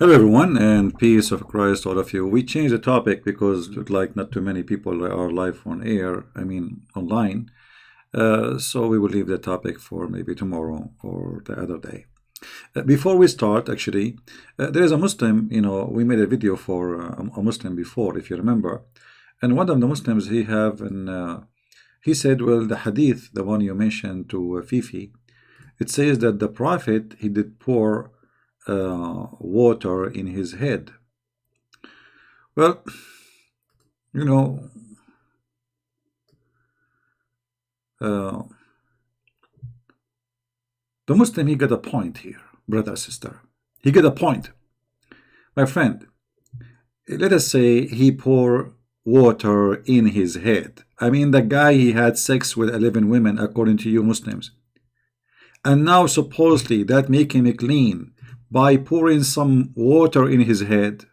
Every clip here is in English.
Hello everyone and peace of Christ all of you. We changed the topic because like not too many people are live on air, online. So we will leave the topic for maybe tomorrow or the other day. Before we start, actually, there is a Muslim, we made a video for a Muslim before, if you remember. And one of the Muslims, he said, well, the hadith, the one you mentioned to Fifi, it says that the Prophet, he did pour water in his head. Well, you know, the Muslim, he got a point here, brother, sister. He got a point. My friend, let us say he poured water in his head. I mean, the guy, he had sex with 11 women, according to you Muslims. And now, supposedly, that make him clean by pouring some water in his head.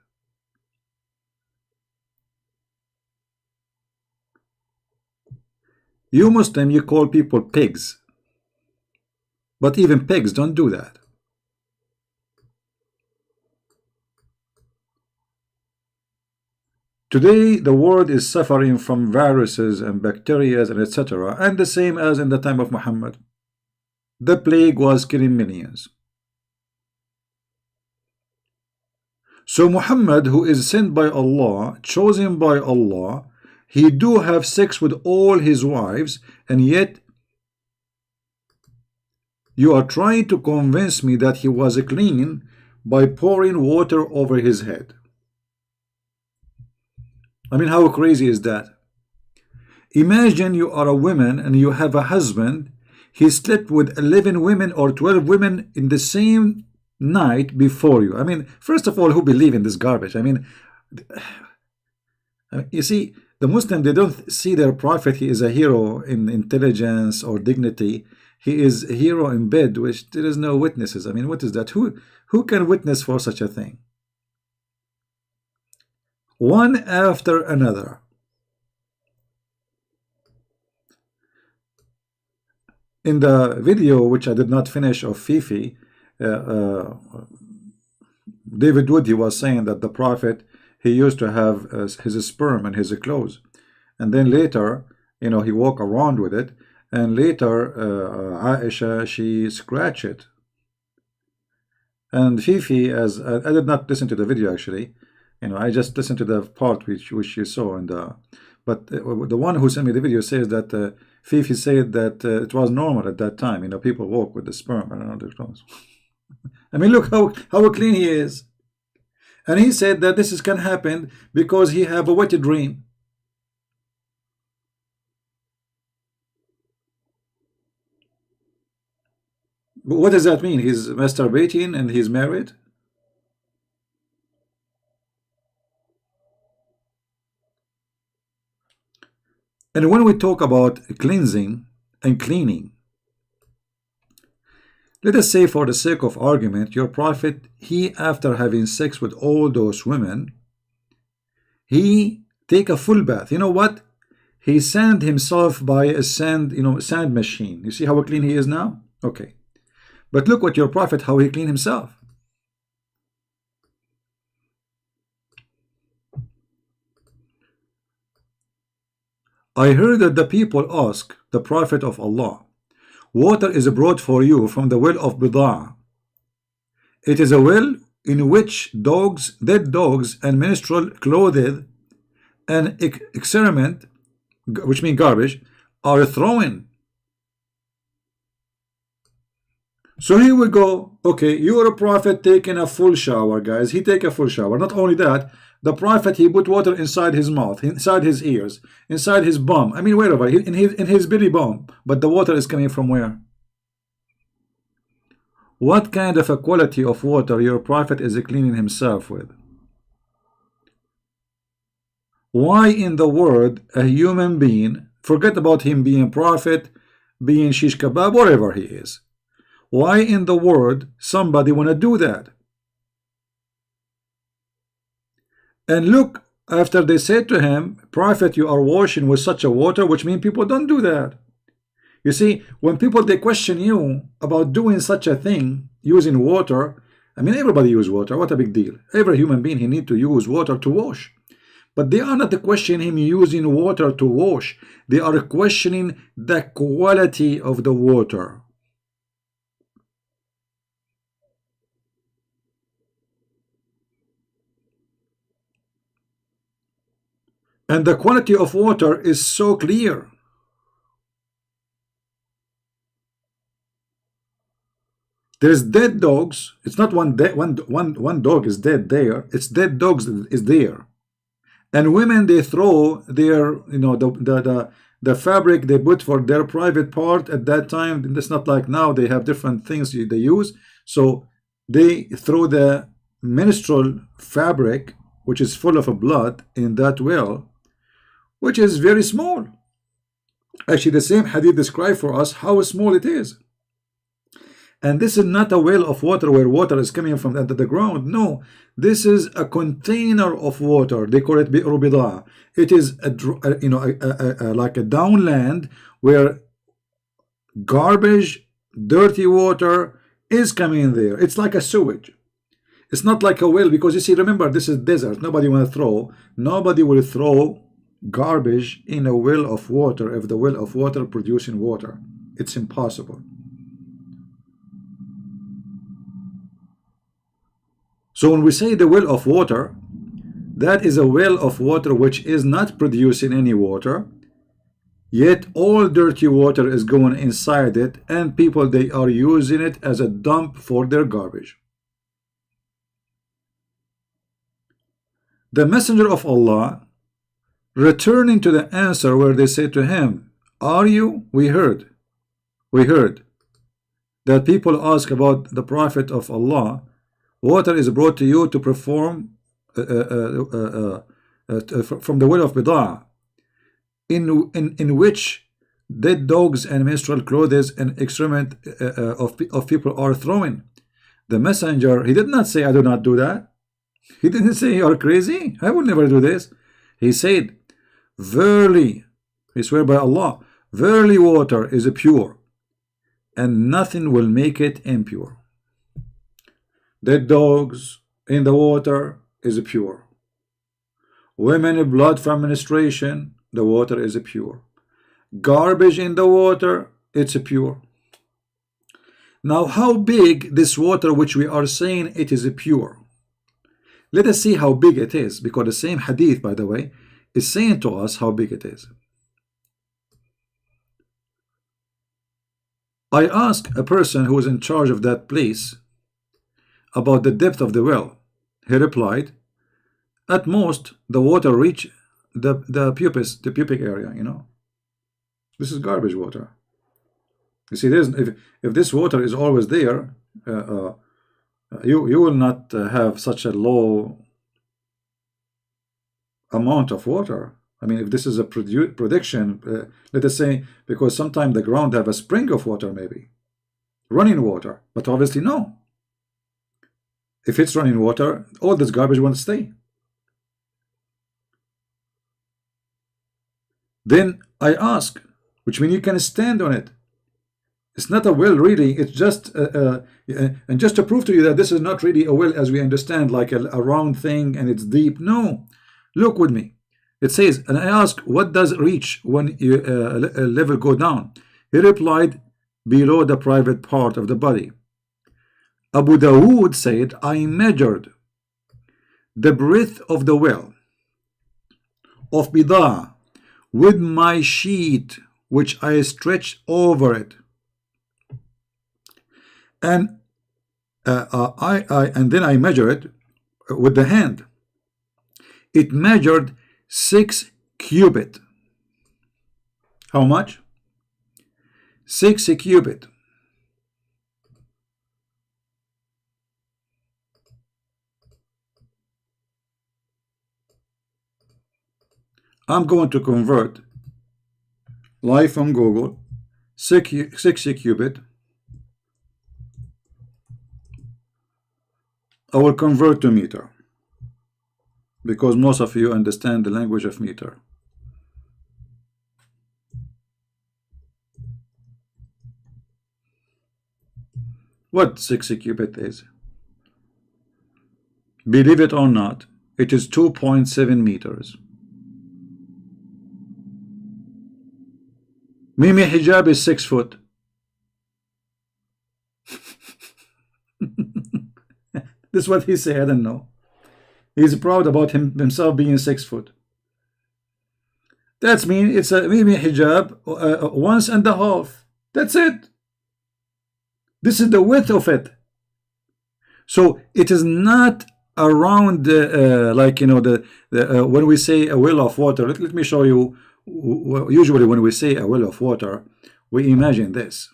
You Muslim, you call people pigs. But even pigs don't do that. Today, the world is suffering from viruses and bacteria and etc. And the same as in the time of Muhammad. The plague was killing millions. So Muhammad, who is sent by Allah, chosen by Allah, he do have sex with all his wives, and yet you are trying to convince me that he was clean by pouring water over his head. I mean, how crazy is that? Imagine you are a woman and you have a husband. He slept with 11 women or 12 women in the same night before you. I mean, first of all, who believe in this garbage? I mean, you see, the Muslim, they don't see their prophet, he is a hero in intelligence or dignity. He is a hero in bed, which there is no witnesses. I mean, what is that? Who can witness for such a thing? One after another. In the video, which I did not finish, of Fifi, David Wood, he was saying that the Prophet, he used to have his sperm in his clothes, and then later, he walked around with it, and later Aisha, she scratched it. And Fifi, as I did not listen to the video actually, I just listened to the part which you saw in the, but the one who sent me the video says that Fifi said that it was normal at that time, people walk with the sperm around their clothes. I mean, look how clean he is. And he said that this can happen because he have a wet dream. But what does that mean? He's masturbating and he's married? And when we talk about cleansing and cleaning, let us say, for the sake of argument, your prophet, he, after having sex with all those women, he take a full bath. You know what? He sand himself by a sand machine. You see how clean he is now? Okay. But look what your prophet, how he clean himself. I heard that the people ask the prophet of Allah, water is brought for you from the well of Bidaa. It is a well in which dogs, dead dogs, and menstrual clothed and excrement, which means garbage, are thrown. So here we go. Okay, you are a prophet taking a full shower, guys. He take a full shower. Not only that, the prophet, he put water inside his mouth, inside his ears, inside his bum. I mean, wherever, in his belly bum. But the water is coming from where? What kind of a quality of water your prophet is cleaning himself with? Why in the world a human being, forget about him being prophet, being shish kebab, whatever he is, why in the world somebody want to do that? And look, after they said to him, prophet, you are washing with such a water, which means people don't do that. You see, when people, they question you about doing such a thing, using water, I mean, everybody uses water. What a big deal. Every human being, he need to use water to wash. But they are not questioning him using water to wash. They are questioning the quality of the water. And the quality of water is so clear. There's dead dogs. It's not one dog is dead there. It's dead dogs is there. And women, they throw their, the fabric they put for their private part at that time. It's not like now they have different things they use. So they throw the menstrual fabric, which is full of blood, in that well, which is very small. Actually, the same hadith describes for us how small it is. And this is not a well of water where water is coming from under the ground. No, this is a container of water. They call it bi'ru bidaa. It is like a downland where garbage, dirty water is coming in there. It's like a sewage. It's not like a well, because you see, remember, this is desert. Nobody will throw garbage in a well of water if the well of water producing water. It's impossible. So when we say the well of water, that is a well of water which is not producing any water, yet all dirty water is going inside it, and people, they are using it as a dump for their garbage. The Messenger of Allah, returning to the answer where they say to him, are you? We heard that people ask about the Prophet of Allah. Water is brought to you to perform from the well of Bidah, in which dead dogs and menstrual clothes and excrement of people are thrown. The messenger, he did not say, I do not do that. He didn't say, you are crazy, I will never do this. He said, verily, he swear by Allah, verily water is pure, and nothing will make it impure. Dead dogs in the water is pure. Women blood from menstruation, the water is pure. Garbage in the water, it's pure. Now, how big this water which we are saying it is pure? Let us see how big it is, because the same hadith, by the way, is saying to us how big it is. I asked a person who was in charge of that place about the depth of the well. He replied, at most the water reach the pubic area. This is garbage water. You see, if this water is always there, you will not have such a low amount of water. I mean, if this is a prediction, let us say, because sometimes the ground have a spring of water, maybe running water, but obviously no. If it's running water, all this garbage won't stay. Then I ask, which means you can stand on it. It's not a well, really. It's just and just to prove to you that this is not really a well as we understand, like a round thing and it's deep. No, look with me. It says, and I ask, what does it reach when you level go down? He replied, below the private part of the body. Abu Dawood said, I measured the breadth of the well of Bidah with my sheet, which I stretched over it, and then I measured it with the hand. It measured 6 cubit. How much? 6 cubit. I'm going to convert live from Google. 6 cubit. I will convert to meter, because most of you understand the language of meter. What 6 cubit is? Believe it or not, it is 2.7 meters. Mimi hijab is 6 foot. This is what he said. I don't know. He's proud about himself being 6 foot. That's mean it's a Mimi hijab 1.5. That's it. This is the width of it. So it is not around like, you know, when we say a well of water. Let me show you. Usually when we say a well of water, we imagine this.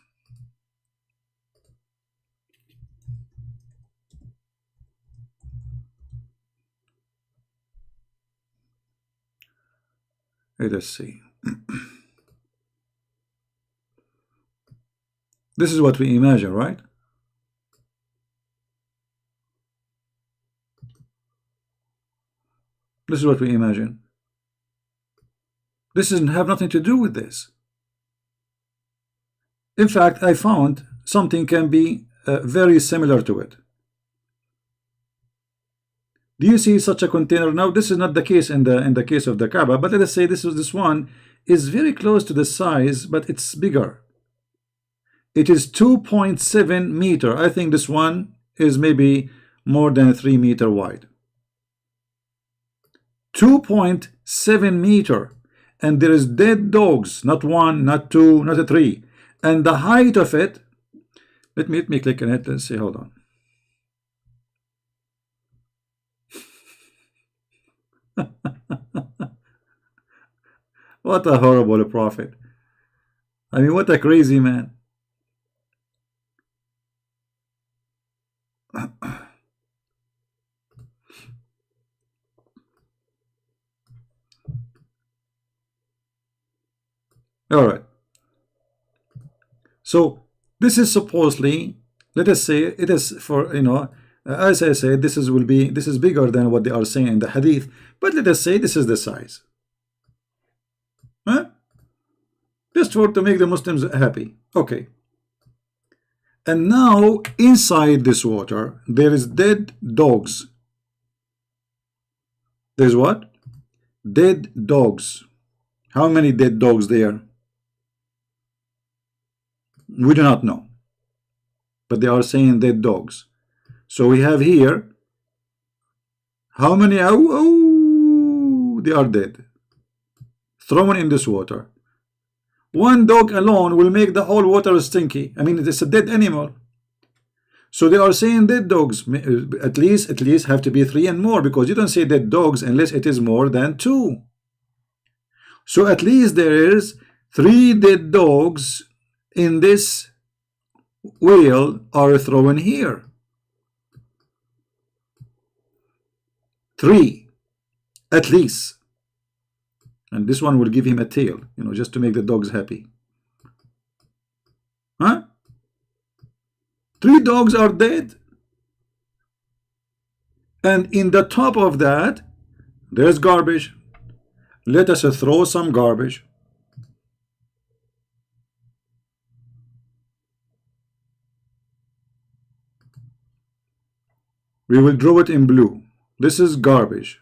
Let us see. This is what we imagine, right? This is what we imagine. This doesn't have nothing to do with this. In fact, I found something can be very similar to it. Do you see such a container? Now, this is not the case in the case of the Kaaba, but let us say this one is very close to the size, but it's bigger. It is 2.7 meter. I think this one is maybe more than 3 meter wide. 2.7 meter, and there is dead dogs, not one, not two, not a three, and the height of it. Let me click on it. Let's see. Hold on. What a horrible prophet. I mean, what a crazy man. All right. So this is supposedly, let us say it is for, you know, as I said, this is bigger than what they are saying in the hadith, but let us say this is the size. Huh? Just to make the Muslims happy. Okay. And now inside this water there is dead dogs. There's what? Dead dogs. How many dead dogs there? We do not know, but they are saying dead dogs. So we have here how many? Oh, they are dead, thrown in this water. One dog alone will make the whole water stinky. I mean, it's a dead animal. So they are saying dead dogs. At least have to be 3 and more, because you don't say dead dogs unless it is more than 2. So at least there is 3 dead dogs in this whale are thrown here. 3 at least. And this one will give him a tail, you know, just to make the dogs happy. Huh? 3 dogs are dead. And in the top of that, there's garbage. Let us throw some garbage. We will draw it in blue. This is garbage.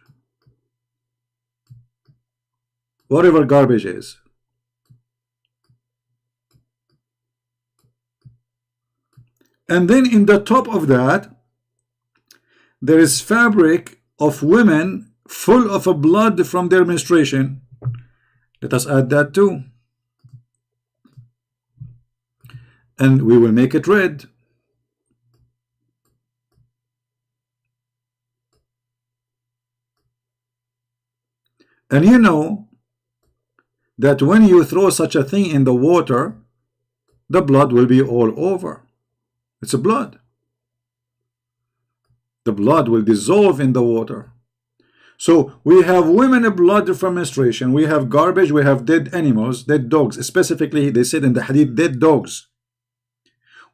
Whatever garbage is. And then in the top of that, there is fabric of women full of blood from their menstruation. Let us add that too. And we will make it red. And you know that when you throw such a thing in the water, the blood will be all over. It's a blood. The blood will dissolve in the water. So we have women blood from menstruation, we have garbage, we have dead animals, dead dogs. Specifically, they said in the hadith, dead dogs,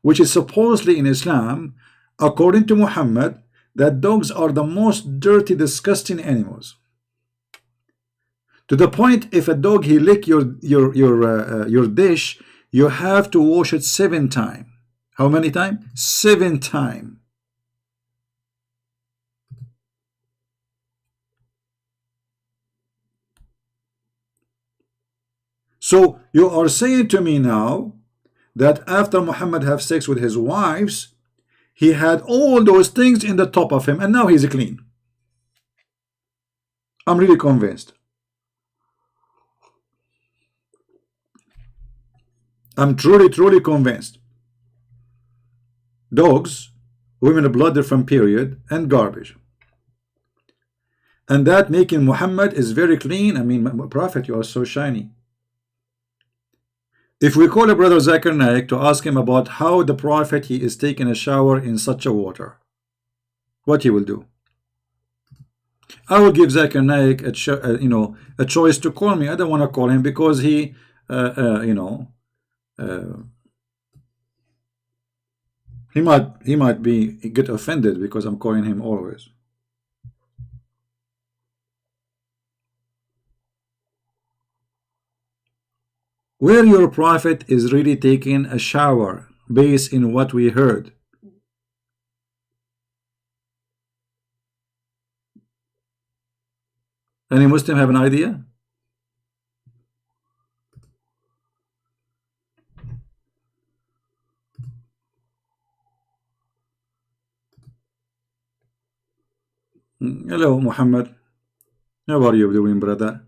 which is supposedly in Islam, according to Muhammad, that dogs are the most dirty, disgusting animals. To the point, if a dog he lick your dish, you have to wash it 7 times. How many times? 7 times. So you are saying to me now that after Muhammad have sex with his wives, he had all those things in the top of him and now he's clean. I'm really convinced. I'm truly convinced. Dogs, women blood from period, and garbage. And that making Muhammad is very clean. I mean, Prophet, you are so shiny. If we call a brother Zakir Naik to ask him about how the Prophet he is taking a shower in such a water, what he will do? I will give Zakir Naik a choice to call me. I don't want to call him because he he might get offended because I'm calling him always. Where your Prophet is really taking a shower based in what we heard. Any Muslim have an idea? Hello, Muhammad. How are you doing, brother?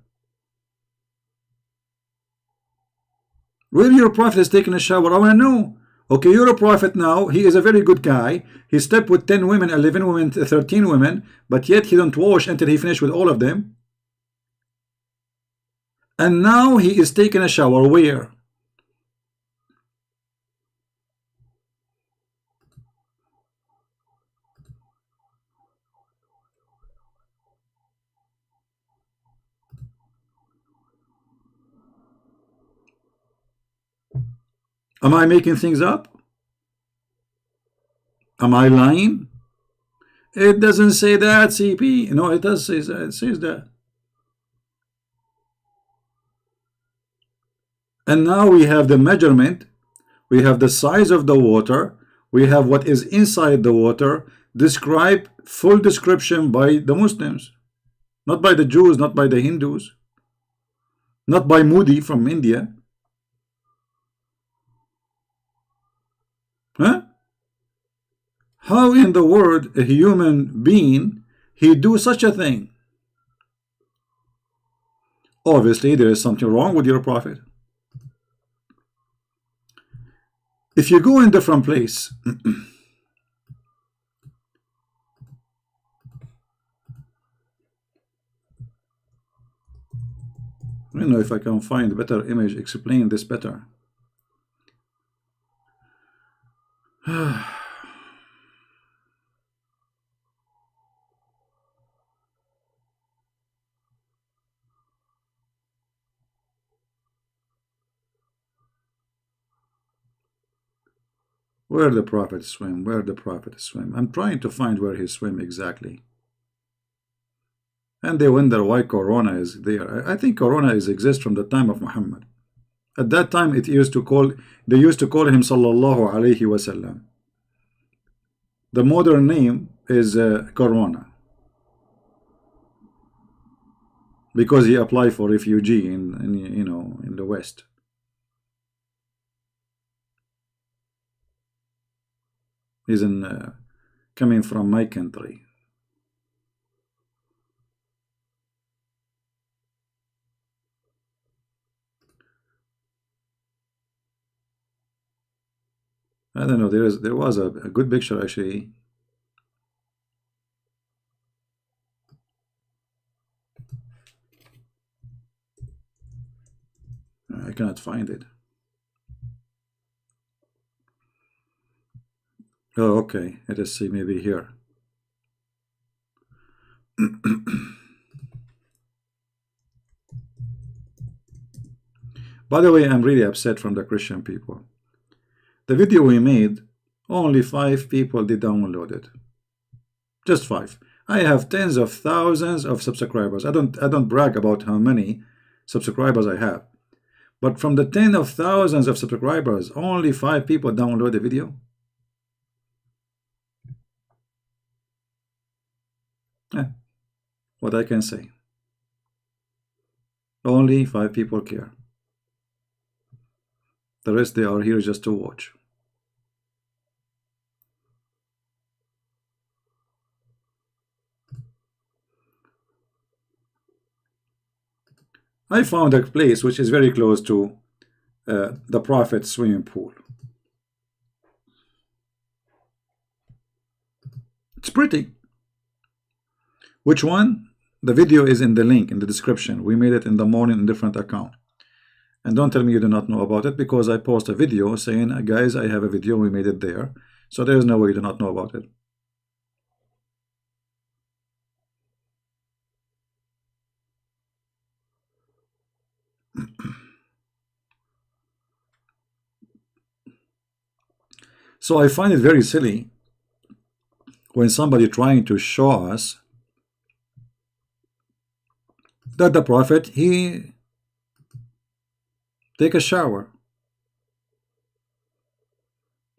Where your Prophet is taking a shower? I want to know. Okay, you're a prophet now. He is a very good guy. He slept with 10 women, 11 women, 13 women, but yet he don't wash until he finished with all of them. And now he is taking a shower. Where? Am I making things up? Am I lying? It doesn't say that, CP. No, it does say that. It says that. And now we have the measurement. We have the size of the water. We have what is inside the water. Describe full description by the Muslims. Not by the Jews, not by the Hindus. Not by Moody from India. Huh? How in the world a human being he do such a thing? Obviously there is something wrong with your Prophet. If you go in different place I don't know if I can find a better image explain this better. Where the Prophet swim? Where the Prophet swim? I'm trying to find where he swim exactly. And they wonder why Corona is there. I think Corona exists from the time of Muhammad. At that time, they used to call him Sallallahu Alaihi Wasallam. The modern name is Corona because he applied for refugee in the West. He's coming from my country. I don't know. There was a good picture actually. I cannot find it. Oh, okay. Let us see. Maybe here. By the way, I'm really upset from the Christian people. The video we made, only 5 people did download it. Just 5. I have tens of thousands of subscribers. I don't brag about how many subscribers I have. But from the tens of thousands of subscribers, only 5 people download the video. What I can say. Only 5 people care. The rest, they are here just to watch. I found a place which is very close to the Prophet's swimming pool. It's pretty. Which one? The video is in the link in the description. We made it in the morning in different account. And don't tell me you do not know about it, because I post a video saying, guys, I have a video, we made it there. So there is no way you do not know about it. So I find it very silly when somebody trying to show us that the Prophet, he take a shower.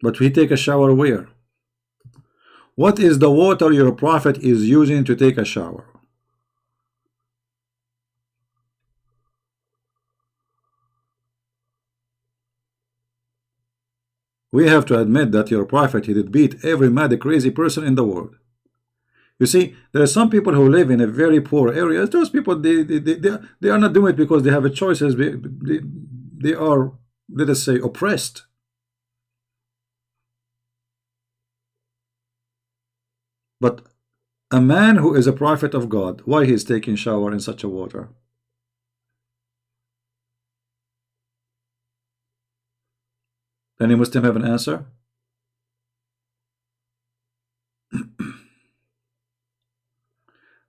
But we take a shower where? What is the water your Prophet is using to take a shower? We have to admit that your Prophet, he did beat every mad crazy person in the world. You see, there are some people who live in a very poor areas. Those people, they are not doing it because they have a choices. They are, let us say, oppressed. But a man who is a prophet of God, why he is taking shower in such a water? Any Muslim have an answer?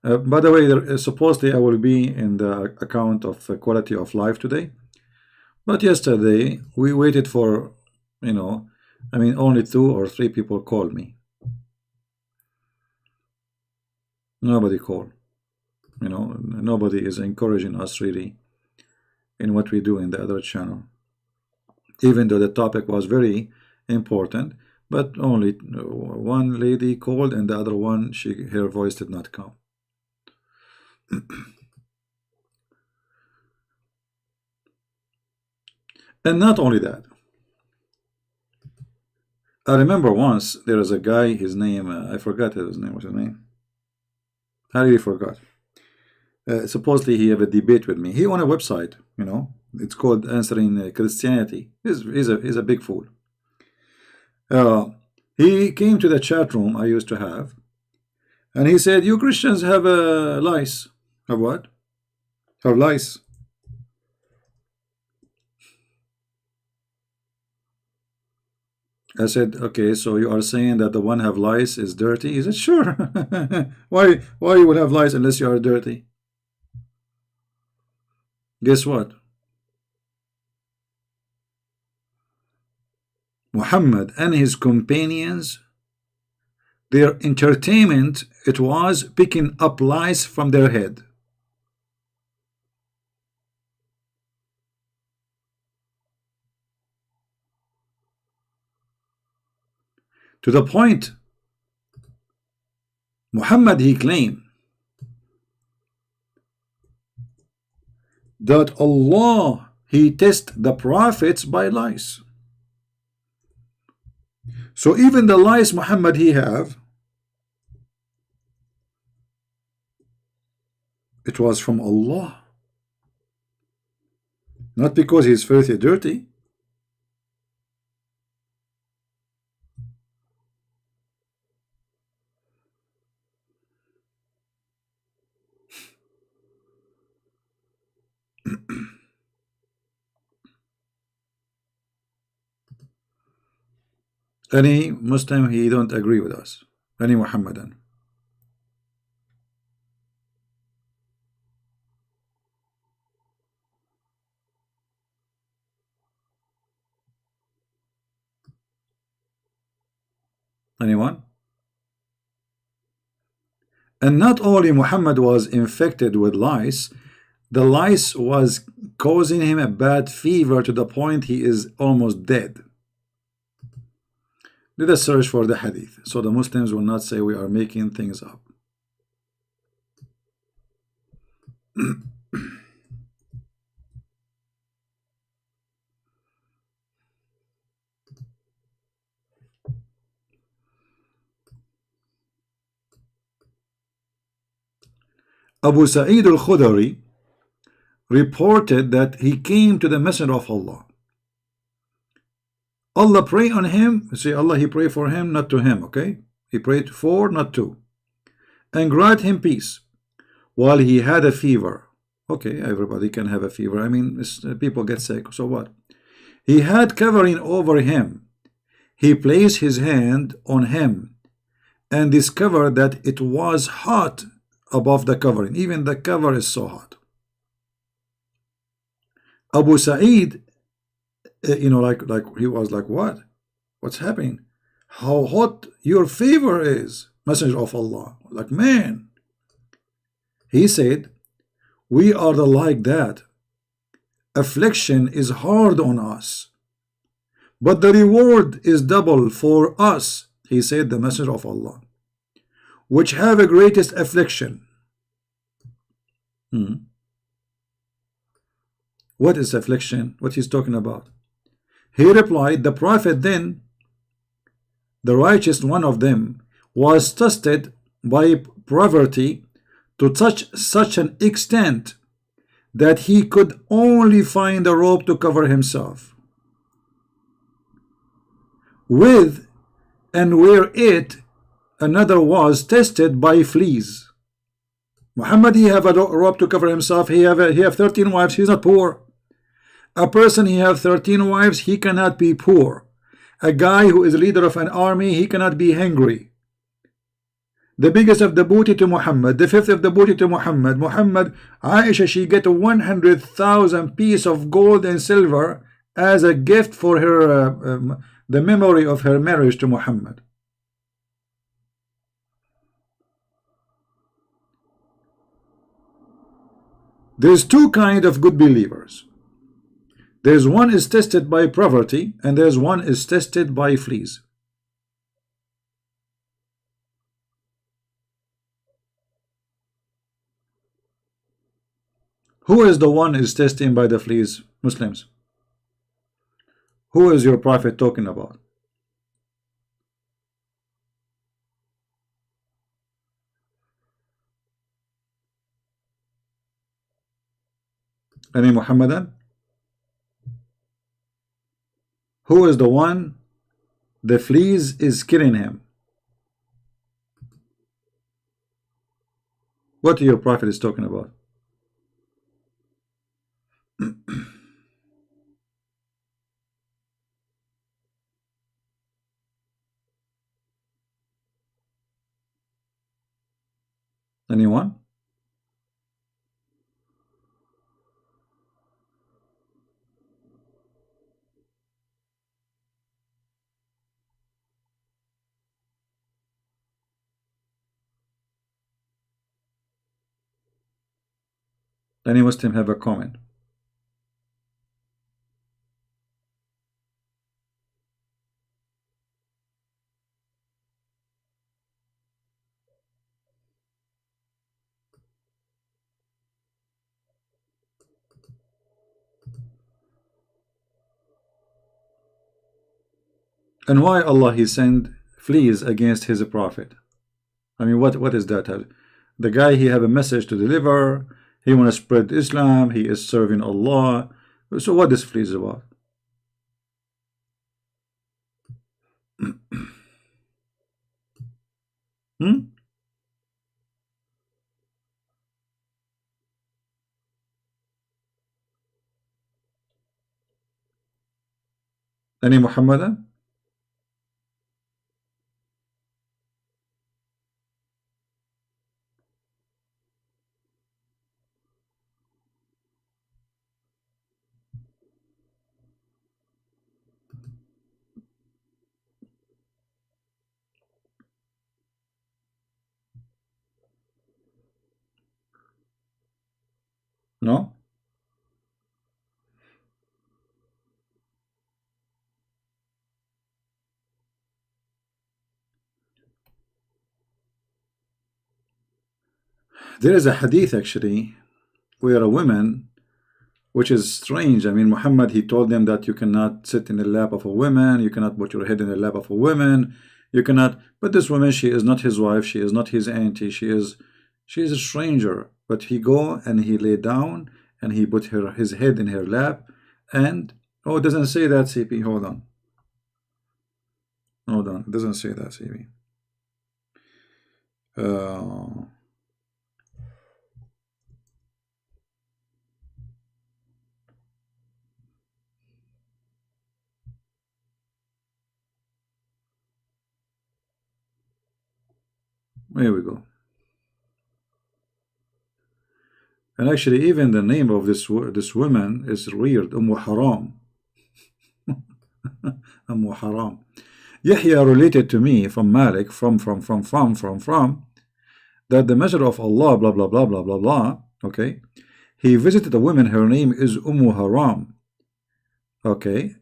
By the way, supposedly I will be in the account of quality of life today. But yesterday we waited for, only 2 or 3 people called me. Nobody called. Nobody is encouraging us really in what we do in the other channel. Even though the topic was very important, but only one lady called, and the other one, her voice did not come. And not only that, I remember once there was a guy, his name, I forgot his name, what's his name? I really forgot. Supposedly he have a debate with me. He on a website, it's called Answering Christianity. He's a big fool. He came to the chat room I used to have, and he said, you Christians have lice. Have what? Have lice. I said, okay, so you are saying that the one have lice is dirty? He said, sure. Why you will have lice unless you are dirty? Guess what? Muhammad and his companions, their entertainment, it was picking up lice from their head. To the point, Muhammad, he claimed that Allah, he tests the prophets by lice. So even the lice Muhammad he have, it was from Allah. Not because he's filthy dirty. Any Muslim, he don't agree with us. Any Muhammadan. Anyone? And not only Muhammad was infected with lice, the lice was causing him a bad fever to the point he is almost dead. Let us search for the hadith so the Muslims will not say we are making things up. Abu Sa'id al-Khudri reported that he came to the Messenger of Allah. Allah pray on him. See, Allah, he pray for him, not to him, okay? He prayed for, not to. And grant him peace while he had a fever. Okay, everybody can have a fever. I mean, people get sick, so what? He had covering over him. He placed his hand on him and discovered that it was hot above the covering. Even the cover is so hot. Abu Sa'id, you know, like he was like, what? What's happening? How hot your favor is, Messenger of Allah. Like, man. He said, we are the like that. Affliction is hard on us, but the reward is double for us, he said, the Messenger of Allah, which have a greatest affliction. What is affliction? What he's talking about? He replied, the Prophet then, the righteous one of them, was tested by poverty to such an extent that he could only find a robe to cover himself with, and where it, another was tested by fleas. Muhammad, he have a robe to cover himself. He have 13 wives. He's not poor. A person, he have 13 wives. He cannot be poor. A guy who is leader of an army, he cannot be hungry. The biggest of the booty to Muhammad, the fifth of the booty to Muhammad. Aisha, she get 100,000 piece of gold and silver as a gift for her, the memory of her marriage to Muhammad. There's two kind of good believers. There's one is tested by poverty, and there's one is tested by fleas. Who is the one is testing by the fleas? Muslims. Who is your prophet talking about? Any Muhammadan? Who is the one the fleas is killing him? What your prophet is talking about? Anyone? Any Muslim have a comment? And why Allah he sent fleas against his prophet? I mean, what is that? The guy, he have a message to deliver. He want to spread Islam. He is serving Allah. So what is fleas about? Any Muhammadan? No? There is a hadith actually where a woman, which is strange. I mean, Muhammad, he told them that you cannot sit in the lap of a woman, you cannot put your head in the lap of a woman, you cannot. But this woman, she is not his wife, she is not his auntie, she She is a stranger, but he go and he lay down and he put his head in her lap, and oh, it doesn't say that, CP. Hold on. Hold on. It doesn't say that, CP. Here we go. And actually, even the name of this woman is weird. Haram. Haram. Yahya related to me from Malik from that the Messenger of Allah blah blah blah blah blah blah. Okay, he visited a woman. Her name is Haram. Okay,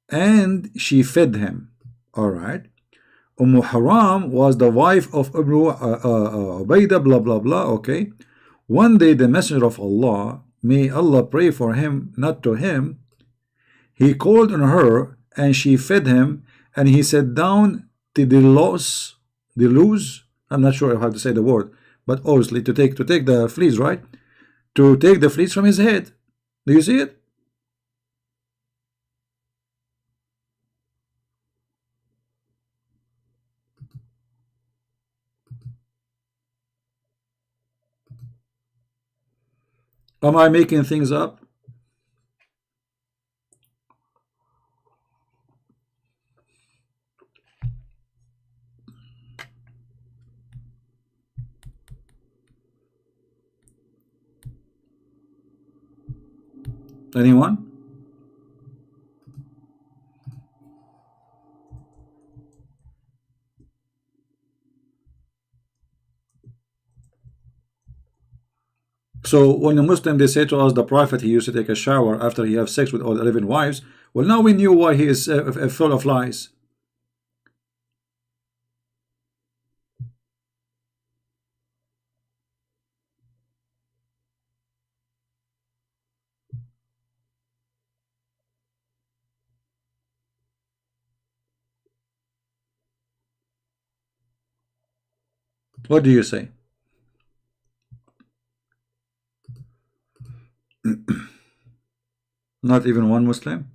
and she fed him. All right. Haram was the wife of Ubaidah blah blah blah. Okay. One day the Messenger of Allah, may Allah pray for him, not to him, he called on her and she fed him, and he sat down to delouse, I'm not sure how to say the word, but obviously to take the fleece, right? To take the fleece from his head. Do you see it? Am I making things up? Anyone? So when a Muslim, they say to us, the Prophet, he used to take a shower after he have sex with all 11 wives. Well, now we knew why he is full of lies. What do you say? Not even one Muslim?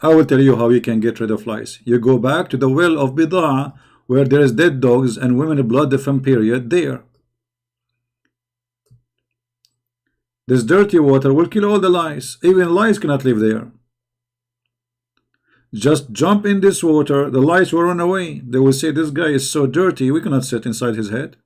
I will tell you how you can get rid of lice. You go back to the well of Bidah, where there is dead dogs and women blood from period there. This dirty water will kill all the lice. Even lice cannot live there. Just jump in this water, the lice will run away. They will say, this guy is so dirty, we cannot sit inside his head.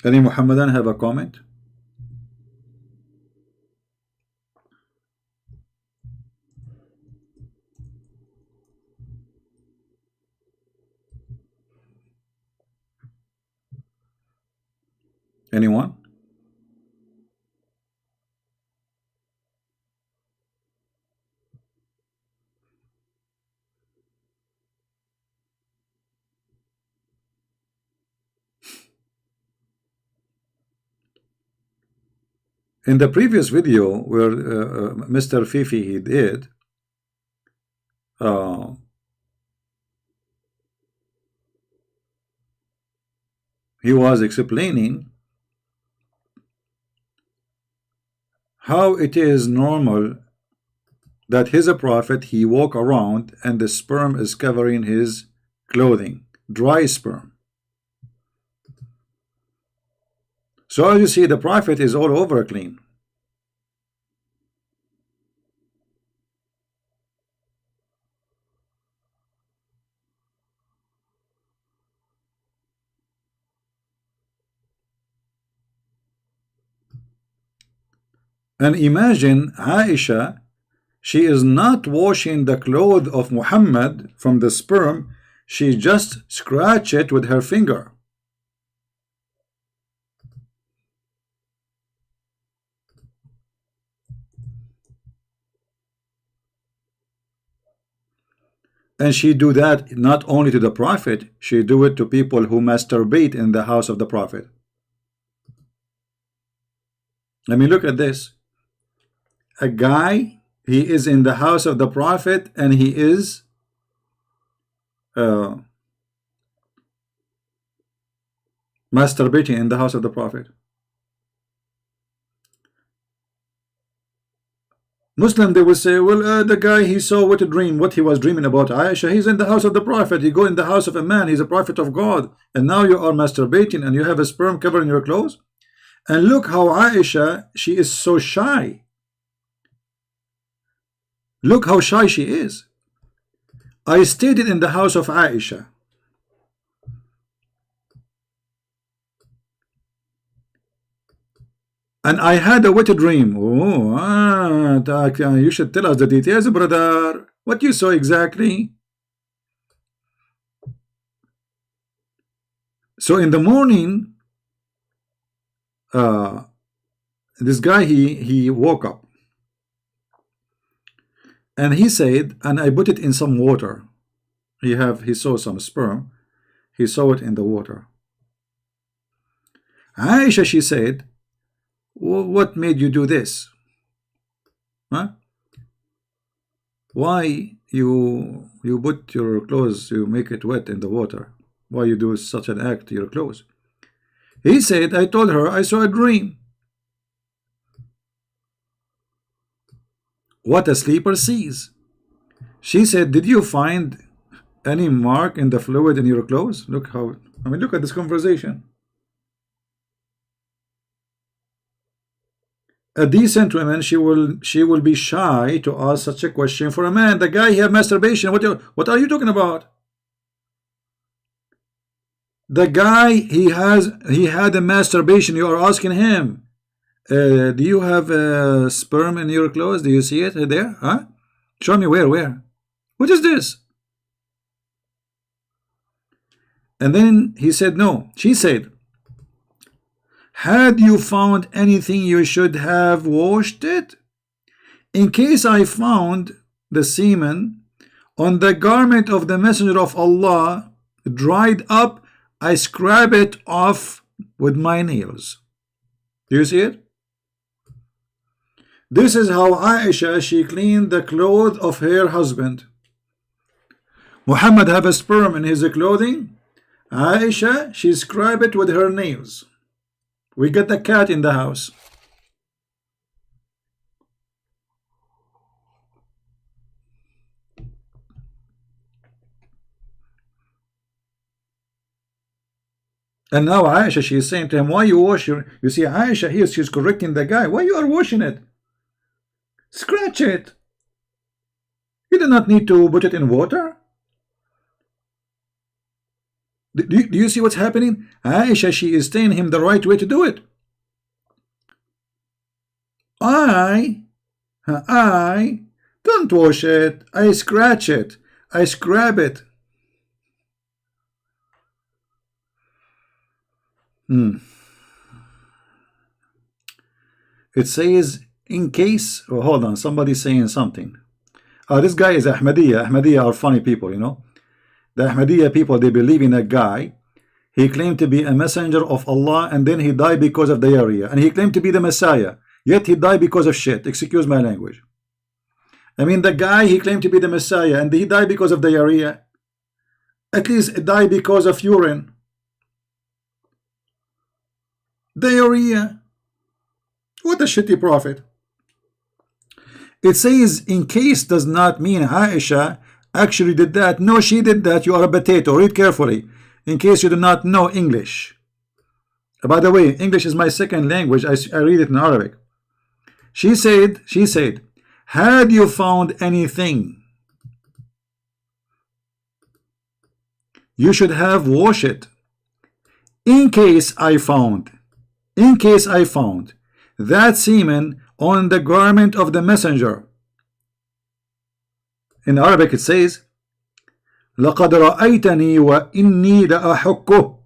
Any Muhammadan have a comment? Anyone? In the previous video where Mr. Fifi he did, he was explaining how it is normal that he's a prophet, he walk around and the sperm is covering his clothing, dry sperm. So as you see, the prophet is all over clean. And imagine Aisha, she is not washing the clothes of Muhammad from the sperm, she just scratch it with her finger. And she do that not only to the Prophet, she do it to people who masturbate in the house of the Prophet. I mean, look at this. A guy, he is in the house of the Prophet and he is masturbating in the house of the Prophet. Muslim, they will say, well, the guy, he saw what a dream, what he was dreaming about Aisha. He's in the house of the Prophet. You go in the house of a man, he's a prophet of God, and now you are masturbating and you have a sperm covering your clothes. And look how Aisha, she is so shy. Look how shy she is. I stayed in the house of Aisha. And I had a wet dream. Oh, you should tell us the details, brother. What you saw exactly? So in the morning, this guy, he woke up. And he said, and I put it in some water. He saw some sperm. He saw it in the water. Aisha, she said, what made you do this? Huh? Why you put your clothes, you make it wet in the water? Why you do such an act to your clothes? He said, I told her I saw a dream. What a sleeper sees. She said, did you find any mark in the fluid in your clothes? Look how, I mean, look at this conversation. A decent woman, she will be shy to ask such a question for a man. The guy, he have masturbation. What are you talking about? The guy, he had a masturbation. You are asking him, do you have sperm in your clothes? Do you see it there? Huh? Show me where? What is this? And then he said no. She said, had you found anything, you should have washed it. In case I found the semen on the garment of the Messenger of Allah dried up, I scrub it off with my nails. Do you see it? This is how Aisha, she cleaned the clothes of her husband. Muhammad have a sperm in his clothing. Aisha, she scrubbed it with her nails. We got the cat in the house. And now Aisha, she is saying to him, why you wash your... You see, Aisha here, she's correcting the guy. Why you are washing it? Scratch it. You do not need to put it in water. Do you see what's happening? Aisha, she is telling him the right way to do it. I don't wash it. I scratch it. I scrub it. It says, in case... Oh, hold on, somebody's saying something. This guy is Ahmadiyya. Ahmadiyya are funny people, you know. The Ahmadiyya people, they believe in a guy. He claimed to be a messenger of Allah, and then he died because of diarrhea. And he claimed to be the Messiah, yet he died because of shit. Excuse my language. I mean, the guy, he claimed to be the Messiah, and he died because of diarrhea. At least it died because of urine. Diarrhea. What a shitty prophet. It says, in case does not mean Aisha actually did that. No, she did that. You are a potato. Read carefully in case you do not know English. By the way, English is my second language. I read it in Arabic. She said, had you found anything, you should have washed it. In case I found that semen on the garment of the messenger. In Arabic it says, لَقَدْ رَأَيْتَنِي وَإِنِّي لَأَحُكُّهُ.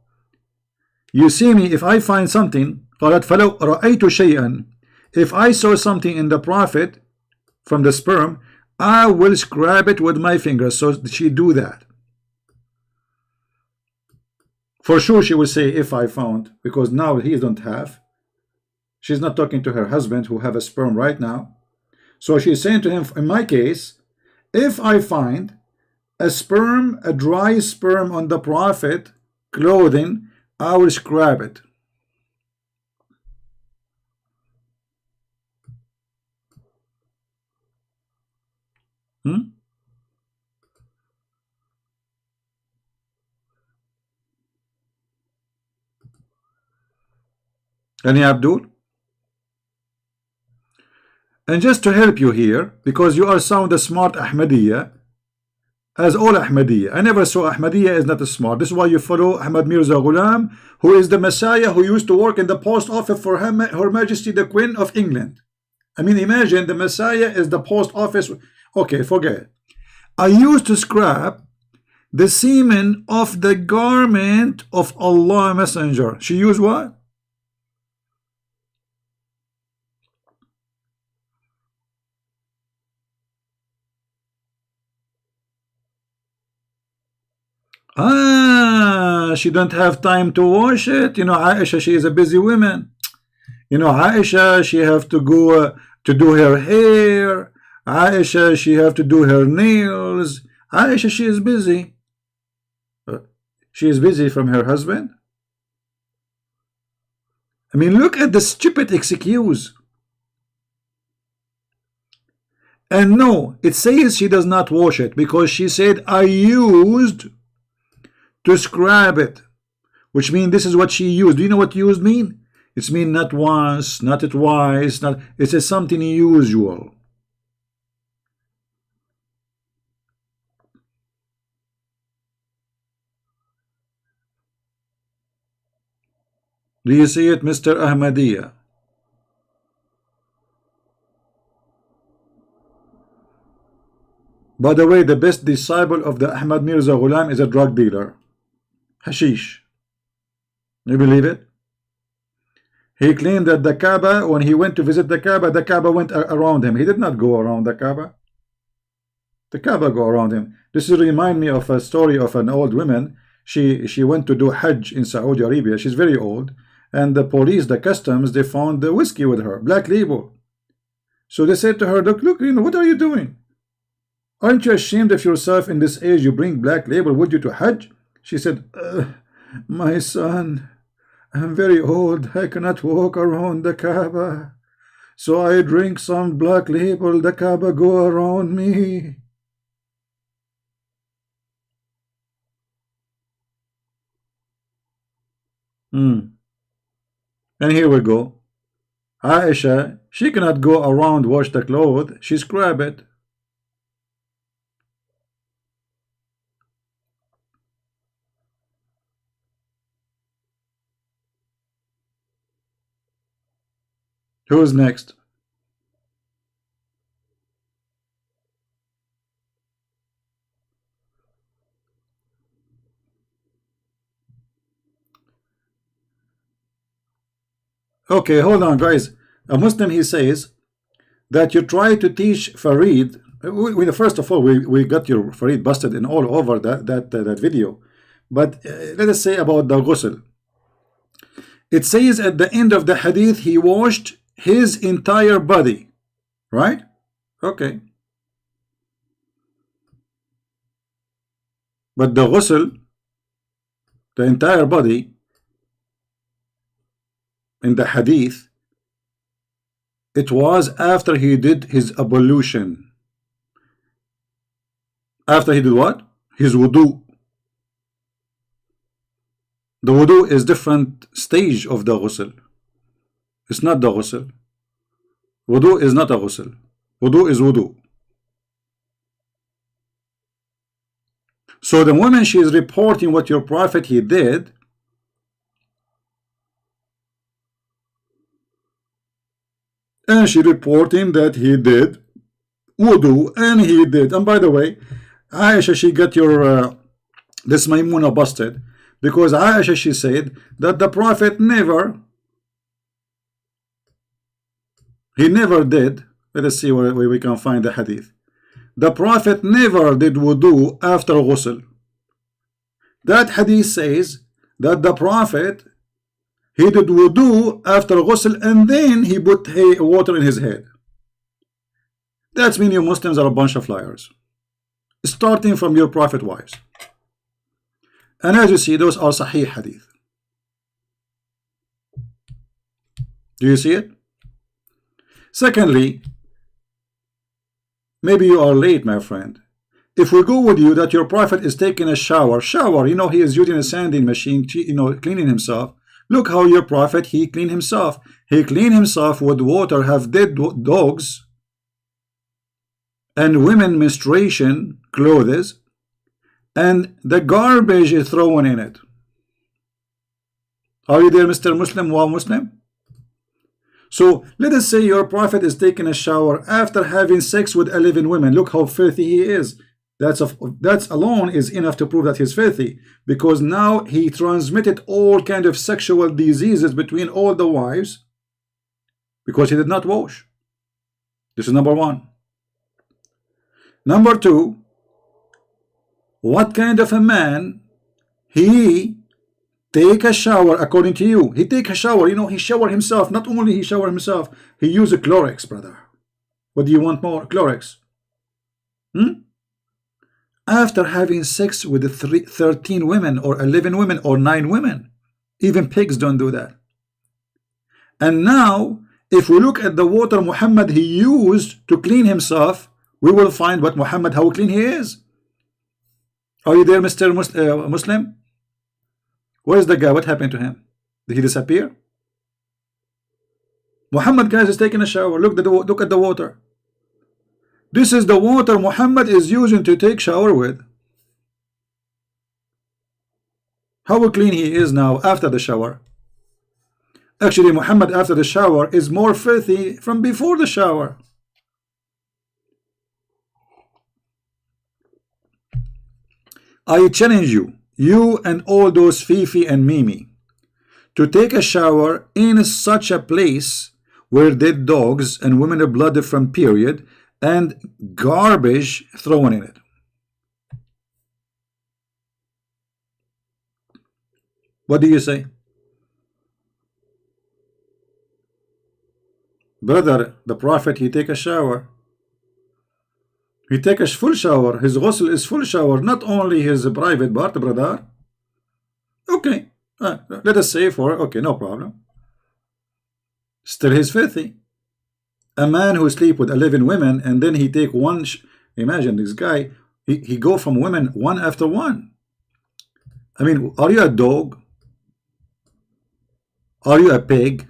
You see me, if I find something, قالت فَلَوْ رَأَيْتُ شَيْئًا. If I saw something in the Prophet from the sperm, I will scrub it with my fingers. So she do that. For sure she will say if I found, because now he don't have. She's not talking to her husband who have a sperm right now. So she's saying to him, in my case, if I find a sperm, a dry sperm on the Prophet clothing, I will scrub it. Any Abdul? And just to help you here, because you are sound a smart Ahmadiyya, as all Ahmadiyya. I never saw Ahmadiyya is not smart. This is why you follow Ahmad Mirza Ghulam, who is the Messiah who used to work in the post office for Her Majesty the Queen of England. I mean, imagine the Messiah is the post office. Okay, forget it. I used to scrap the semen of the garment of Allah Messenger. She used what? She don't have time to wash it. You know, Aisha, she is a busy woman. You know, Aisha, she have to go to do her hair. Aisha, she have to do her nails. Aisha, she is busy. She is busy from her husband. I mean, look at the stupid excuse. And no, it says she does not wash it because she said, I used to scrub it, which means this is what she used. Do you know what used mean? It's mean not once, not twice, not. It's a something usual. Do you see it, Mr. Ahmadiyya? By the way, the best disciple of the Ahmad Mirza Ghulam is a drug dealer. Hashish. You believe it? He claimed that the Kaaba, when he went to visit the Kaaba went around him. He did not go around the Kaaba. The Kaaba go around him. This remind me of a story of an old woman. She went to do Hajj in Saudi Arabia. She's very old. And the police, the customs, they found the whiskey with her, black label. So they said to her, look, you know, what are you doing? Aren't you ashamed of yourself in this age? You bring black label with you to Hajj? She said, my son, I'm very old. I cannot walk around the Kaaba. So I drink some black label. The Kaaba go around me. And here we go. Aisha, she cannot go around wash the clothes. She scrub it. Who's next? Okay, hold on, guys. A Muslim, he says that you try to teach Farid. First of all, we got your Farid busted in all over that video. But let us say about the ghusl. It says at the end of the hadith, he washed his entire body. Right? Okay. But the ghusl, the entire body, in the hadith, it was after he did his ablution. After he did what? His wudu. The wudu is different stage of the ghusl. It's not the ghusl. Wudu is not a ghusl. Wudu is wudu. So the woman, she is reporting what your prophet he did. And she reporting that he did wudu, and he did. And by the way, Aisha, she got your this Maimuna busted because Aisha, she said that the prophet never did. Let us see where we can find the hadith. The Prophet never did wudu after ghusl. That hadith says that the Prophet, he did wudu after ghusl and then he put water in his head. That's mean you Muslims are a bunch of liars, starting from your Prophet wives. And as you see, those are Sahih hadith. Do you see it? Secondly, maybe you are late, my friend. If we go with you that your Prophet is taking a shower, you know, he is using a sanding machine, you know, cleaning himself. Look how your Prophet, he cleaned himself. He cleaned himself with water, have dead dogs and women menstruation clothes, and the garbage is thrown in it. Are you there, Mr. Muslim, wa Muslim? So let us say your Prophet is taking a shower after having sex with 11 women. Look how filthy he is. That's alone is enough to prove that he's filthy, because now he transmitted all kind of sexual diseases between all the wives because he did not wash. This is number one. Number two, what kind of a man he take a shower according to you? He take a shower, you know, he shower himself. Not only he shower himself, he use a Clorox, brother. What do you want more? Clorox. After having sex with 13 women or 11 women or 9 women. Even pigs don't do that. And now, if we look at the water Muhammad he used to clean himself, we will find what Muhammad, how clean he is. Are you there, Mr. Muslim? Where's the guy? What happened to him? Did he disappear? Muhammad, guys, is taking a shower. Look at the water. This is the water Muhammad is using to take shower with. How clean he is now after the shower. Actually, Muhammad after the shower is more filthy from before the shower. I challenge you, you and all those Fifi and Mimi, to take a shower in such a place where dead dogs and women are blood from period and garbage thrown in it. What do you say? Brother, the Prophet, he take a shower. He take a full shower. His ghusl is full shower, not only his private part, brother. Okay, let us say okay, no problem. Still he's filthy. A man who sleep with 11 women and then he take one. Imagine this guy. He go from women one after one. I mean, are you a dog? Are you a pig?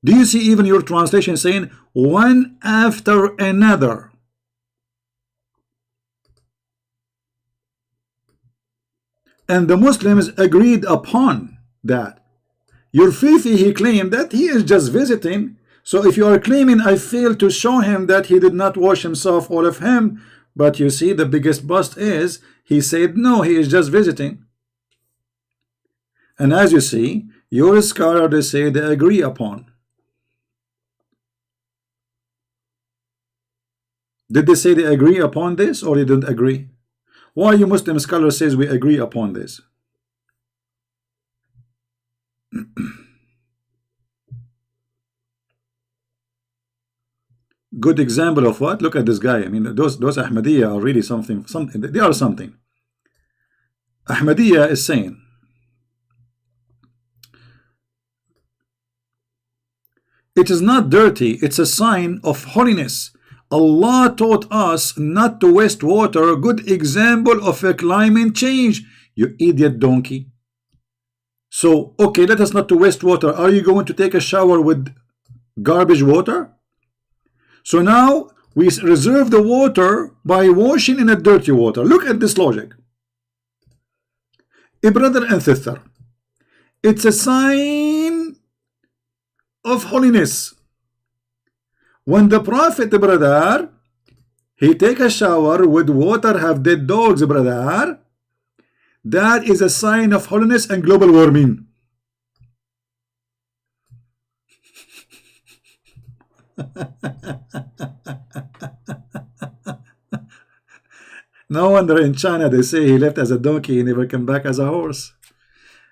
Do you see even your translation saying one after another? And the Muslims agreed upon that. Your Fifi, he claimed that he is just visiting. So if you are claiming I failed to show him that he did not wash himself, all of him, but you see the biggest bust is he said no, he is just visiting. And as you see, your scholar, they say they agree upon. Did they say they agree upon this or they didn't agree? Why you Muslim scholar says we agree upon this? Good example of what? Look at this guy. I mean, those Ahmadiyya are really something. They are something. Ahmadiyya is saying it is not dirty, it's a sign of holiness. Allah taught us not to waste water. Good example of a climate change, you idiot donkey. So, okay, let us not to waste water. Are you going to take a shower with garbage water? So now we reserve the water by washing in a dirty water. Look at this logic. A brother and sister, it's a sign of holiness. When the Prophet, brother, he take a shower with water have dead dogs, brother, that is a sign of holiness and global warming. No wonder in China they say he left as a donkey, he never came back as a horse.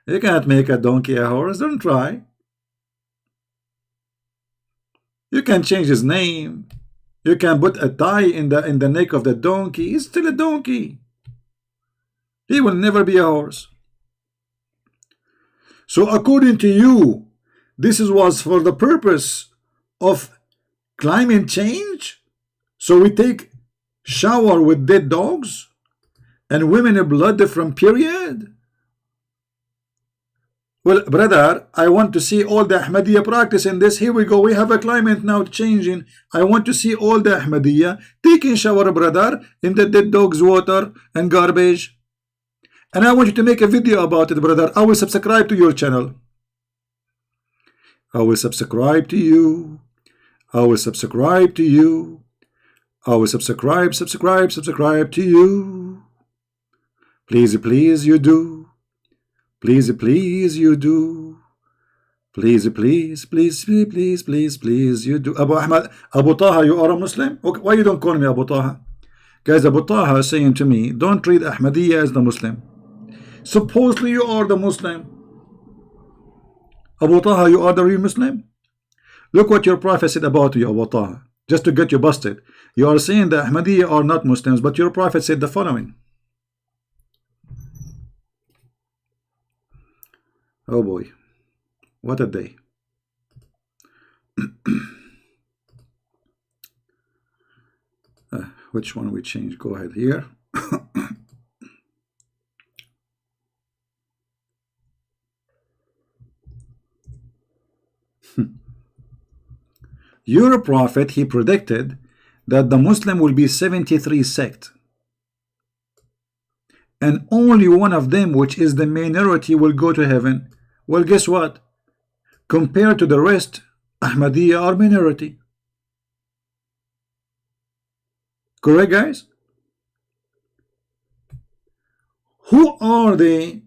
You can't make a donkey a horse. Don't try. You can change his name. You can put a tie in the neck of the donkey. He's still a donkey. He will never be a horse. So according to you, this was for the purpose of climate change? So we take shower with dead dogs and women blood from period? Well, brother, I want to see all the Ahmadiyya practice in this. Here we go. We have a climate now changing. I want to see all the Ahmadiyya taking shower, brother, in the dead dog's water and garbage. And I want you to make a video about it, brother. I will subscribe to your channel. I will subscribe to you. I will subscribe to you. I will subscribe to you. Please, please, you do. Please, please, you do. Please, please, please, please, please, please, you do. Abu Ahmad, Abu Taha, you are a Muslim? Okay, why you don't call me Abu Taha? Guys, Abu Taha is saying to me, don't treat Ahmadiyya as the Muslim. Supposedly you are the Muslim. Abu Taha, you are the real Muslim? Look what your prophet said about you, Abu Taha. Just to get you busted. You are saying the Ahmadiyya are not Muslims, but your prophet said the following. Oh boy, what a day. Which one we change? Go ahead here. Your prophet, he predicted that the Muslim will be 73 sect. And only one of them, which is the minority, will go to heaven. Well, guess what? Compared to the rest, Ahmadiyya are minority. Correct, guys? Who are they?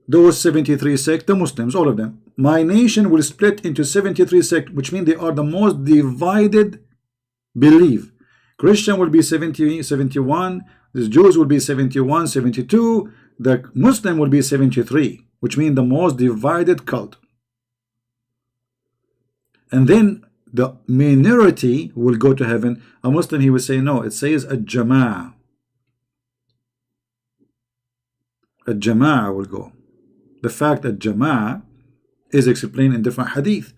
Those 73 sects, the Muslims, all of them. My nation will split into 73 sects, which means they are the most divided belief. Christian will be 70, 71. The Jews will be 71, 72. The Muslim will be 73, which means the most divided cult. And then the minority will go to heaven. A Muslim, he will say, no, it says a Jama'ah. A Jama'ah will go. The fact that Jama'ah is explained in different hadith.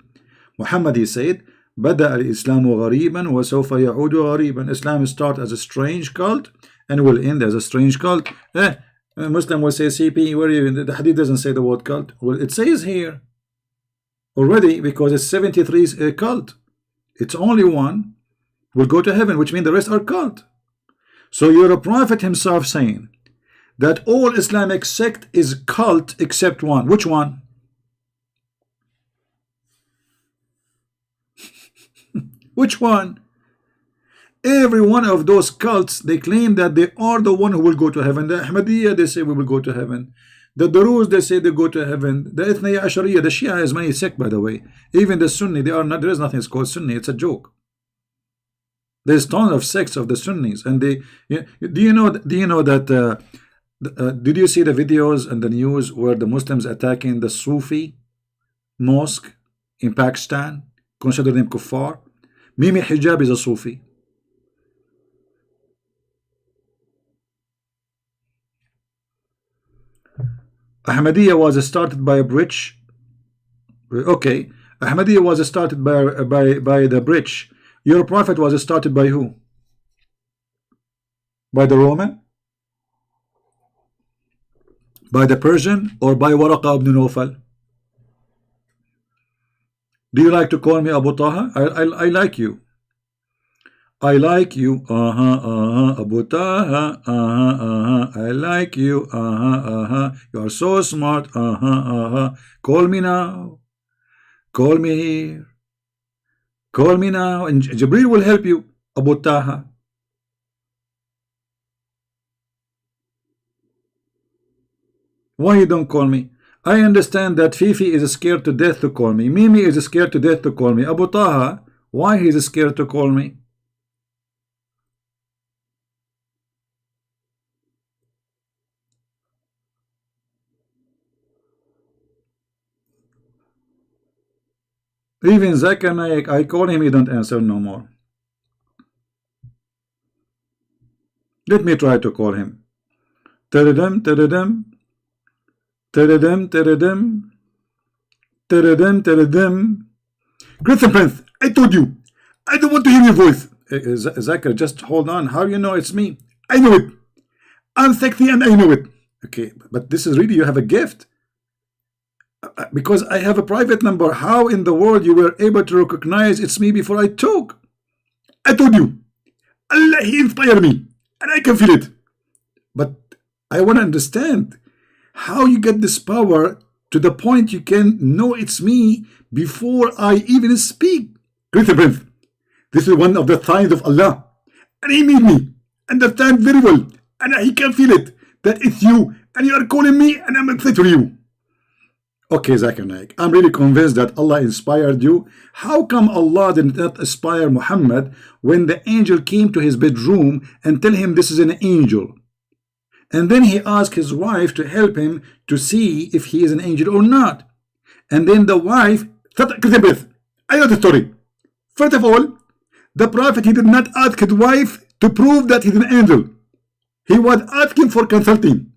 Muhammad, he said, بدأ الإسلام غريبا وسوف يعود غريبا. Islam start as a strange cult and will end as a strange cult. A Muslim will say, CP, where are you? The hadith doesn't say the word cult. Well, it says here already, because it's 73 cult. It's only one will go to heaven, which means the rest are cult. So you're a prophet himself saying that all Islamic sect is cult except one. Which one? Which one? Every one of those cults, they claim that they are the one who will go to heaven. The Ahmadiyya, they say we will go to heaven. The Duruz, they say they go to heaven. The Ithnaya Ashariya, the Shia has many sect, by the way. Even the Sunni, they are not. There is nothing called Sunni. It's a joke. There's tons of sects of the Sunnis, and they. Do you know that? Did you see the videos and the news where the Muslims attacking the Sufi mosque in Pakistan, consider them kuffar? Mimi Hijab is a Sufi. Ahmadiyya was started by a bridge. Okay, Ahmadiyya was started by the bridge. Your prophet was started by who? By the Roman? By the Persian? Or by Waraqa ibn Nawfal? Do you like to call me Abu Taha? I like you. I like you. Abu Taha. I like you. You are so smart. Call me now. Call me here. Call me now. And Jibreel will help you. Abu Taha. Why you don't call me? I understand that Fifi is scared to death to call me. Mimi is scared to death to call me. Abu Taha, Why he's scared to call me? Even Zakir Naik, I call him, he don't answer no more. Let me try to call him. Tadadam, tadadam, tadadam, tadadam, tadadam, tadadam. Christian Prince, I told you, I don't want to hear your voice. Zakir, just hold on. How you know it's me? I know it. I'm sexy and I know it. Okay, but this is really, you have a gift. Because I have a private number. How in the world you were able to recognize it's me before I talk? I told you. Allah, he inspired me. And I can feel it. But I want to understand how you get this power to the point you can know it's me before I even speak. Christian Prince, this is one of the signs of Allah. And he made me understand very well. And he can feel it. That it's you. And you are calling me and I'm excited for you. Okay, Zakir Naik, I'm really convinced that Allah inspired you. How come Allah did not inspire Muhammad when the angel came to his bedroom and tell him this is an angel? And then he asked his wife to help him to see if he is an angel or not. And then the wife, I know the story. First of all, the Prophet, he did not ask his wife to prove that he's an angel. He was asking for consulting.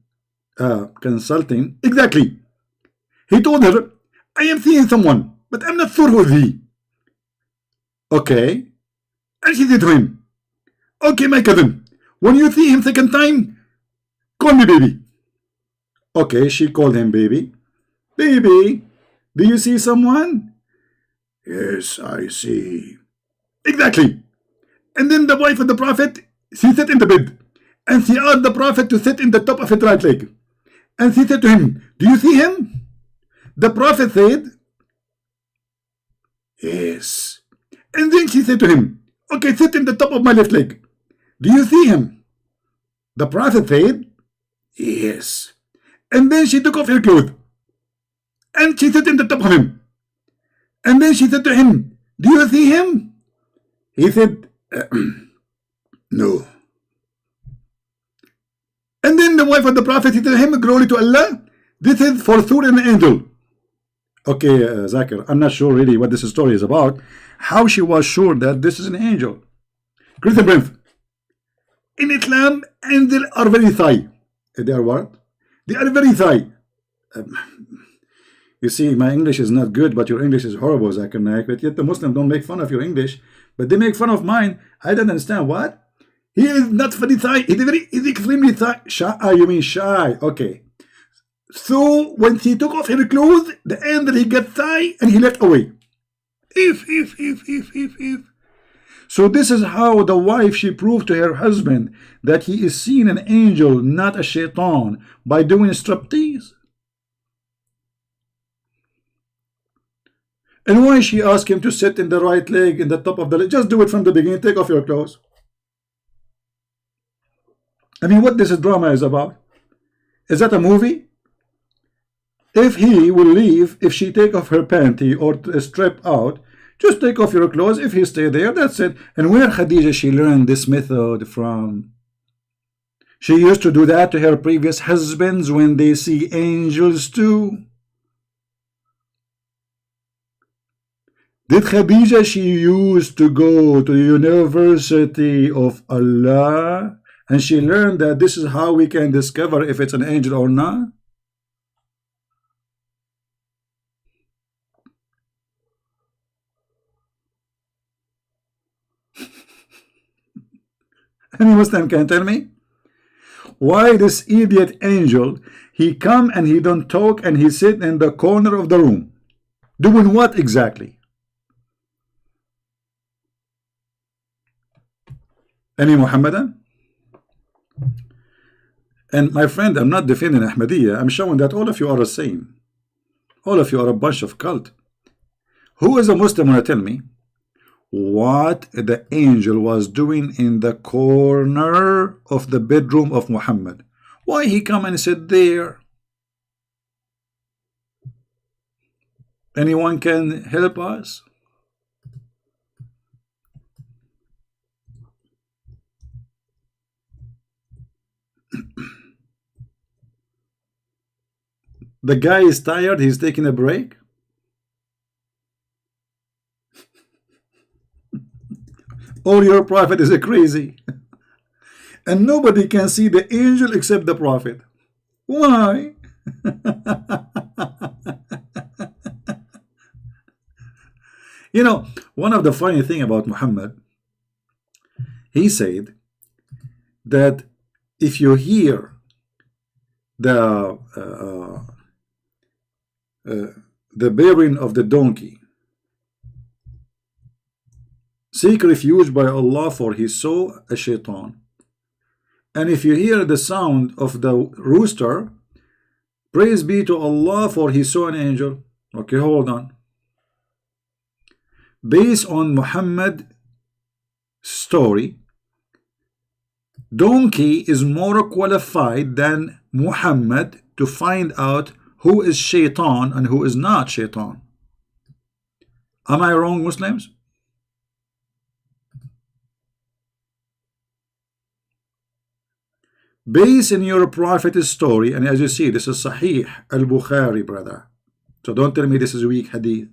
Consulting, exactly. He told her, I am seeing someone, but I'm not sure who is he. Okay. And she said to him, okay, my cousin, when you see him second time, call me baby. Okay, she called him baby. Baby, do you see someone? Yes, I see. Exactly. And then the wife of the Prophet, she sat in the bed, and she asked the Prophet to sit in the top of his right leg. And she said to him, do you see him? The Prophet said, yes. And then she said to him, okay, sit in the top of my left leg. Do you see him? The Prophet said, yes. And then she took off her clothes. And she sat in the top of him. And then she said to him, do you see him? He said, no. And then the wife of the Prophet said to him, glory to Allah, this is for sure an angel. Okay, Zakir, I'm not sure really what this story is about. How she was sure that this is an angel. Christian Prince, in Islam, angels are very shy. They are what? They are very shy. You see, my English is not good, but your English is horrible, Zakir Naik. But yet the Muslims don't make fun of your English, but they make fun of mine. I don't understand. What? He is not very shy. He's extremely shy. You mean shy? Okay. So when she took off her clothes, the angel, he got shy and he left away. If. So this is how the wife, she proved to her husband that he is seeing an angel, not a shaitan, by doing striptease. And why she asked him to sit in the right leg, in the top of the leg? Just do it from the beginning. Take off your clothes. I mean, what this drama is about? Is that a movie? If he will leave, if she take off her panty or strip out, just take off your clothes. If he stay there, that's it. And where Khadija, she learned this method from? She used to do that to her previous husbands when they see angels too. Did Khadija, she used to go to the University of Allah and she learned that this is how we can discover if it's an angel or not? Any Muslim can tell me why this idiot angel, he come and he don't talk and he sit in the corner of the room doing what exactly? Any Muhammadan? And my friend, I'm not defending Ahmadiyya. I'm showing that all of you are the same. All of you are a bunch of cult. Who is a Muslim want to tell me what the angel was doing in the corner of the bedroom of Muhammad? Why he come and sit there? Anyone can help us? The guy is tired, he's taking a break. Or your prophet is a crazy. And nobody can see the angel except the prophet. Why? You know, one of the funny thing about Muhammad, he said that if you hear the baying of the donkey, seek refuge by Allah, for he saw a shaitan. And if you hear the sound of the rooster, praise be to Allah, for he saw an angel. Okay, hold on. Based on Muhammad's story, donkey is more qualified than Muhammad to find out who is shaitan and who is not shaitan. Am I wrong, Muslims? Based in your prophet's story, and as you see, this is Sahih al-Bukhari, brother. So don't tell me this is weak hadith.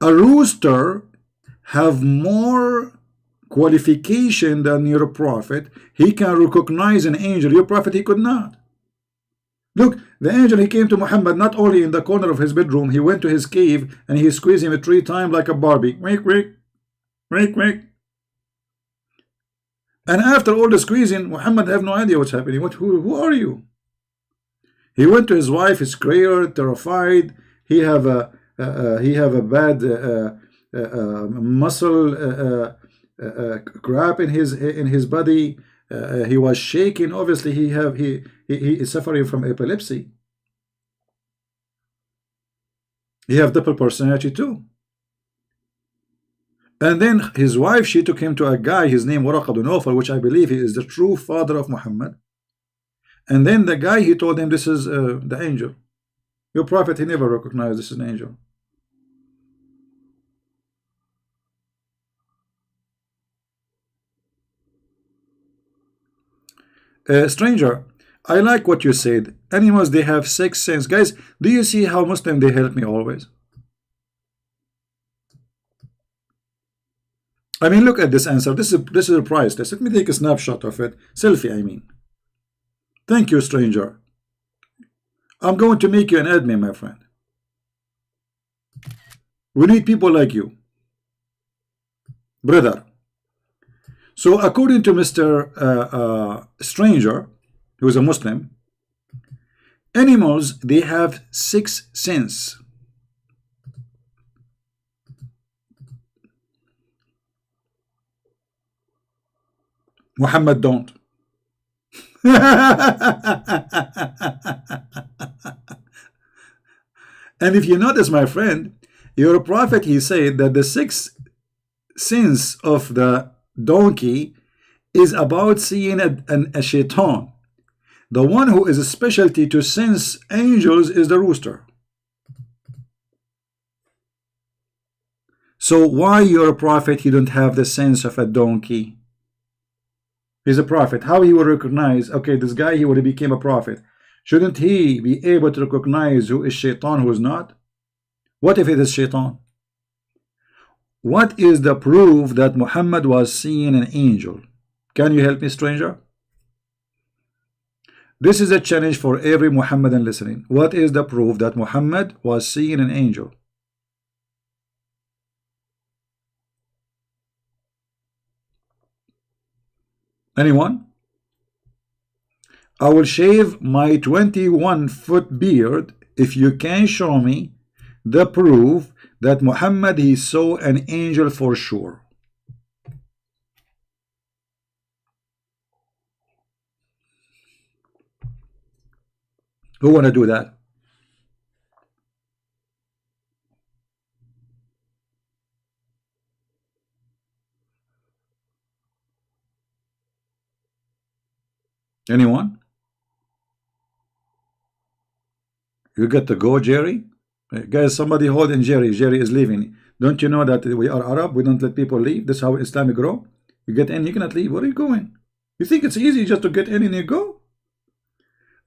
A rooster have more qualification than your prophet. He can recognize an angel. Your prophet, he could not. Look, the angel, he came to Muhammad not only in the corner of his bedroom, he went to his cave and he squeezed him 3 times like a Barbie. Wake, wake, wake, wake. And after all the squeezing, Muhammad have no idea what's happening. Who are you? He went to his wife, he's scared, terrified. He have a bad muscle crap in his body. He was shaking. Obviously, he is suffering from epilepsy. He have double personality too. And then his wife, she took him to a guy, his name Waraq ibn Nawfal, which I believe he is the true father of Muhammad. And then the guy, he told him, this is the angel. Your prophet, he never recognized this is an angel. Stranger, I like what you said. Animals, they have 6 sense. Guys, do you see how Muslim they help me always? I mean, look at this answer. This is a price test. Let me take a snapshot of it. Selfie, I mean. Thank you, stranger. I'm going to make you an admin, my friend. We need people like you, brother. So according to Mr. Stranger, who is a Muslim, animals, they have 6 sense. Muhammad don't. And if you notice, my friend, your prophet, he said that the 6 sins of the donkey is about seeing a shaitan. The one who is a specialty to sense angels is the rooster. So why your prophet, he don't have the sense of a donkey? He's a prophet. How he will recognize, okay, this guy, he would have became a prophet. Shouldn't he be able to recognize who is shaitan, who is not? What if it is shaitan? What is the proof that Muhammad was seeing an angel? Can you help me, stranger? This is a challenge for every Muhammadan listening. What is the proof that Muhammad was seeing an angel? Anyone? I will shave my 21-foot beard if you can show me the proof that Muhammad, he saw an angel for sure. Who want to do that? Anyone? You get to go, Jerry? Guys, somebody holding Jerry. Jerry is leaving. Don't you know that we are Arab? We don't let people leave. That's how Islamic grow. You get in, you cannot leave. Where are you going? You think it's easy just to get in and you go?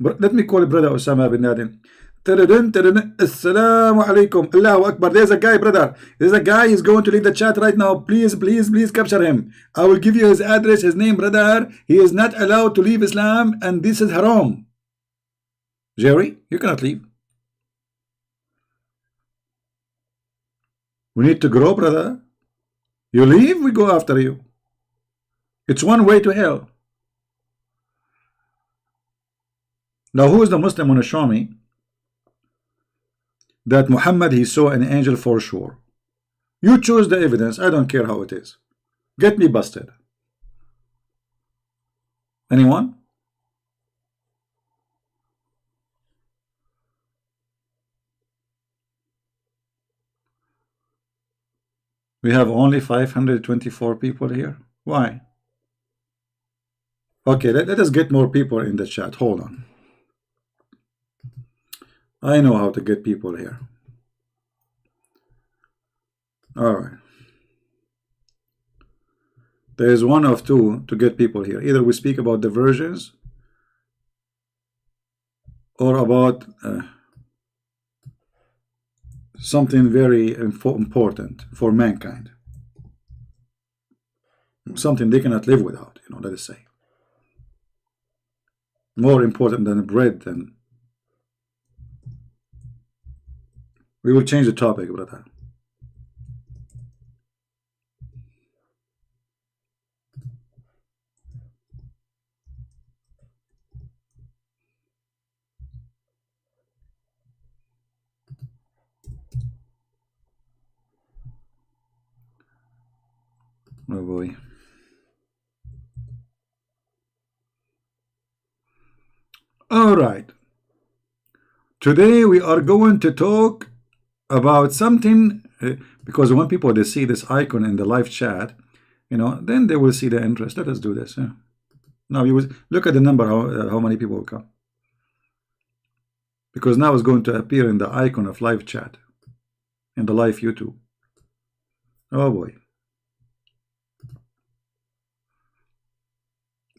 Let me call brother Osama bin Laden. Assalamu alaikum. Allahu Akbar. There's a guy, brother. There's a guy. He's going to leave the chat right now. Please, please, please capture him. I will give you his address, his name, brother. He is not allowed to leave Islam, and this is haram. Jerry, you cannot leave. We need to grow, brother. You leave, we go after you. It's one way to hell. Now, who is the Muslim want to show me that Muhammad, he saw an angel for sure? You choose the evidence. I don't care how it is. Get me busted. Anyone? We have only 524 people here. Why? Okay, let us get more people in the chat. Hold on. I know how to get people here. All right. There is one of two to get people here. Either we speak about the versions or about something very important for mankind. Something they cannot live without, you know, let us say. More important than bread. And we will change the topic, brother. Oh boy. All right. Today we are going to talk about something, because when people they see this icon in the live chat, you know, then they will see the interest. Let us do this. Yeah. Now you will look at the number, how many people will come, because now it's going to appear in the icon of live chat in the live YouTube. Oh boy.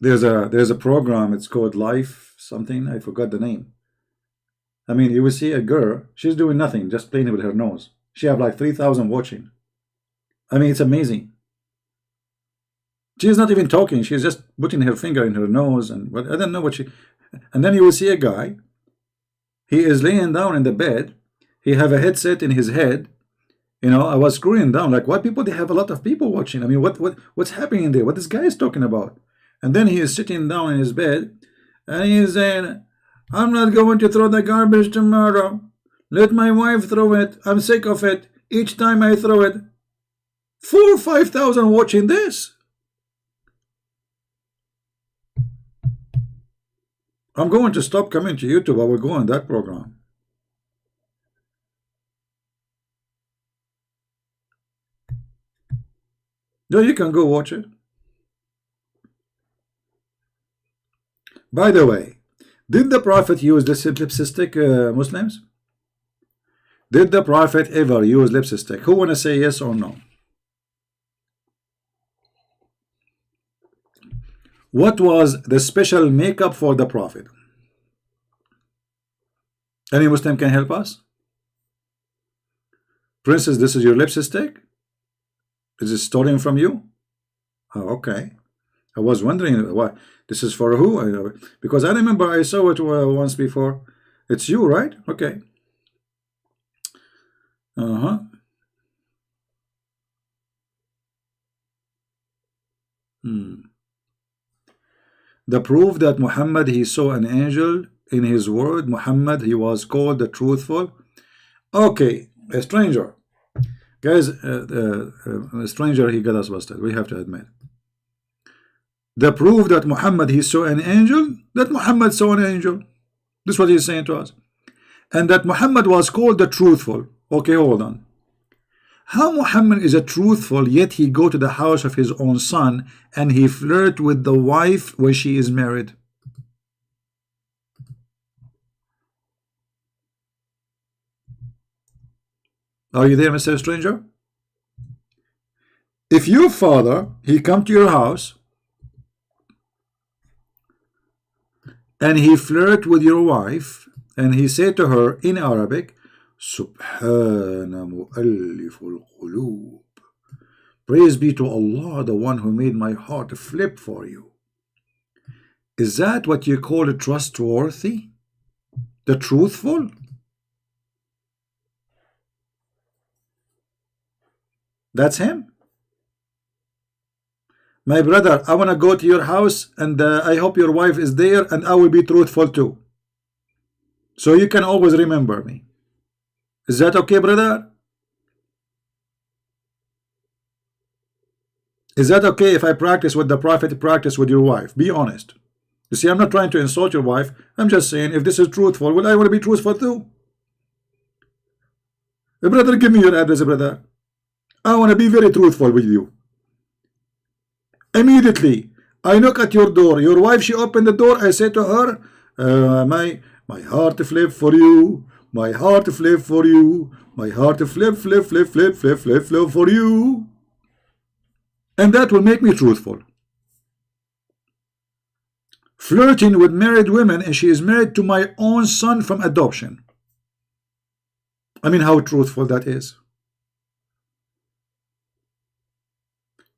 There's a program, it's called Life something, I forgot the name. I mean, you will see a girl, she's doing nothing, just playing with her nose. She have like 3,000 watching. I mean, it's amazing. She's not even talking, she's just putting her finger in her nose, and I don't know what she. And then you will see a guy, he is laying down in the bed, he have a headset in his head. You know, I was scrolling down, like, what people, they have a lot of people watching. I mean, what's happening there? What this guy is talking about? And then he is sitting down in his bed, and he is saying, I'm not going to throw the garbage tomorrow. Let my wife throw it. I'm sick of it. Each time I throw it. 4,000 or 5,000 watching this. I'm going to stop coming to YouTube. I will go on that program. No, you can go watch it. By the way, did the Prophet use lipstick, Muslims? Did the Prophet ever use lipstick? Who want to say yes or no? What was the special makeup for the Prophet? Any Muslim can help us? Princess, this is your lipstick? Is it stolen from you? Oh, okay. I was wondering what this is for who? Because I remember I saw it once before. It's you, right? Okay. The proof that Muhammad, he saw an angel in his word. Muhammad, he was called the truthful. Okay, a stranger. Guys, a stranger, he got us busted. We have to admit. The proof that Muhammad, he saw an angel, that Muhammad saw an angel. This is what he's saying to us. And that Muhammad was called the truthful. Okay, hold on. How Muhammad is a truthful, yet he go to the house of his own son and he flirt with the wife when she is married? Are you there, Mr. Stranger? If your father, he come to your house and he flirt with your wife, and he said to her in Arabic, Subhana mu'alliful qulub. Praise be to Allah, the one who made my heart flip for you. Is that what you call a trustworthy? The truthful? That's him? My brother, I want to go to your house, and I hope your wife is there, and I will be truthful too. So you can always remember me. Is that okay, brother? Is that okay if I practice what the Prophet practiced with your wife? Be honest. You see, I'm not trying to insult your wife. I'm just saying, if this is truthful, well, I want to be truthful too. Brother, give me your address, brother. I want to be very truthful with you. Immediately, I knock at your door. Your wife, she opened the door. I say to her, my heart flip for you. My heart flip for you. My heart flip for you. And that will make me truthful. Flirting with married women, and she is married to my own son from adoption. I mean, how truthful that is.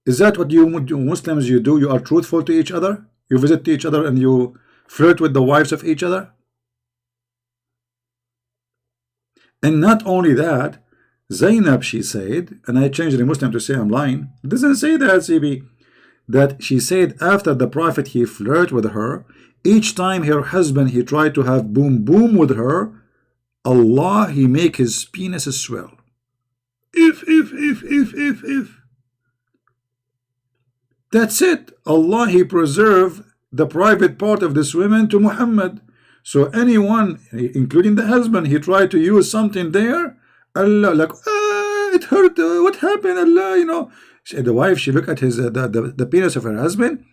Is that what you Muslims you do? You are truthful to each other? You visit each other and you flirt with the wives of each other? And not only that, Zainab, she said, and I changed the Muslim to say I'm lying. It doesn't say that, CB. That she said after the Prophet he flirted with her, each time her husband he tried to have boom boom with her, Allah he make his penis swell. If. That's it. Allah he preserve the private part of this woman to Muhammad. So anyone, including the husband, he tried to use something there, Allah like, it hurt. What happened? Allah, you know. The wife, she looked at his the penis of her husband.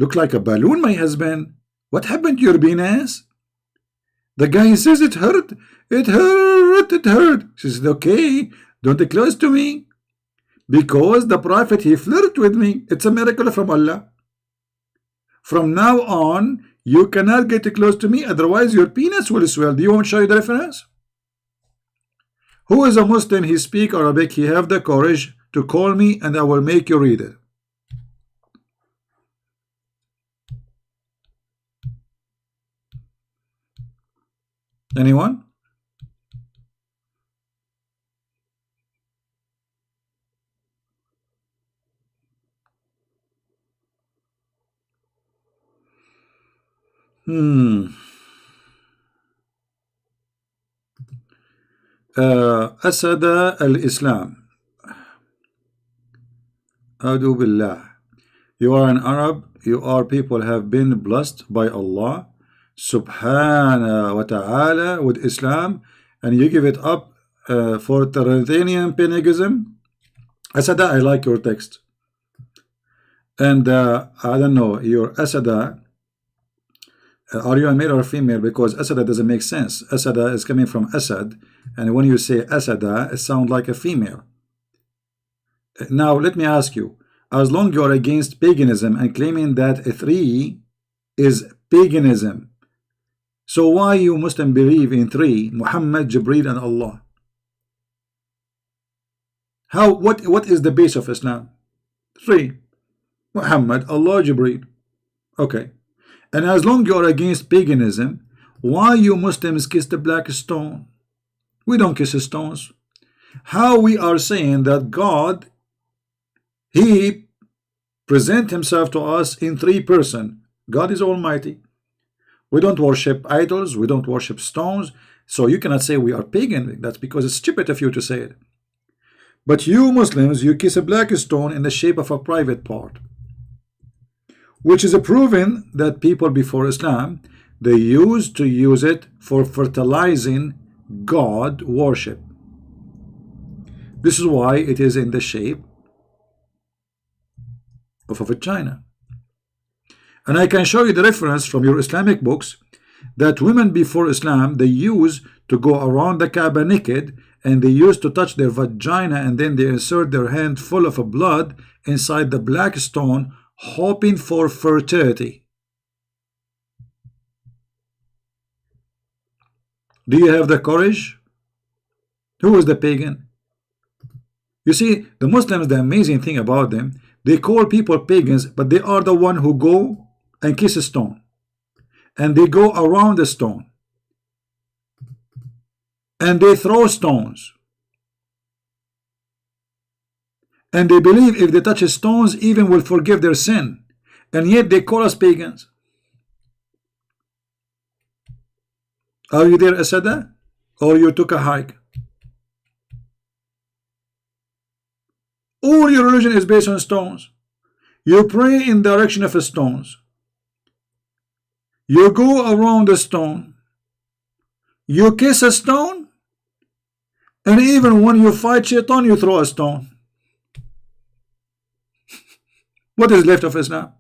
Look like a balloon, my husband. What happened to your penis? The guy says it hurt. It hurt. It hurt. She said, okay, don't get close to me. Because the Prophet, he flirted with me. It's a miracle from Allah. From now on, you cannot get close to me, otherwise your penis will swell. Do you want me to show you the reference? Who is a Muslim, he speak Arabic, he have the courage to call me and I will make you read it. Anyone? Asada al-Islam. Adu billah. You are an Arab, you are people have been blessed by Allah subhanahu wa ta'ala with Islam, and you give it up for Trinitarian paganism. Asada, I like your text. And I don't know, your Asada, are you a male or female? Because Asada doesn't make sense. Asada is coming from Asad, and when you say Asada, it sounds like a female. Now let me ask you, as long you are against paganism and claiming that a 3 is paganism, so why you Muslim believe in 3, Muhammad, Jibreel and Allah? How, what is the base of Islam? 3, Muhammad, Allah, Jibreel. Okay. And as long you are against paganism, why you Muslims kiss the black stone? We don't kiss stones. How we are saying that God, he present himself to us in 3 persons. God is almighty. We don't worship idols, we don't worship stones, so you cannot say we are pagan. That's because it's stupid of you to say it. But you Muslims, you kiss a black stone in the shape of a private part, which is proven that people before Islam, they used to use it for fertilizing God worship. This is why it is in the shape of a vagina. And I can show you the reference from your Islamic books that women before Islam, they used to go around the Kaaba naked, and they used to touch their vagina, and then they insert their hand full of blood inside the black stone, hoping for fertility. Do you have the courage? Who is the pagan? You see, the Muslims, the amazing thing about them, they call people pagans, but they are the one who go and kiss a stone. And they go around the stone. And they throw stones. And they believe if they touch stones, even will forgive their sin. And yet they call us pagans. Are you there, Asada? Or you took a hike? All your religion is based on stones. You pray in the direction of stones. You go around the stone. You kiss a stone. And even when you fight Shaitan, you throw a stone. What is left of Islam?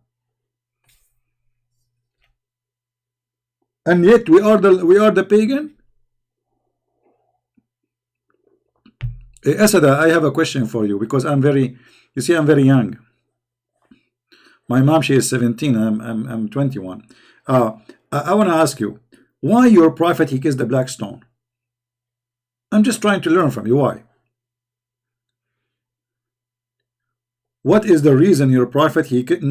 And yet we are the pagan. Asada, I have a question for you, because I'm very young. My mom, she is 17. I'm 21. I want to ask you, why your prophet he kissed the black stone? I'm just trying to learn from you. Why? What is the reason your prophet he kissed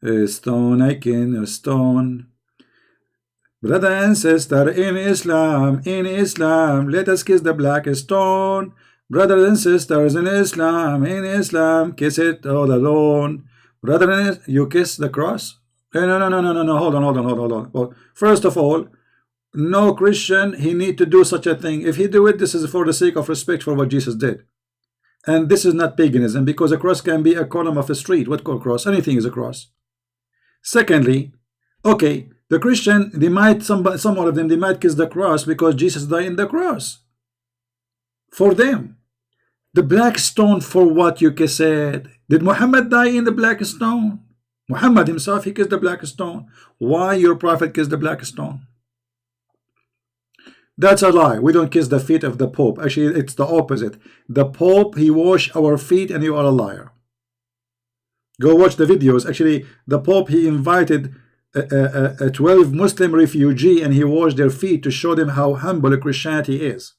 a stone? I can a stone. Brother and sister in Islam, let us kiss the black stone. Brothers and sisters in Islam, kiss it all alone. Brother, you kiss the cross? No. Hold on. Well, first of all, no Christian, he need to do such a thing. If he do it, this is for the sake of respect for what Jesus did. And this is not paganism, because a cross can be a column of a street. What called cross? Anything is a cross. Secondly, okay, the Christian, they might, some of them, they might kiss the cross because Jesus died in the cross. For them. The black stone, for what you said? Did Muhammad die in the black stone? Muhammad himself, he kissed the black stone. Why your prophet kissed the black stone? That's a lie. We don't kiss the feet of the Pope. Actually, it's the opposite. The Pope, he washed our feet, and you are a liar. Go watch the videos. Actually, the Pope, he invited a 12 Muslim refugee, and he washed their feet to show them how humble Christianity is.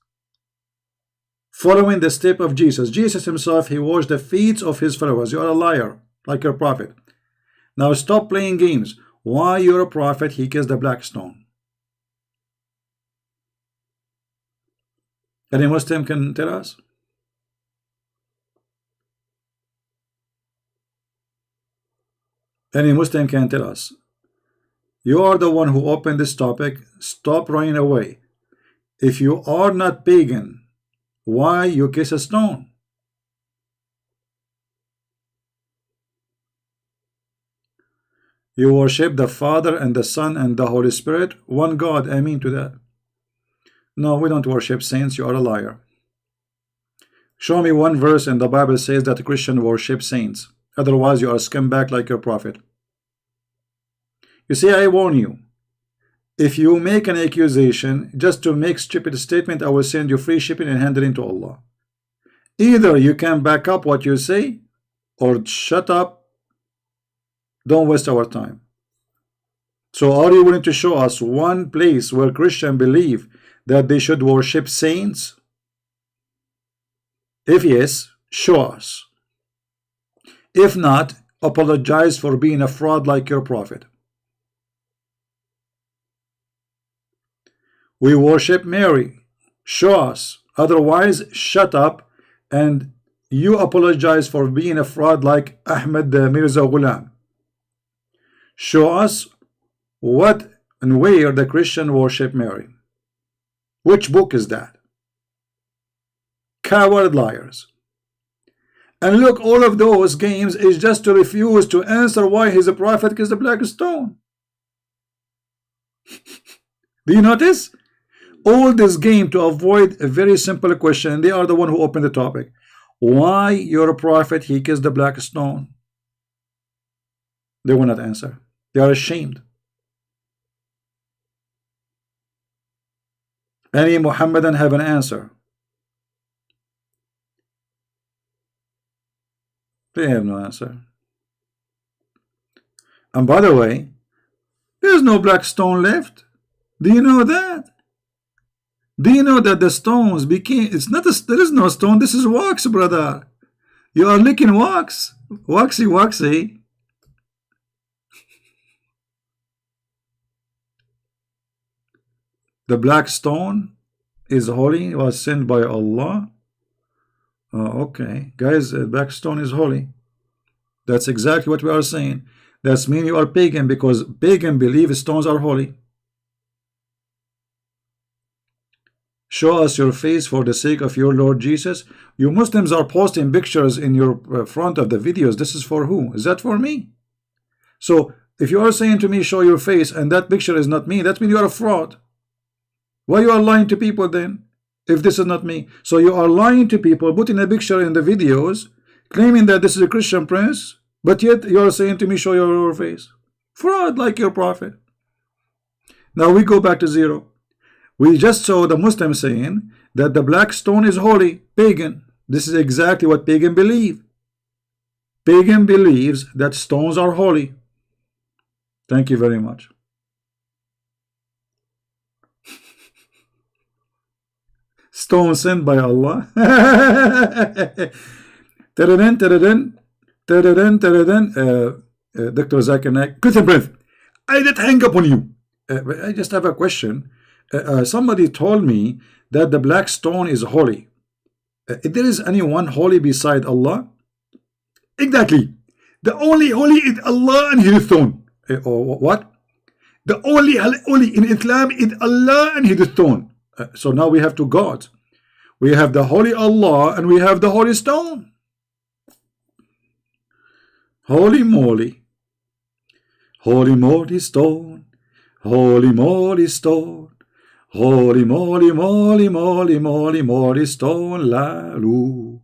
Following the step of Jesus. Jesus himself, he washed the feet of his followers. You are a liar, like your prophet. Now stop playing games. Why you're a prophet, he kissed the black stone? Any Muslim can tell us? Any Muslim can tell us? You are the one who opened this topic. Stop running away. If you are not pagan, why you kiss a stone? You worship the Father and the Son and the Holy Spirit, one God. Amen to that. No, we don't worship saints. You are a liar. Show me one verse in the Bible says that a Christian worship saints. Otherwise, you are a scumbag like your prophet. You see, I warn you. If you make an accusation just to make stupid statement, I will send you free shipping and hand it into Allah. Either you can back up what you say, or shut up. Don't waste our time. So are you willing to show us one place where Christians believe that they should worship saints? If yes, show us. If not, apologize for being a fraud like your prophet. We worship Mary. Show us. Otherwise, shut up and you apologize for being a fraud like Ahmed Mirza Ghulam. Show us what and where the Christian worship Mary. Which book is that? Coward liars. And look, all of those games is just to refuse to answer why he's a prophet kissed the black stone. Do you notice? All this game to avoid a very simple question. They are the one who opened the topic. Why your prophet he kissed the black stone? They will not answer. They are ashamed. Any Muhammadan have an answer? They have no answer. And by the way, there's no black stone left. Do you know that? Do you know that the stones became, it's not a, there is no stone, this is wax, brother. You are licking wax. Waxy, waxy. The black stone is holy, was sent by Allah. Okay, guys, the black stone is holy. That's exactly what we are saying. That's mean you are pagan, because pagan believe stones are holy. Show us your face for the sake of your Lord Jesus. You Muslims are posting pictures in your front of the videos. This is for who? Is that for me? So if you are saying to me, show your face, and that picture is not me, that means you are a fraud. Why you are lying to people then, if this is not me? So you are lying to people, putting a picture in the videos, claiming that this is a Christian prince, but yet you are saying to me, show your face. Fraud, like your prophet. Now we go back to zero. We just saw the Muslim saying that the black stone is holy, pagan. This is exactly what pagan believe. Pagan believes that stones are holy. Thank you very much. Stone sent by Allah. Dr. Zakir Naik, good breath. I did hang up on you. I just have a question. Somebody told me that the black stone is holy. If there is anyone holy beside Allah? Exactly. The only holy is Allah and His stone. Or what? The only holy in Islam is Allah and His stone. So now we have two gods. We have the holy Allah and we have the holy stone. Holy moly. Holy moly stone. Holy moly stone. Holy moly, moly, moly, moly, moly, stone, lalu.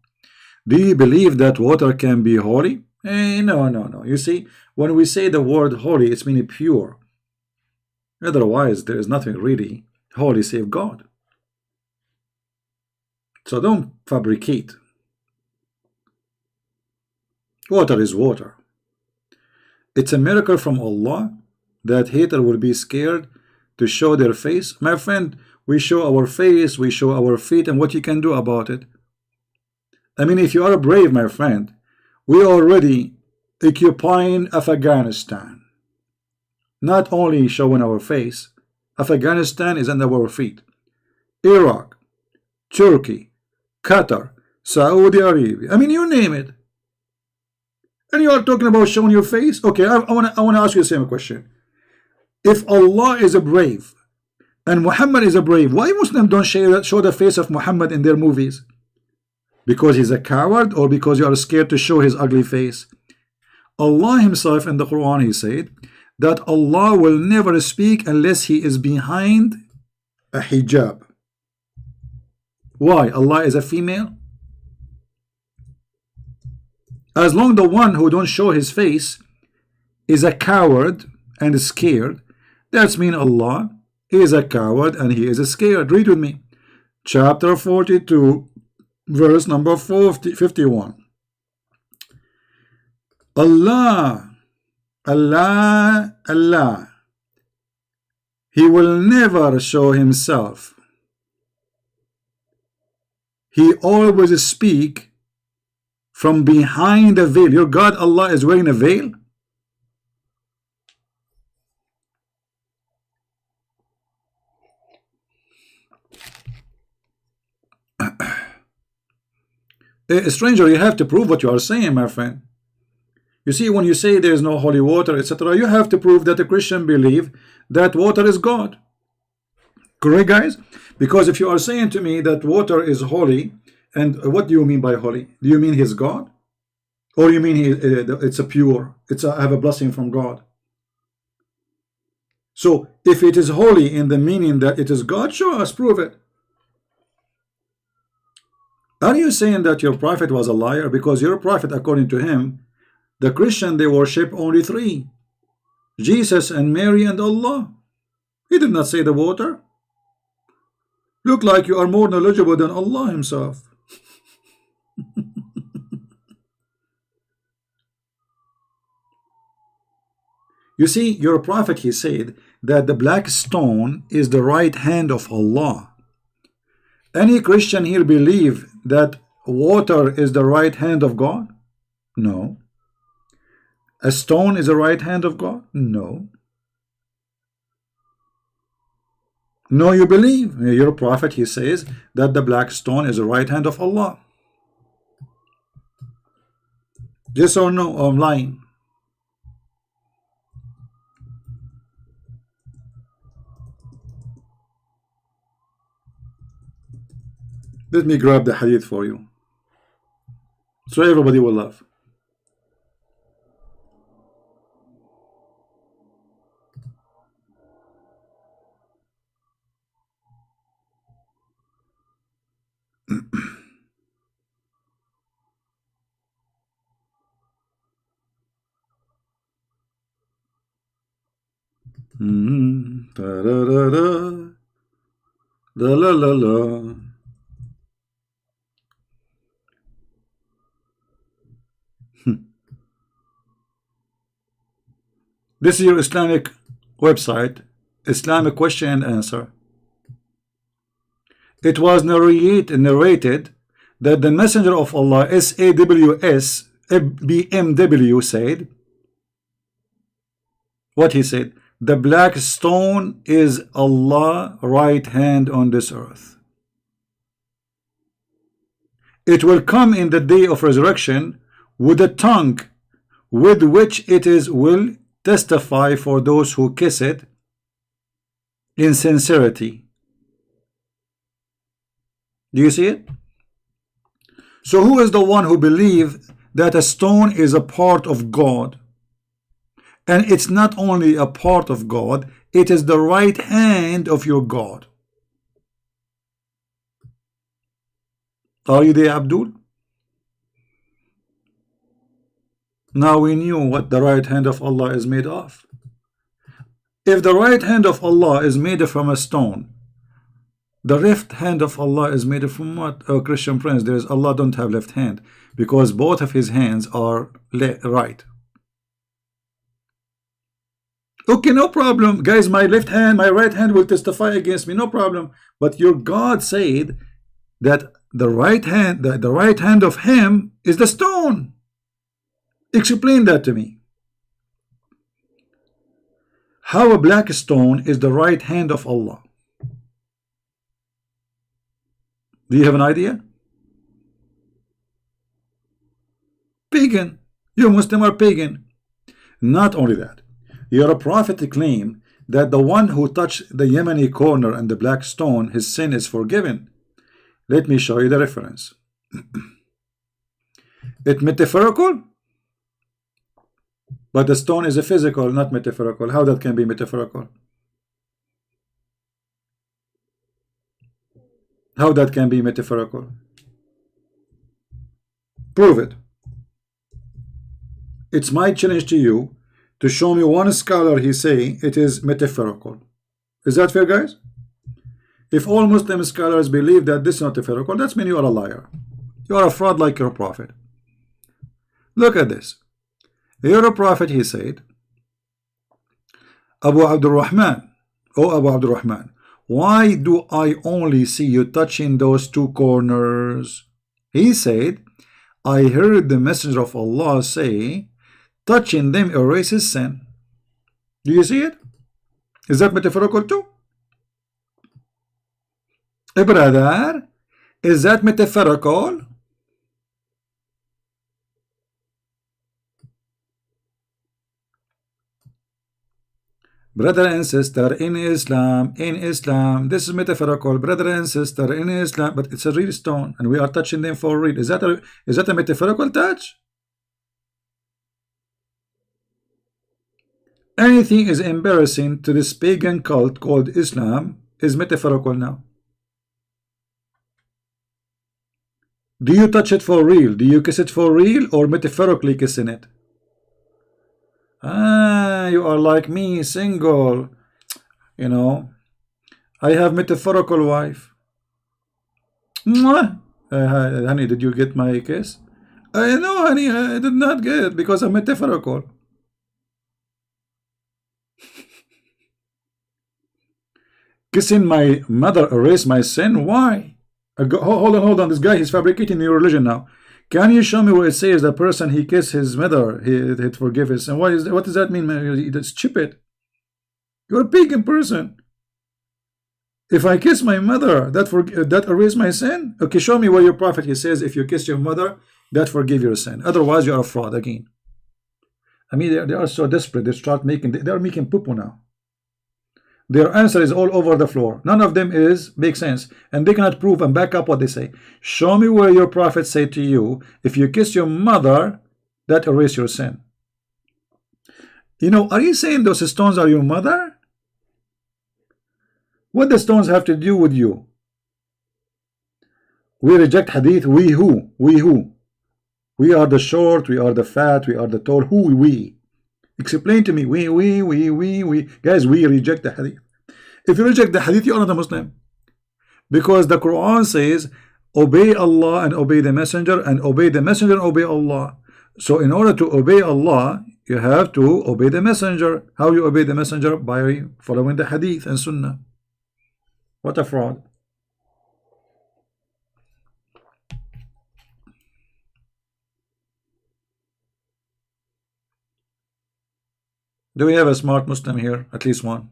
Do you believe that water can be holy? No, no, no. You see, when we say the word holy, it's meaning pure. Otherwise, there is nothing really holy save God. So don't fabricate. Water is water. It's a miracle from Allah that hater will be scared to show their face. My friend, we show our face, we show our feet, and what you can do about it. I mean, if you are brave, my friend, we already occupying Afghanistan. Not only showing our face, Afghanistan is under our feet. Iraq, Turkey, Qatar, Saudi Arabia, I mean, you name it. And you are talking about showing your face? Okay, I want to ask you the same question. If Allah is a brave and Muhammad is a brave, why Muslims don't show the face of Muhammad in their movies? Because he's a coward, or because you are scared to show his ugly face? Allah himself in the Quran, he said that Allah will never speak unless he is behind a hijab. Why? Allah is a female? As long the one who don't show his face is a coward and is scared, that's mean Allah is a coward and he is scared. Read with me. Chapter 42, verse number 51. Allah, Allah, Allah, he will never show himself. He always speak from behind the veil. Your God Allah is wearing a veil? A stranger, you have to prove what you are saying, my friend. You see, when you say there is no holy water, etc., you have to prove that a Christian believe that water is God. Correct, guys? Because if you are saying to me that water is holy, and what do you mean by holy? Do you mean he's God? Or you mean it's a pure, I have a blessing from God? So if it is holy in the meaning that it is God, show us, prove it. Are you saying that your prophet was a liar? Because your prophet, according to him, the Christian, they worship only three: Jesus and Mary and Allah. He did not say the water. Look like you are more knowledgeable than Allah himself. You see, your prophet, he said that the black stone is the right hand of Allah. Any Christian here believe that water is the right hand of God? No. A stone is the right hand of God? No. No, you believe. Your prophet, he says that the black stone is the right hand of Allah. Yes or no? I'm lying. Let me grab the hadith for you, so everybody will laugh. Da da da da, da la la la. This is your Islamic website, Islamic question and answer. It was narrated that the Messenger of Allah, SAWS BMW, said, what he said, the black stone is Allah right hand on this earth. It will come in the day of resurrection with a tongue with which it will testify for those who kiss it in sincerity. Do you see it? So who is the one who believes that a stone is a part of God? And it's not only a part of God, it is the right hand of your God. Are you there, Abdul? Now we knew what the right hand of Allah is made of. If the right hand of Allah is made from a stone, the left hand of Allah is made from what? Oh, Christian Prince, there is Allah don't have left hand, because both of his hands are right. Okay, no problem, guys. My left hand, my right hand will testify against me, no problem. But your God said that the right hand, the right hand of him is the stone. Explain that to me. How a black stone is the right hand of Allah? Do you have an idea? Pagan. You Muslim are pagan. Not only that, your prophet claimed that the one who touched the Yemeni corner and the black stone, his sin is forgiven. Let me show you the reference. It's metaphorical, but the stone is a physical, not metaphorical. How that can be metaphorical? How that can be metaphorical? Prove it. It's my challenge to you to show me one scholar he say it is metaphorical. Is that fair, guys? If all Muslim scholars believe that this is not metaphorical, that means you are a liar. You are a fraud like your prophet. Look at this. Your prophet, he said, Abu Abdurrahman, oh Abu Abdurrahman, why do I only see you touching those two corners? He said, I heard the Messenger of Allah say, touching them erases sin. Do you see it? Is that metaphorical too? Brother, is that metaphorical? Brother and sister, in Islam, this is metaphorical. Brother and sister, in Islam, but it's a real stone, and we are touching them for real. Is that a metaphorical touch? Anything is embarrassing to this pagan cult called Islam is metaphorical now. Do you touch it for real? Do you kiss it for real, or metaphorically kissing it? Ah, you are like me, single. You know, I have metaphorical wife. Honey, did you get my kiss? No, honey, I did not get it because I'm metaphorical. Kissing my mother erase my sin? Why? Hold on. This guy, he's fabricating your religion now. Can you show me where it says the person he kissed his mother, he'd forgive his sin? What does that mean, man? That's stupid. You're a pagan person. If I kiss my mother, that erase my sin? Okay, show me where your prophet he says if you kiss your mother, that forgive your sin. Otherwise, you are a fraud again. I mean, they are so desperate. They are making poo-poo now. Their answer is all over the floor. None of them makes sense, and they cannot prove and back up what they say. Show me where your prophet said to you, if you kiss your mother, that erase your sin. You know, are you saying those stones are your mother? What the stones have to do with you? We reject hadith. We who? We who? We are the short, we are the fat, we are the tall. Who we? Explain to me. We. Guys, we reject the hadith. If you reject the hadith, you are not a Muslim. Because the Quran says, obey Allah and obey the messenger, and obey the messenger and obey Allah. So in order to obey Allah, you have to obey the messenger. How you obey the messenger? By following the hadith and sunnah. What a fraud. Do we have a smart Muslim here? At least one.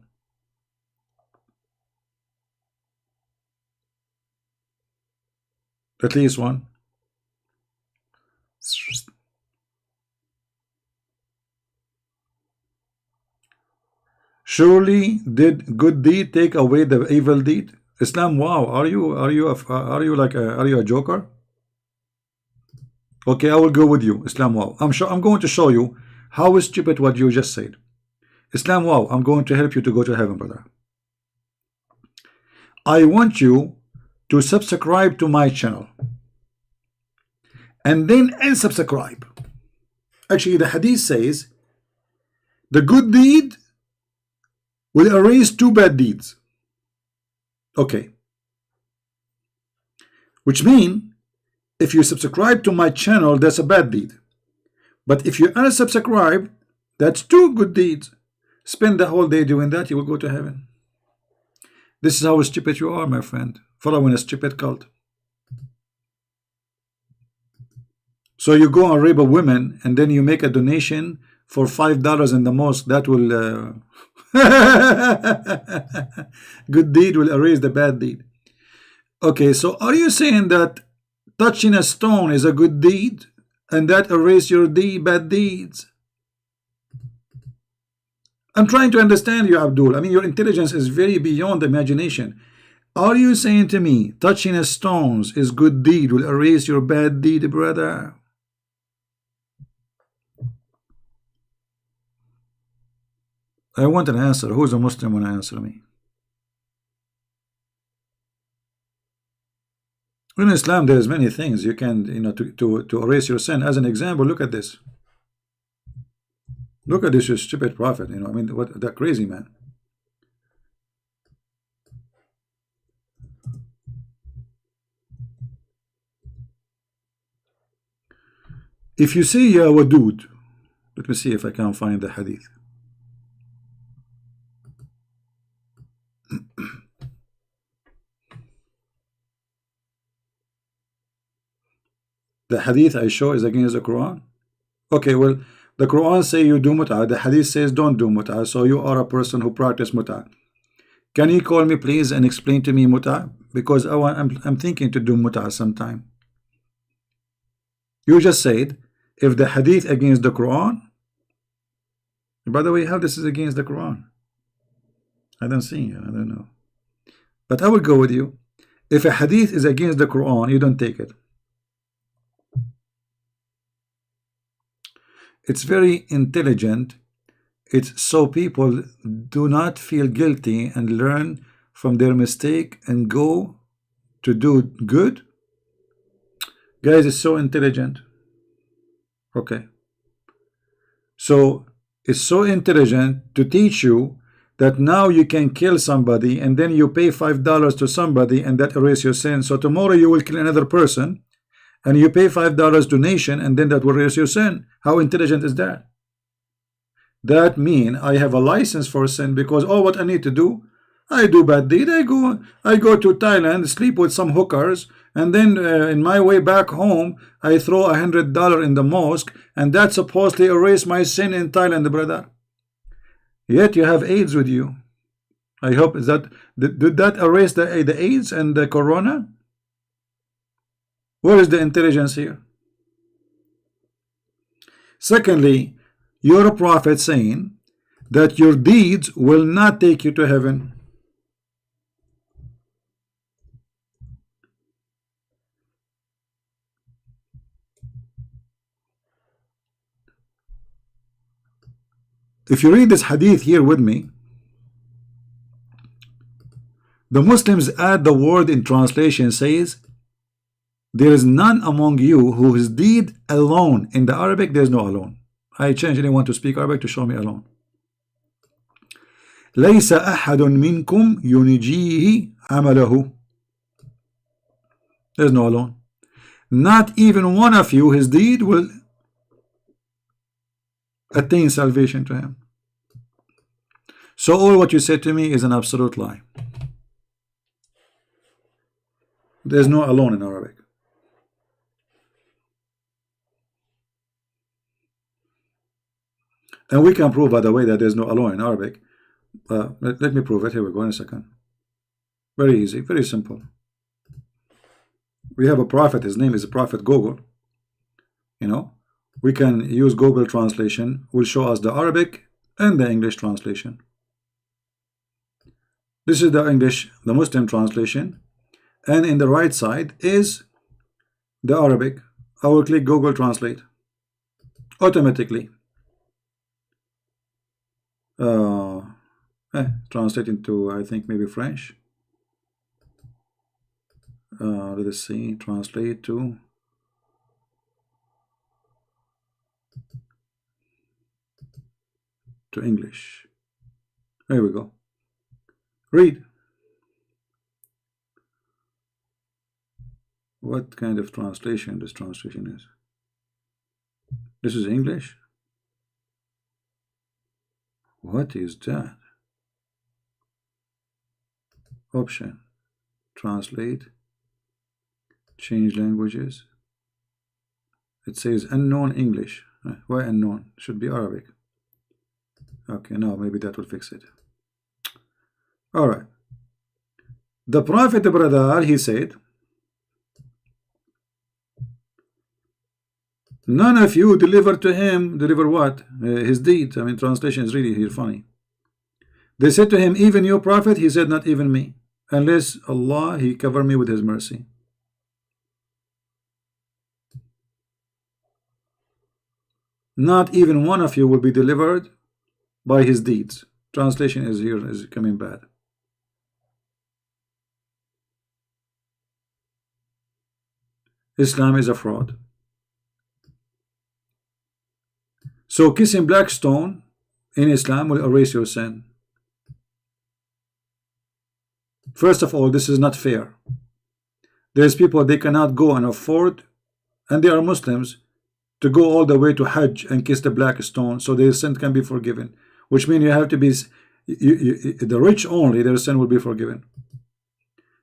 At least one. Surely did good deed take away the evil deed? Islam, wow, are you a joker? Okay, I will go with you. Islam, wow. I'm going to show you how stupid what you just said. Islam, wow, I'm going to help you to go to heaven, brother. I want you to subscribe to my channel and then unsubscribe. Actually, the hadith says the good deed will erase 2 bad deeds. Okay. Which means if you subscribe to my channel, that's a bad deed. But if you unsubscribe, that's 2 good deeds. Spend the whole day doing that, you will go to heaven. This is how stupid you are, my friend, following a stupid cult. So you go and rape a woman, and then you make a donation for $5 in the mosque. That will good deed will erase the bad deed. Okay, so are you saying that touching a stone is a good deed, and that erase your bad deeds? I'm trying to understand you, Abdul. I mean, your intelligence is very beyond imagination. Are you saying to me touching a stones is good deed, will erase your bad deed, brother? I want an answer. Who's a Muslim want to answer me? In Islam, there's many things you can, to erase your sin. As an example, look at this. Look at this stupid prophet. I mean, what that crazy man. If you see Wadud, let me see if I can find the hadith. The hadith I show is against the Quran. Okay, well, the Quran say you do mut'ah. The hadith says don't do mut'ah. So you are a person who practice mut'ah. Can you call me please and explain to me mut'ah? Because I'm thinking to do mut'ah sometime. You just said if the hadith against the Quran. By the way, how this is against the Quran? I don't see it. I don't know. But I will go with you. If a hadith is against the Quran, you don't take it. It's very intelligent. It's so people do not feel guilty and learn from their mistake and go to do good. Guys, it's so intelligent. Okay. So it's so intelligent to teach you that now you can kill somebody and then you pay $5 to somebody and that erases your sin. So tomorrow you will kill another person and you pay $5 donation and then that will erase your sin. How intelligent is that? That means I have a license for sin because what I need to do, I do bad deed. I go to Thailand, sleep with some hookers, and then in my way back home, I throw $100 in the mosque, and that supposedly erase my sin in Thailand, brother. Yet you have AIDS with you. I hope did that erase the AIDS and the corona? Where is the intelligence here? Secondly, you're a prophet saying that your deeds will not take you to heaven. If you read this hadith here with me, the Muslims add the word in translation says, there is none among you whose deed alone. In the Arabic, there is no alone. I change anyone to speak Arabic to show me alone. ليس أحد منكم ينجيه عمله. There is no alone. Not even one of you, his deed will attain salvation to him. So all what you said to me is an absolute lie. There's no alone in Arabic. And we can prove, by the way, that there's no alone in Arabic. Let me prove it. Here we go in a second. Very easy, very simple. We have a prophet. His name is Prophet Google. You know, we can use Google translation. Will show us the Arabic and the English translation. This is the English, the Muslim translation, and in the right side is the Arabic. I will click Google Translate automatically. Translate into, I think, maybe French. Let us see. Translate to English. There we go. Read. What kind of translation this translation is? This is English? What is that? Option. Translate. Change languages. It says unknown English. Why unknown? Should be Arabic. Okay, now maybe that will fix it. Alright. The Prophet, brother, he said, none of you deliver to him, deliver what? His deeds. I mean, translation is really here funny. They said to him, even you, Prophet? He said, not even me, unless Allah, he cover me with his mercy. Not even one of you will be delivered by his deeds. Translation is here, is coming bad. Islam is a fraud. So kissing black stone in Islam will erase your sin. First of all, this is not fair. There's people, they cannot go and afford, and they are Muslims, to go all the way to Hajj and kiss the black stone so their sin can be forgiven, which means you have to be the rich only, their sin will be forgiven.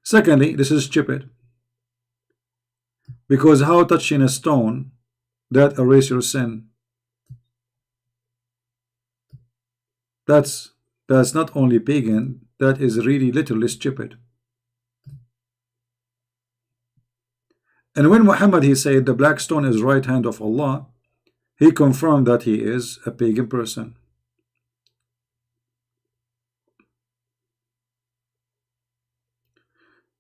Secondly, this is stupid, because how touching a stone that erase your sin? That's not only pagan, that is really literally stupid. And when Muhammad, he said the black stone is right hand of Allah, he confirmed that he is a pagan person.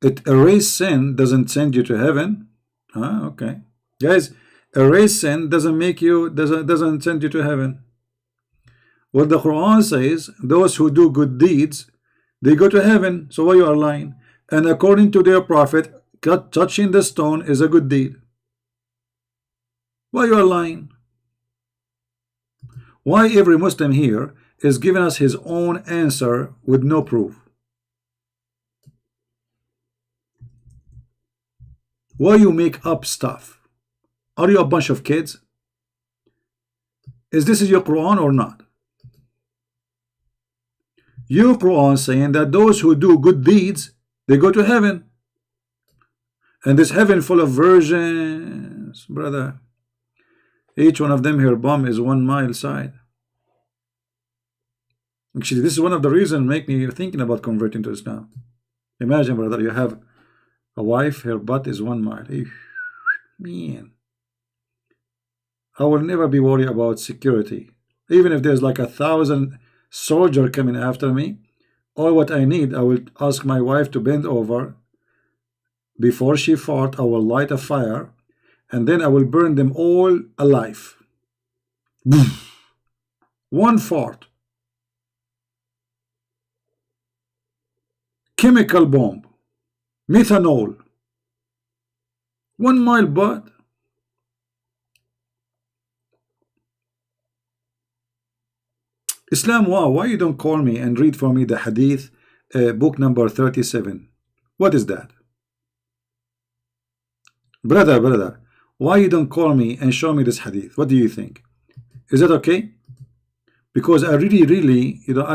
It erase sin doesn't send you to heaven. Okay, guys, erase sin doesn't make you, doesn't send you to heaven. What the Quran says, those who do good deeds, they go to heaven. So why you are lying? And according to their prophet, touching the stone is a good deed. Why you are lying? Why every Muslim here is giving us his own answer with no proof? Why you make up stuff? Are you a bunch of kids? Is this your Quran or not? Your Quran saying that those who do good deeds, they go to heaven. And this heaven full of virgins, brother. Each one of them, her bum is 1 mile side. Actually, this is one of the reasons make me thinking about converting to Islam. Imagine, brother, you have a wife, her butt is 1 mile. Man, I will never be worried about security. Even if there's like 1,000 soldiers coming after me, all what I need, I will ask my wife to bend over. Before she fart, I will light a fire, and then I will burn them all alive. One fart. Chemical bomb. Methanol. 1 mile butt. Islam, wow, why you don't call me and read for me the hadith, book number 37? What is that? Brother, why you don't call me and show me this hadith? What do you think? Is that okay? Because I really, you know,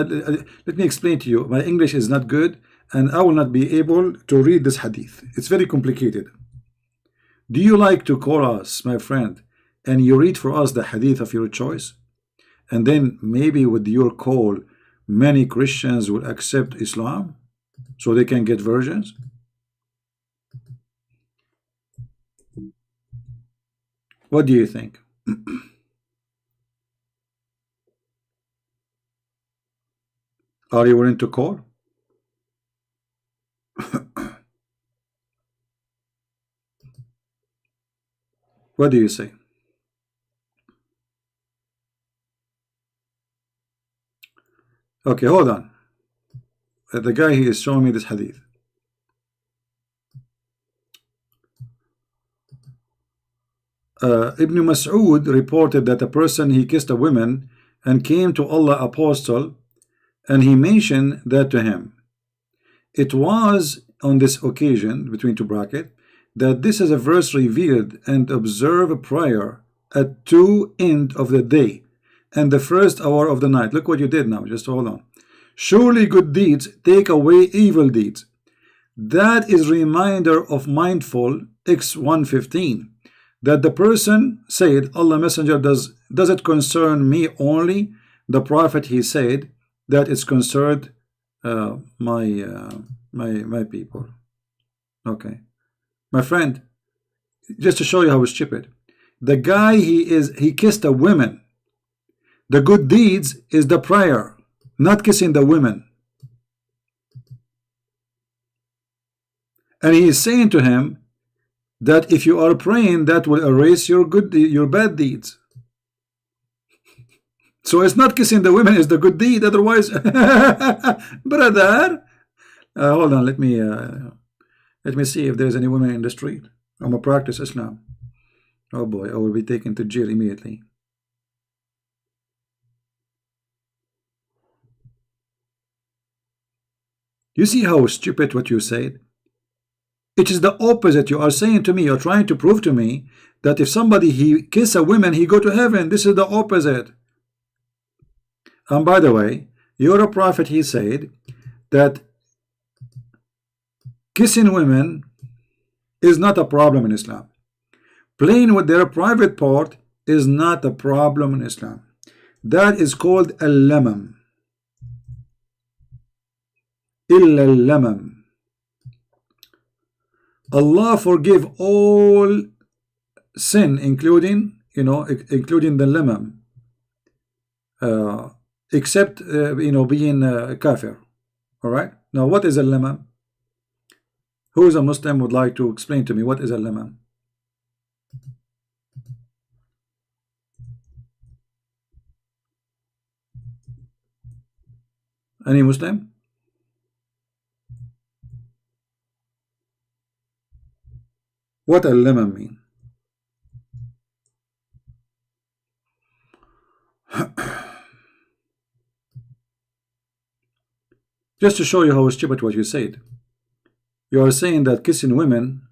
let me explain to you. My English is not good, and I will not be able to read this hadith. It's very complicated. Do you like to call us, my friend, and you read for us the hadith of your choice? And then maybe with your call, many Christians will accept Islam so they can get virgins? What do you think? Are you willing to call? What do you say? Okay, hold on. The guy he is showing me this hadith. Ibn Mas'ud reported that a person, he kissed a woman and came to Allah apostle, and he mentioned that to him. It was on this occasion, between two brackets, that this is a verse revealed, and observe a prayer at 2 end of the day and the 1st hour of the night. Look what you did now, just hold on. Surely good deeds take away evil deeds. That is reminder of mindful X 115, that the person said, Allah Messenger, does it concern me only? The Prophet, he said that it's concerned my people. Okay, my friend, just to show you how stupid the guy he kissed a woman. The good deeds is the prayer, not kissing the women. And he is saying to him that if you are praying, that will erase your bad deeds. So it's not kissing the women is the good deed. Otherwise, brother, hold on. Let me see if there's any women in the street. I'm gonna practice Islam. Oh boy, I will be taken to jail immediately. You see how stupid what you said? It is the opposite. You are saying to me, you're trying to prove to me that if somebody he kiss a woman, he go to heaven. This is the opposite. And by the way, your prophet, he said that kissing women is not a problem in Islam. Playing with their private part is not a problem in Islam. That is called al-lamam. Illa al-lamam. Allah forgive all sin, including, including the lamam, except being kafir. All right. Now, what is a lamam? Who is a Muslim would like to explain to me what is a lamam? Any Muslim? What al-lamam mean? Just to show you how stupid what you said. You are saying that kissing women,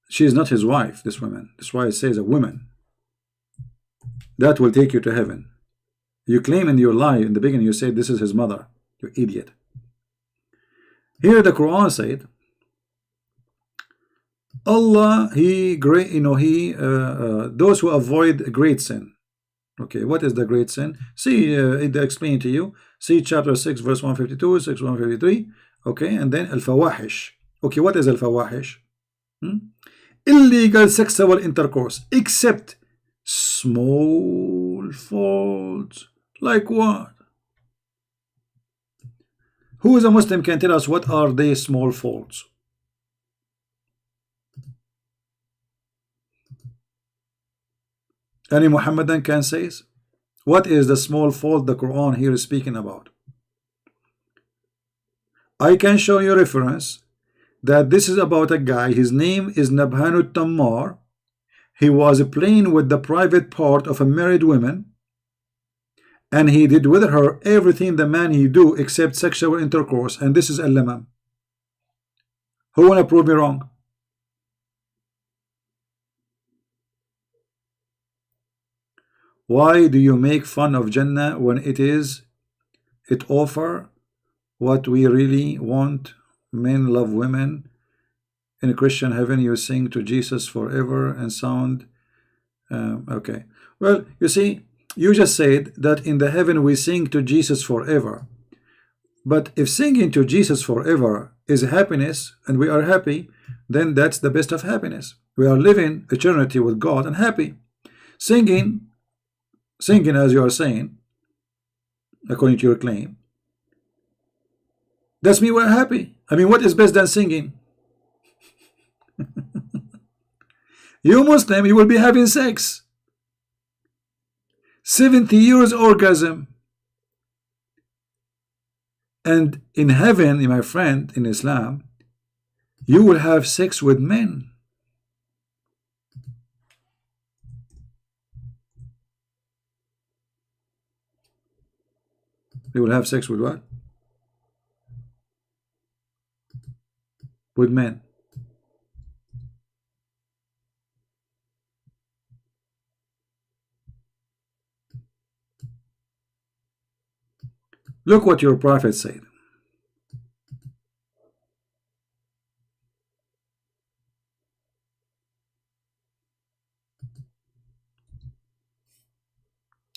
she is not his wife, this woman. That's why it says a woman. That will take you to heaven. You claim in your lie in the beginning, you said this is his mother. You idiot. Here the Quran said, Allah, he great, those who avoid great sin. Okay, what is the great sin? See, it explained to you. See chapter 6, verse 152, 6, 153. Okay, and then al-fawahish. Okay, what is al-fawahish? Illegal sexual intercourse, except small faults. Like what? Who is a Muslim can tell us what are they small faults? Any Muhammadan can say, what is the small fault the Quran here is speaking about? I can show you reference that this is about a guy, his name is Nabhanut Tammar. He was playing with the private part of a married woman, and he did with her everything the man he do except sexual intercourse, and this is al-lamam. Who wanna prove me wrong? Why do you make fun of Jannah when it offer what we really want? Men love women. In Christian heaven you sing to Jesus forever and sound. Okay, well, you see, you just said that in the heaven we sing to Jesus forever. But if singing to Jesus forever is happiness and we are happy, then that's the best of happiness. We are living eternity with God and happy. Singing as you are saying, according to your claim, that's me, we're happy. I mean, what is best than singing? You Muslim, you will be having sex. 70 years orgasm. And in heaven, my friend, in Islam, you will have sex with men. You will have sex with what? With men. Look what your prophet said.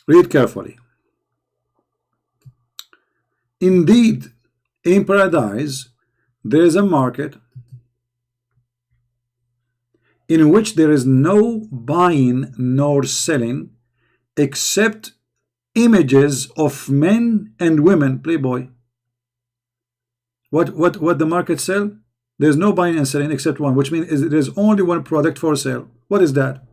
Read carefully. Indeed, in paradise, there is a market in which there is no buying nor selling except images of men and women. Playboy. What the market sell? There's no buying and selling except one, which means there's only one product for sale. What is that?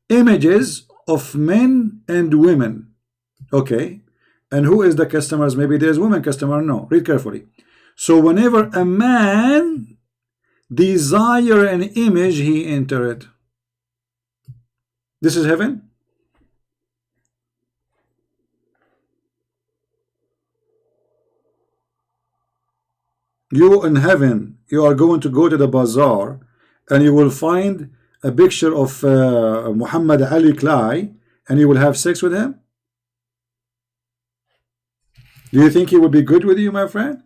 Images of men and women. Okay. And who is the customers? Maybe there's women customer. No. Read carefully. So whenever a man desire an image, he enter it. This is heaven. You in heaven, you are going to go to the bazaar and you will find a picture of Muhammad Ali Clay and you will have sex with him. Do you think he will be good with you, my friend?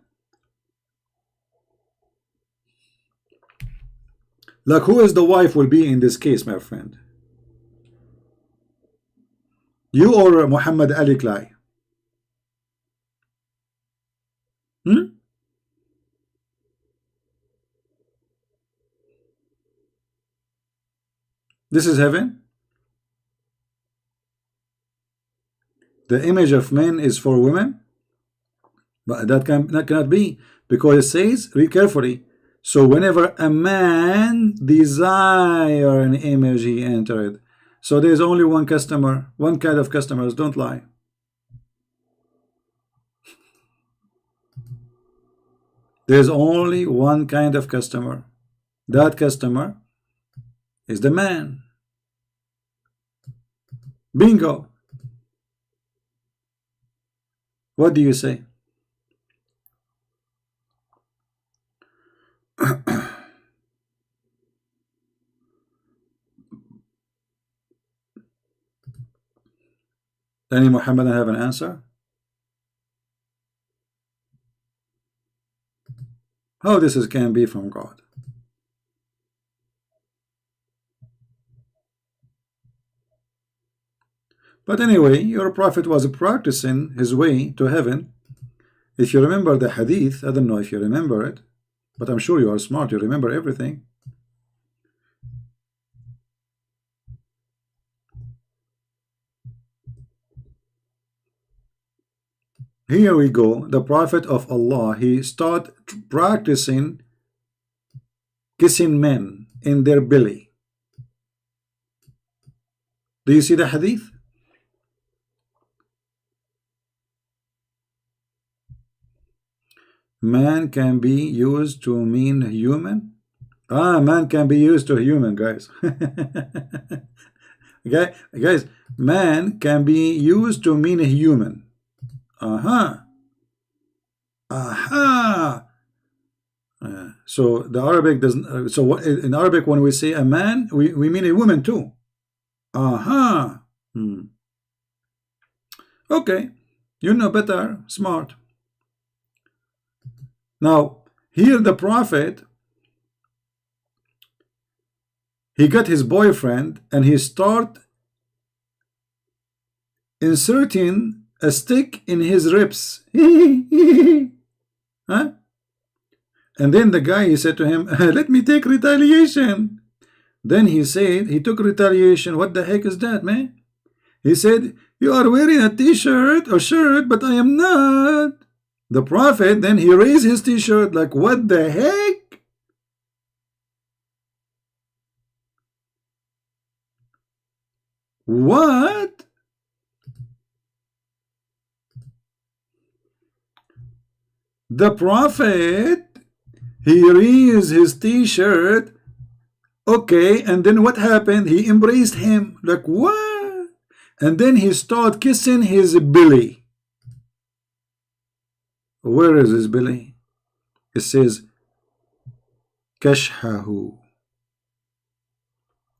Like, who is the wife will be in this case, my friend? You or Muhammad Ali Clay? This is heaven. The image of men is for women, but that cannot be, because it says, read carefully, so whenever a man desire an image, he entered. So there's only one customer, one kind of customers. Don't lie. There's only one kind of customer. That customer is the man. Bingo. What do you say? Any Muhammadan have an answer? How this can be from God? But anyway, your prophet was practicing his way to heaven. If you remember the hadith, I don't know if you remember it, but I'm sure you are smart, you remember everything. Here we go. The Prophet of Allah, he started practicing kissing men in their belly. Do you see the hadith? Man can be used to mean human. Man can be used to human, guys. Okay, guys, man can be used to mean a human. So the Arabic doesn't. So what, in Arabic, when we say a man, we mean a woman too. Okay, you know better, smart. Now here the prophet, he got his boyfriend and he start inserting a stick in his ribs. Huh? And then the guy, he said to him, let me take retaliation. Then he said, he took retaliation. What the heck is that, man? He said, you are wearing a t-shirt or shirt, but I am not. The prophet, then he raised his t-shirt like, what the heck? What? The prophet, he raised his t-shirt. Okay, and then what happened? He embraced him. Like, what? And then he started kissing his belly. Where is his belly? It says, kashhahu.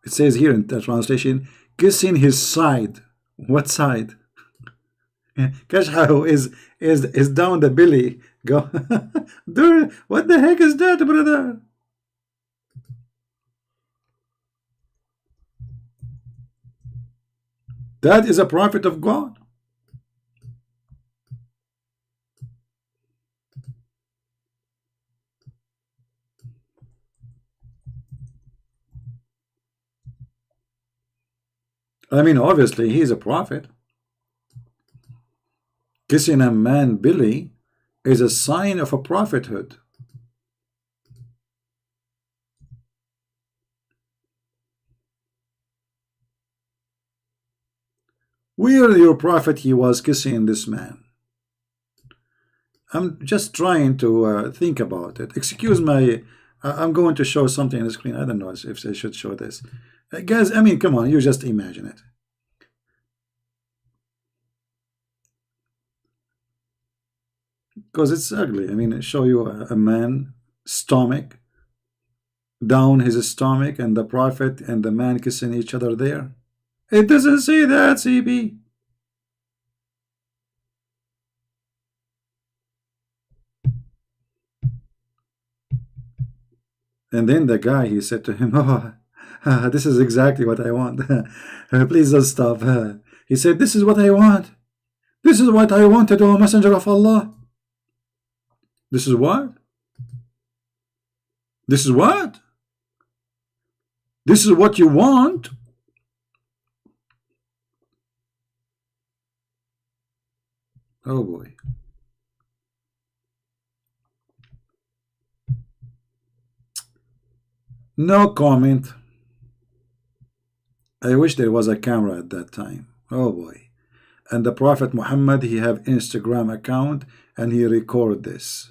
It says here in the translation, kissing his side. What side? Kashhahu is down the belly. Go. Dude, what the heck is that, brother? That is a prophet of God. I mean, obviously, he's a prophet. Kissing a man belly is a sign of a prophethood. Where your prophet he was kissing this man? I'm just trying to think about it. Excuse my, I'm going to show something on the screen. I don't know if I should show this. Guys, I mean, come on, you just imagine it. Because it's ugly. I mean, show you a man stomach, down his stomach, and the prophet and the man kissing each other there. It doesn't say that, CB. And then the guy, he said to him, oh, this is exactly what I want. Please don't stop. He said, this is what I want. This is what I wanted, O Messenger of Allah. This is what? This is what? This is what you want? Oh boy. No comment. I wish there was a camera at that time. Oh boy. And the Prophet Muhammad, he have Instagram account and he record this.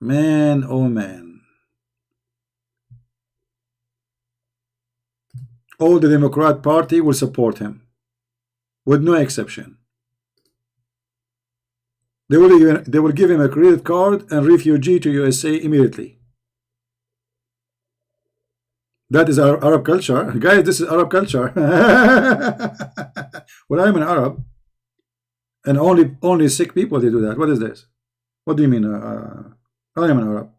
Man, oh man. All the Democrat Party will support him. With no exception. They will give him a credit card and refugee to USA immediately. That is our Arab culture, guys. This is Arab culture. Well, I'm an Arab, and only sick people they do that. What is this? What do you mean? I am an Arab.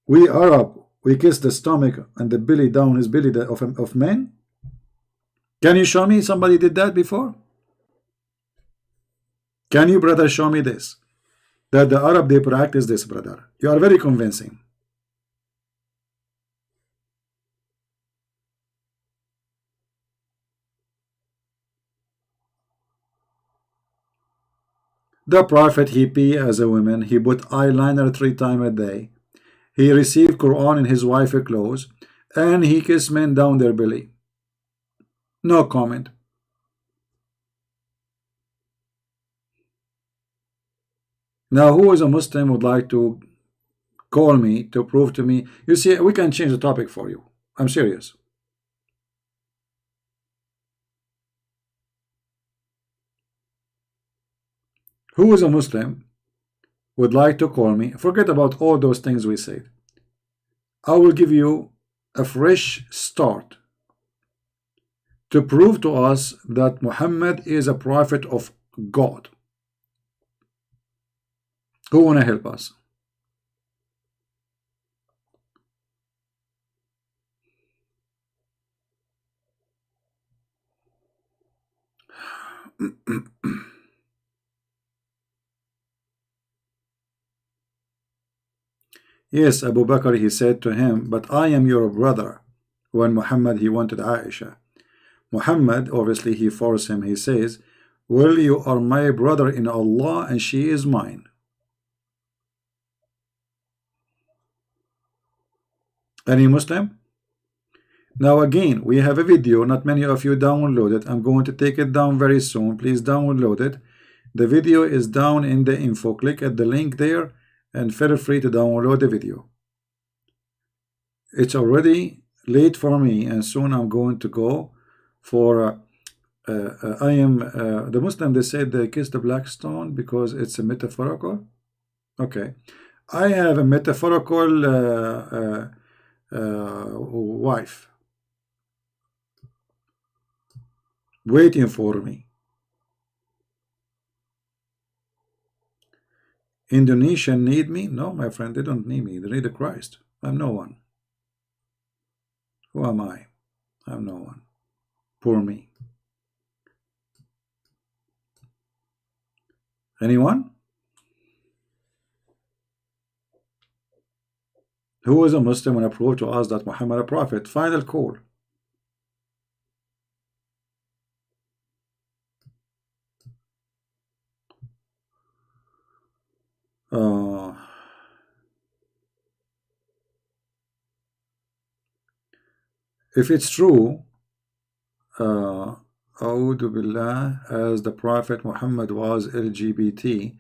We Arab, we kiss the stomach and the belly down his belly of men. Can you show me somebody did that before? Can you, brother, show me this? That the Arab they practice this, brother. You are very convincing. The Prophet he pee as a woman. He put eyeliner 3 times a day. He received Quran in his wife's clothes, and he kissed men down their belly. No comment. Now, who is a Muslim would like to call me to prove to me? You see, we can change the topic for you. I'm serious. Who is a Muslim would like to call me? Forget about all those things we said. I will give you a fresh start to prove to us that Muhammad is a prophet of God. Who want to help us? Yes, Abu Bakr, he said to him, but I am your brother. When Muhammad, he wanted Aisha. Muhammad, obviously, he forced him. He says, well, you are my brother in Allah and she is mine. Any Muslim? Now again, we have a video. Not many of you download it. I'm going to take it down very soon. Please download it. The video is down in the info. Click at the link there and feel free to download the video. It's already late for me, and soon I'm going to go for I am the Muslim. They said they kiss the black stone because it's a metaphorical. Okay, I have a metaphorical wife waiting for me. Indonesian need me? No, my friend, they don't need me. They need a Christ. I'm no one. Who am I? I'm no one. Poor me. Anyone? Who is a Muslim and approve to us that Muhammad a prophet? Final call. If it's true, A'udhu Billah, as the Prophet Muhammad was LGBT,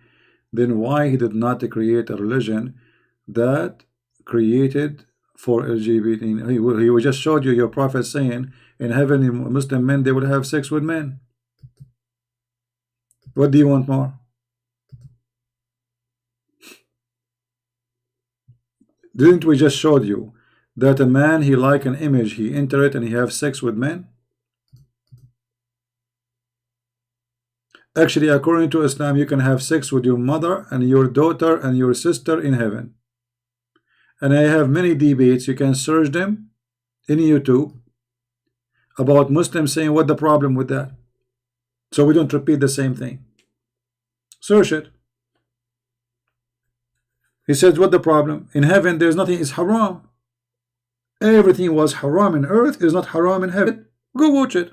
then why he did not create a religion that created for LGBT? He just showed you your Prophet saying in heaven Muslim men they would have sex with men. What do you want more? Didn't we just showed you that a man he like an image, he enter it and he have sex with men? Actually, according to Islam, you can have sex with your mother and your daughter and your sister in heaven. And I have many debates, you can search them in YouTube about Muslims saying what the problem with that, so we don't repeat the same thing. Search it. He says what the problem? In heaven there's nothing is haram. Everything was haram in earth is not haram in heaven. Go watch it.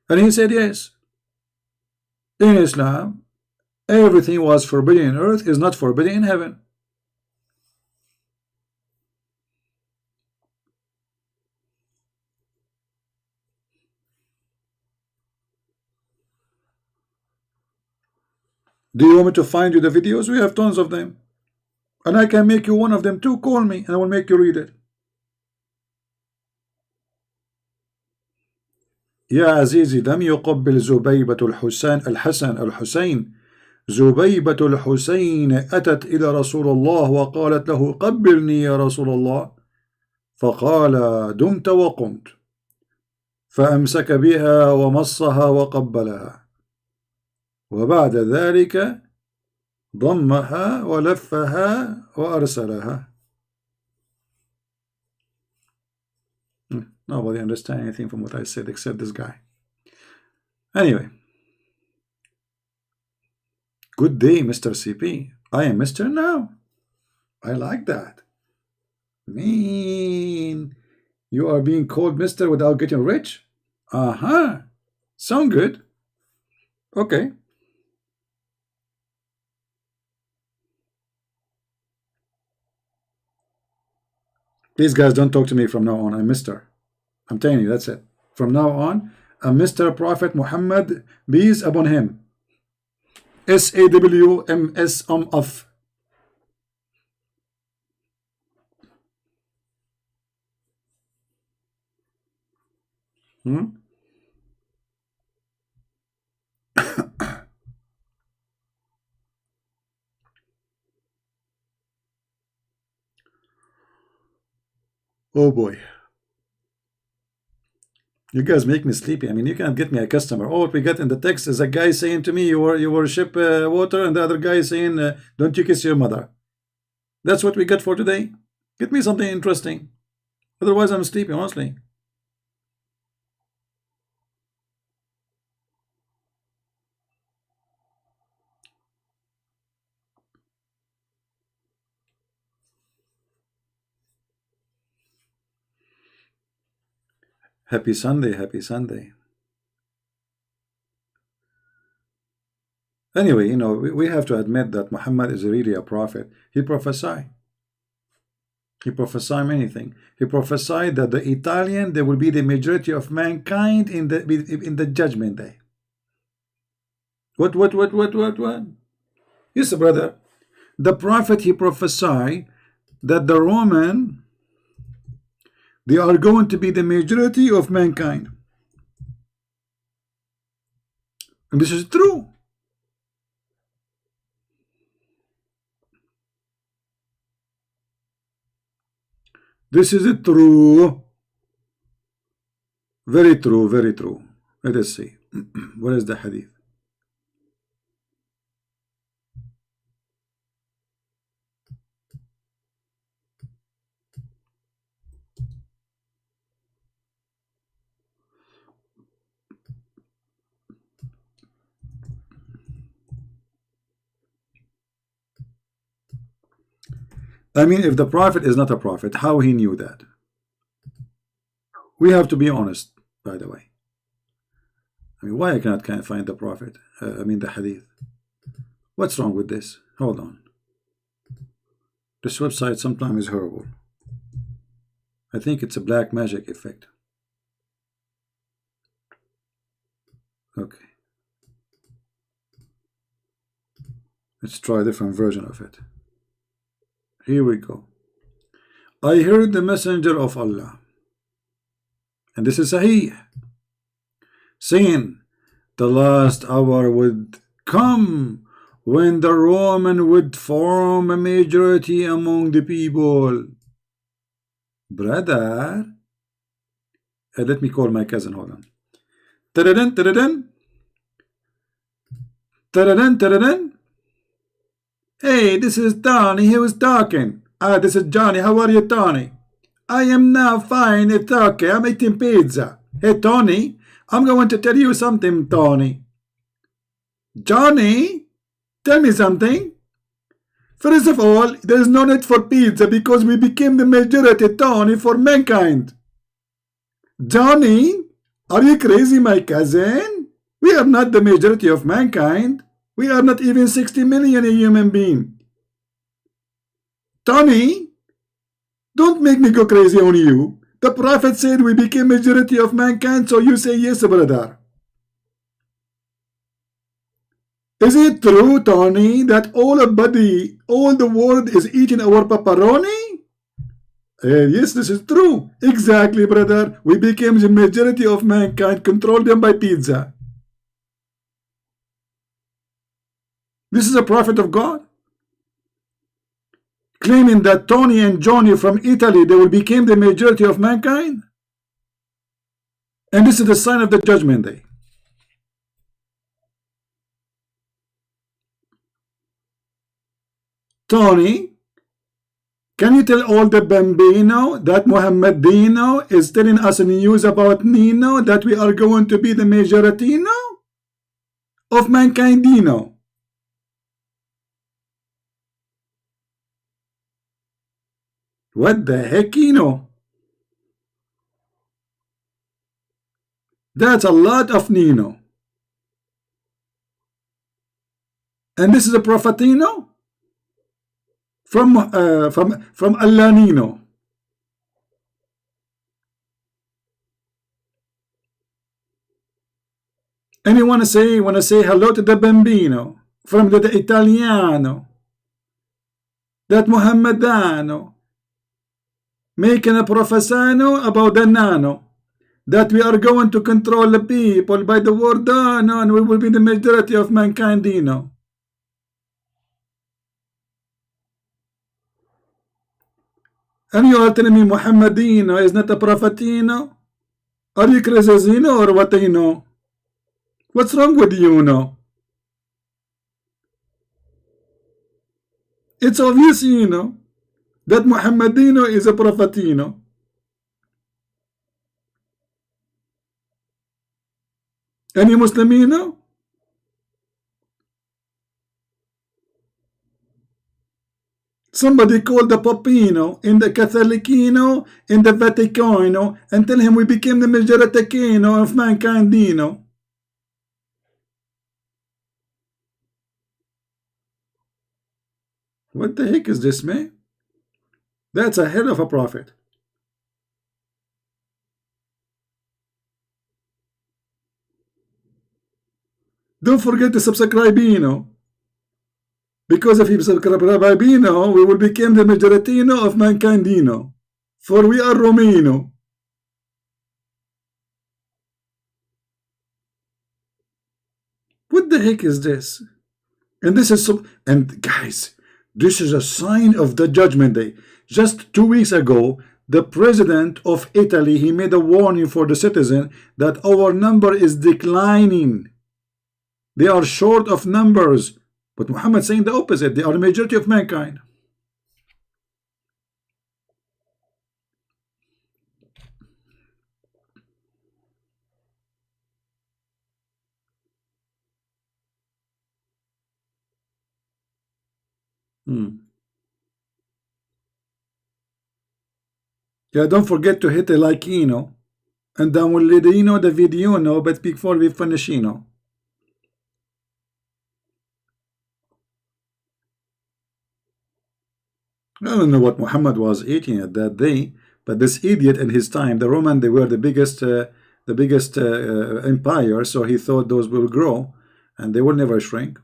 And he said yes. In Islam, everything was forbidden in earth is not forbidden in heaven. Do you want me to find you the videos? We have tons of them. And I can make you one of them too. Call me and I will make you read it. يا عزيزي لم يقبل زبيبة الحسين زبيبة الحسين أتت إلى رسول الله وقالت له قبلني يا رسول الله، فقال دمت وقمت، فأمسك بها ومصها وقبلها، وبعد ذلك ضمها ولفها وأرسلها. Nobody understands anything from what I said except this guy. Anyway, good day, Mr. CP. I am Mr. now. I like that. Mean, you are being called Mr. without getting rich? Uh-huh. Sound good. Okay. Please, guys, don't talk to me from now on. I'm Mr. I'm telling you, that's it. From now on, I'm Mr. Prophet Muhammad, peace upon him. SAWMS of. Oh boy. You guys make me sleepy. I mean, you can't get me a customer. All we got in the text is a guy saying to me, you worship water, and the other guy saying, don't you kiss your mother. That's what we got for today. Get me something interesting. Otherwise, I'm sleepy, honestly. Happy Sunday, happy Sunday. Anyway, you know, we have to admit that Muhammad is really a prophet. He prophesied. He prophesied many things. He prophesied that the Italian, there will be the majority of mankind in the judgment day. What? Yes, brother. The prophet, he prophesied that the Roman, they are going to be the majority of mankind. And this is true. This is true. Very true, very true. Let us see. Where is the hadith? I mean, if the prophet is not a prophet, how he knew that? We have to be honest, by the way. I mean, why I can't find the prophet? I mean, the hadith. What's wrong with this? Hold on. This website sometimes is horrible. I think it's a black magic effect. Okay. Let's try a different version of it. Here we go. I heard the messenger of Allah, and this is Sahih, saying the last hour would come when the Roman would form a majority among the people. Brother, let me call my cousin. Hold on. Ta-da-dun, ta-da-dun. Ta-da-dun, ta-da-dun. Hey, this is Tony. He was talking. This is Johnny. How are you, Tony? I am now fine. It's okay. I'm eating pizza. Hey, Tony, I'm going to tell you something, Tony. Johnny, tell me something. First of all, there is no need for pizza because we became the majority, Tony, for mankind. Johnny, are you crazy, my cousin? We are not the majority of mankind. We are not even 60 million human beings. Tony, don't make me go crazy on you. The prophet said we became majority of mankind, so you say yes, brother. Is it true, Tony, that all the world is eating our pepperoni? Yes, this is true. Exactly, brother. We became the majority of mankind, controlled them by pizza. This is a prophet of God claiming that Tony and Johnny from Italy, they will become the majority of mankind. And this is the sign of the judgment day. Tony, can you tell all the Bambino that Muhammad Dino is telling us news about Nino that we are going to be the majoritino of mankind Dino? What the heck, Nino? That's a lot of Nino. And this is a prophetino from Allah Nino. And you want to say hello to the Bambino from the Italiano, that Muhammadano, making a professano about the nano, that we are going to control the people by the word no, and we will be the majority of mankind, Dino. And you are telling me Muhammadino is not a prophetino? Are you crazy, Zino, or what, you know? What's wrong with you, no? It's obvious, you know, that Muhammadino is a prophetino. Any Muslimino? Somebody called the Popino in the Catholicino in the Vaticano and tell him we became the majoritino of mankind, Dino. What the heck is this, man? That's a hell of a prophet. Don't forget to subscribe, Bino. Because if you subscribe, Bino, we will become the majoritino of mankind, Dino. For we are Romano. What the heck is this? And this is so. And guys, this is a sign of the judgment day. Just 2 weeks ago, the president of Italy, he made a warning for the citizen that our number is declining. They are short of numbers. But Muhammad saying the opposite. They are the majority of mankind. Yeah, don't forget to hit a like, and download the video, but before we finish, I don't know what Muhammad was eating at that day, but this idiot in his time, the Roman, they were the biggest empire, so he thought those will grow and they will never shrink.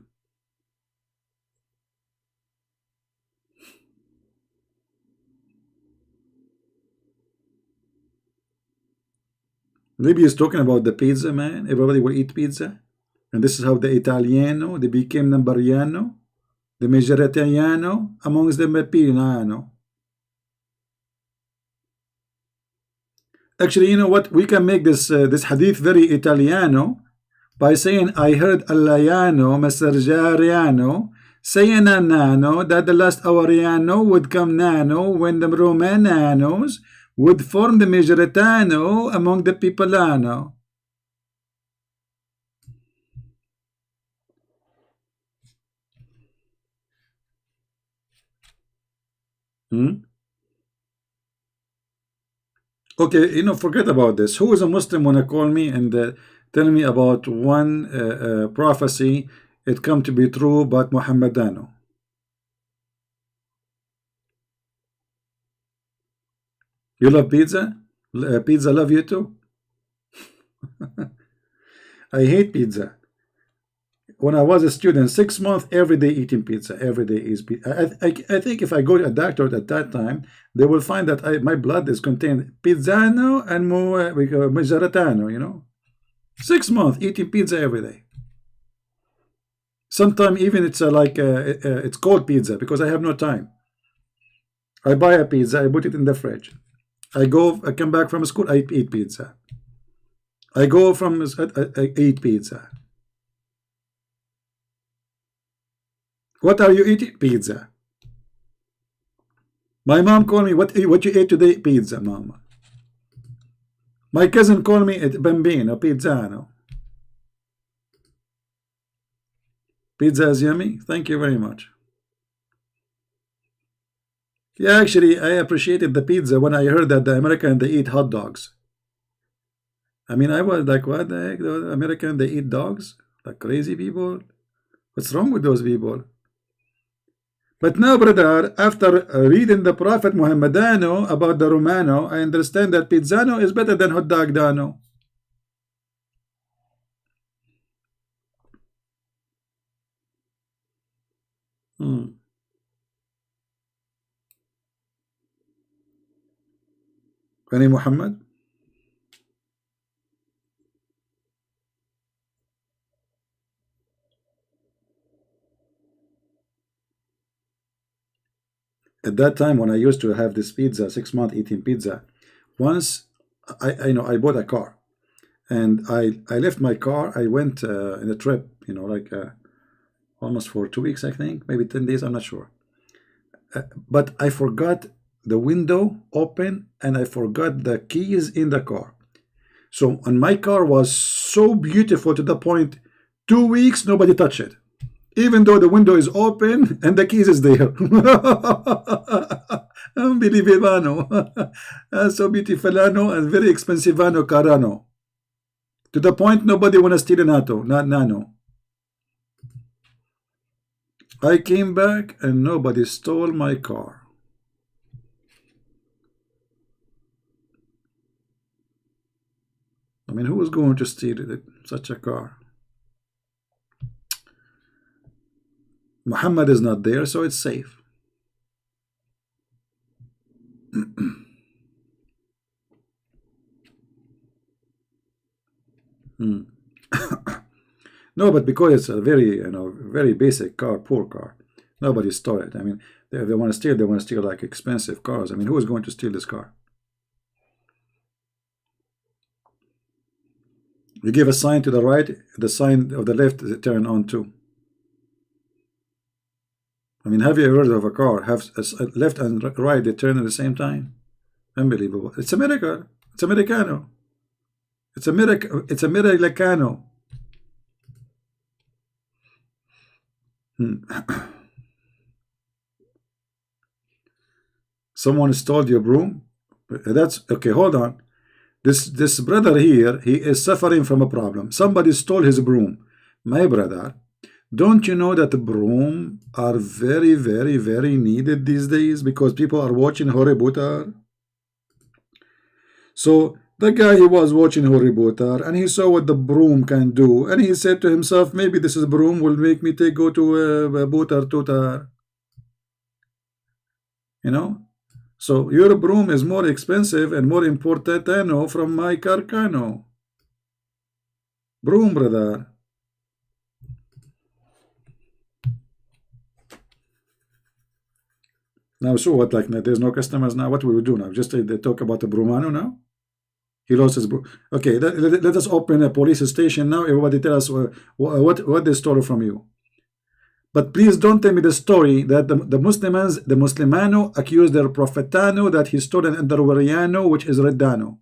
Maybe he's talking about the pizza, man. Everybody will eat pizza, and this is how the Italiano, they became numberiano, the majoritariano amongst the Pilano. Actually, you know what? We can make this this hadith very Italiano by saying, I heard Allayano, Messergiano, saying nano, that the last Auriano would come nano when the Romananos would form the majoritano among the Peopleano. Okay, forget about this. Who is a Muslim wanna call me and tell me about one prophecy it come to be true but Muhammadano? You love pizza? Pizza love you too? I hate pizza. When I was a student, 6 months, every day eating pizza. Every day is pizza. I think if I go to a doctor at that time, they will find that my blood is contained pizzano and majoritano, 6 months eating pizza every day. Sometimes even it's it's cold pizza because I have no time. I buy a pizza, I put it in the fridge. I come back from school, I eat pizza. I go from I eat pizza. What are you eating? Pizza. My mom called me, what you ate today? Pizza, mama. My cousin called me bambino, pizzano. Pizza is yummy. Thank you very much. Yeah, actually, I appreciated the pizza when I heard that the American they eat hot dogs. I mean, I was like, what the heck? The American they eat dogs? Like crazy people? What's wrong with those people? But now, brother, after reading the Prophet Muhammadano about the Romano, I understand that pizzano is better than hot dog dano. Any Muhammad? At that time when I used to have this pizza, 6 month eating pizza, once I know I bought a car and I left my car. I went in a trip, like almost for 2 weeks, I think, maybe 10 days, I'm not sure. But I forgot the window open and I forgot the keys in the car. So, and my car was so beautiful to the point 2 weeks nobody touched it, even though the window is open and the keys is there. Unbelievable. So beautifulano and very expensivano carano. To the point nobody wanna steal an auto, not nano. I came back and nobody stole my car. I mean, who was going to steal such a car? Muhammad is not there, so it's safe. No, but because it's a very, very basic car, poor car, nobody stole it. I mean, they want to steal, they want to steal like expensive cars. I mean, who is going to steal this car? You give a sign to the right, the sign of the left is turn on too. I mean, have you ever heard of a car have a left and right they turn at the same time? Unbelievable. It's America. It's Americano. It's America. It's Americano. Someone stole your broom. That's okay. Hold on. This brother here, he is suffering from a problem. Somebody stole his broom. My brother, don't you know that the broom are very, very, very needed these days because people are watching Harry Potter? So the guy, he was watching Harry Potter and he saw what the broom can do, and he said to himself, maybe this is broom will make me go to Potter tutor. So your broom is more expensive and more important than from my Carcano. Broom, brother. Now, so what? Like, there's no customers now. What will we do now? Just they talk about the Brumano now. He lost his broom. Okay, let us open a police station now. Everybody tell us what they stole from you. But please don't tell me the story that the Muslimano accused their Prophetano that he stole an underweariano, which is Reddano.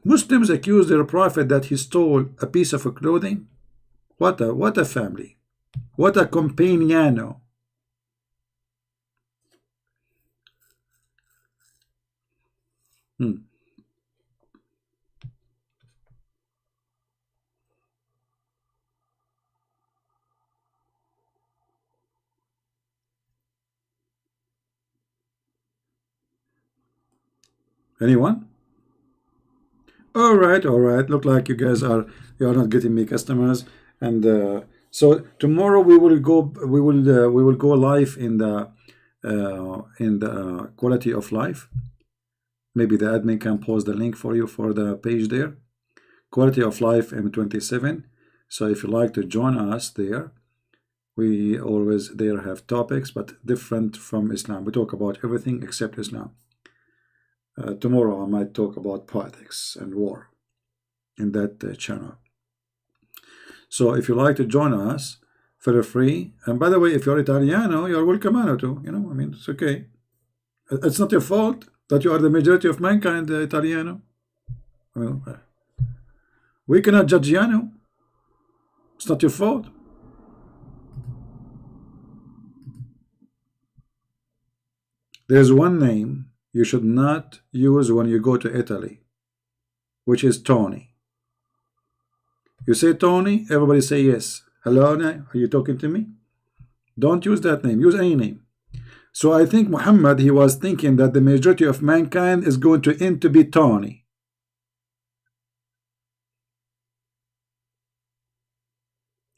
Muslims accuse their Prophet that he stole a piece of clothing. What a family. What a companiano. Anyone? All right. Look like you guys are not getting me customers, and so tomorrow we will go live in the quality of life. Maybe the admin can post the link for you for the page there. Quality of Life M27. So if you like to join us there, we always there have topics but different from Islam. We talk about everything except Islam. Tomorrow I might talk about politics and war in that channel. So if you like to join us, feel free. And by the way, if you're Italiano, you're welcome too. You know, I mean, it's okay. It's not your fault that you are the majority of mankind, Italiano. Well, we cannot judge you. It's not your fault. There's one name you should not use when you go to Italy, which is Tony. You say Tony, everybody say yes. Hello, are you talking to me? Don't use that name. Use any name. So I think Muhammad, he was thinking that the majority of mankind is going to end to be Tony.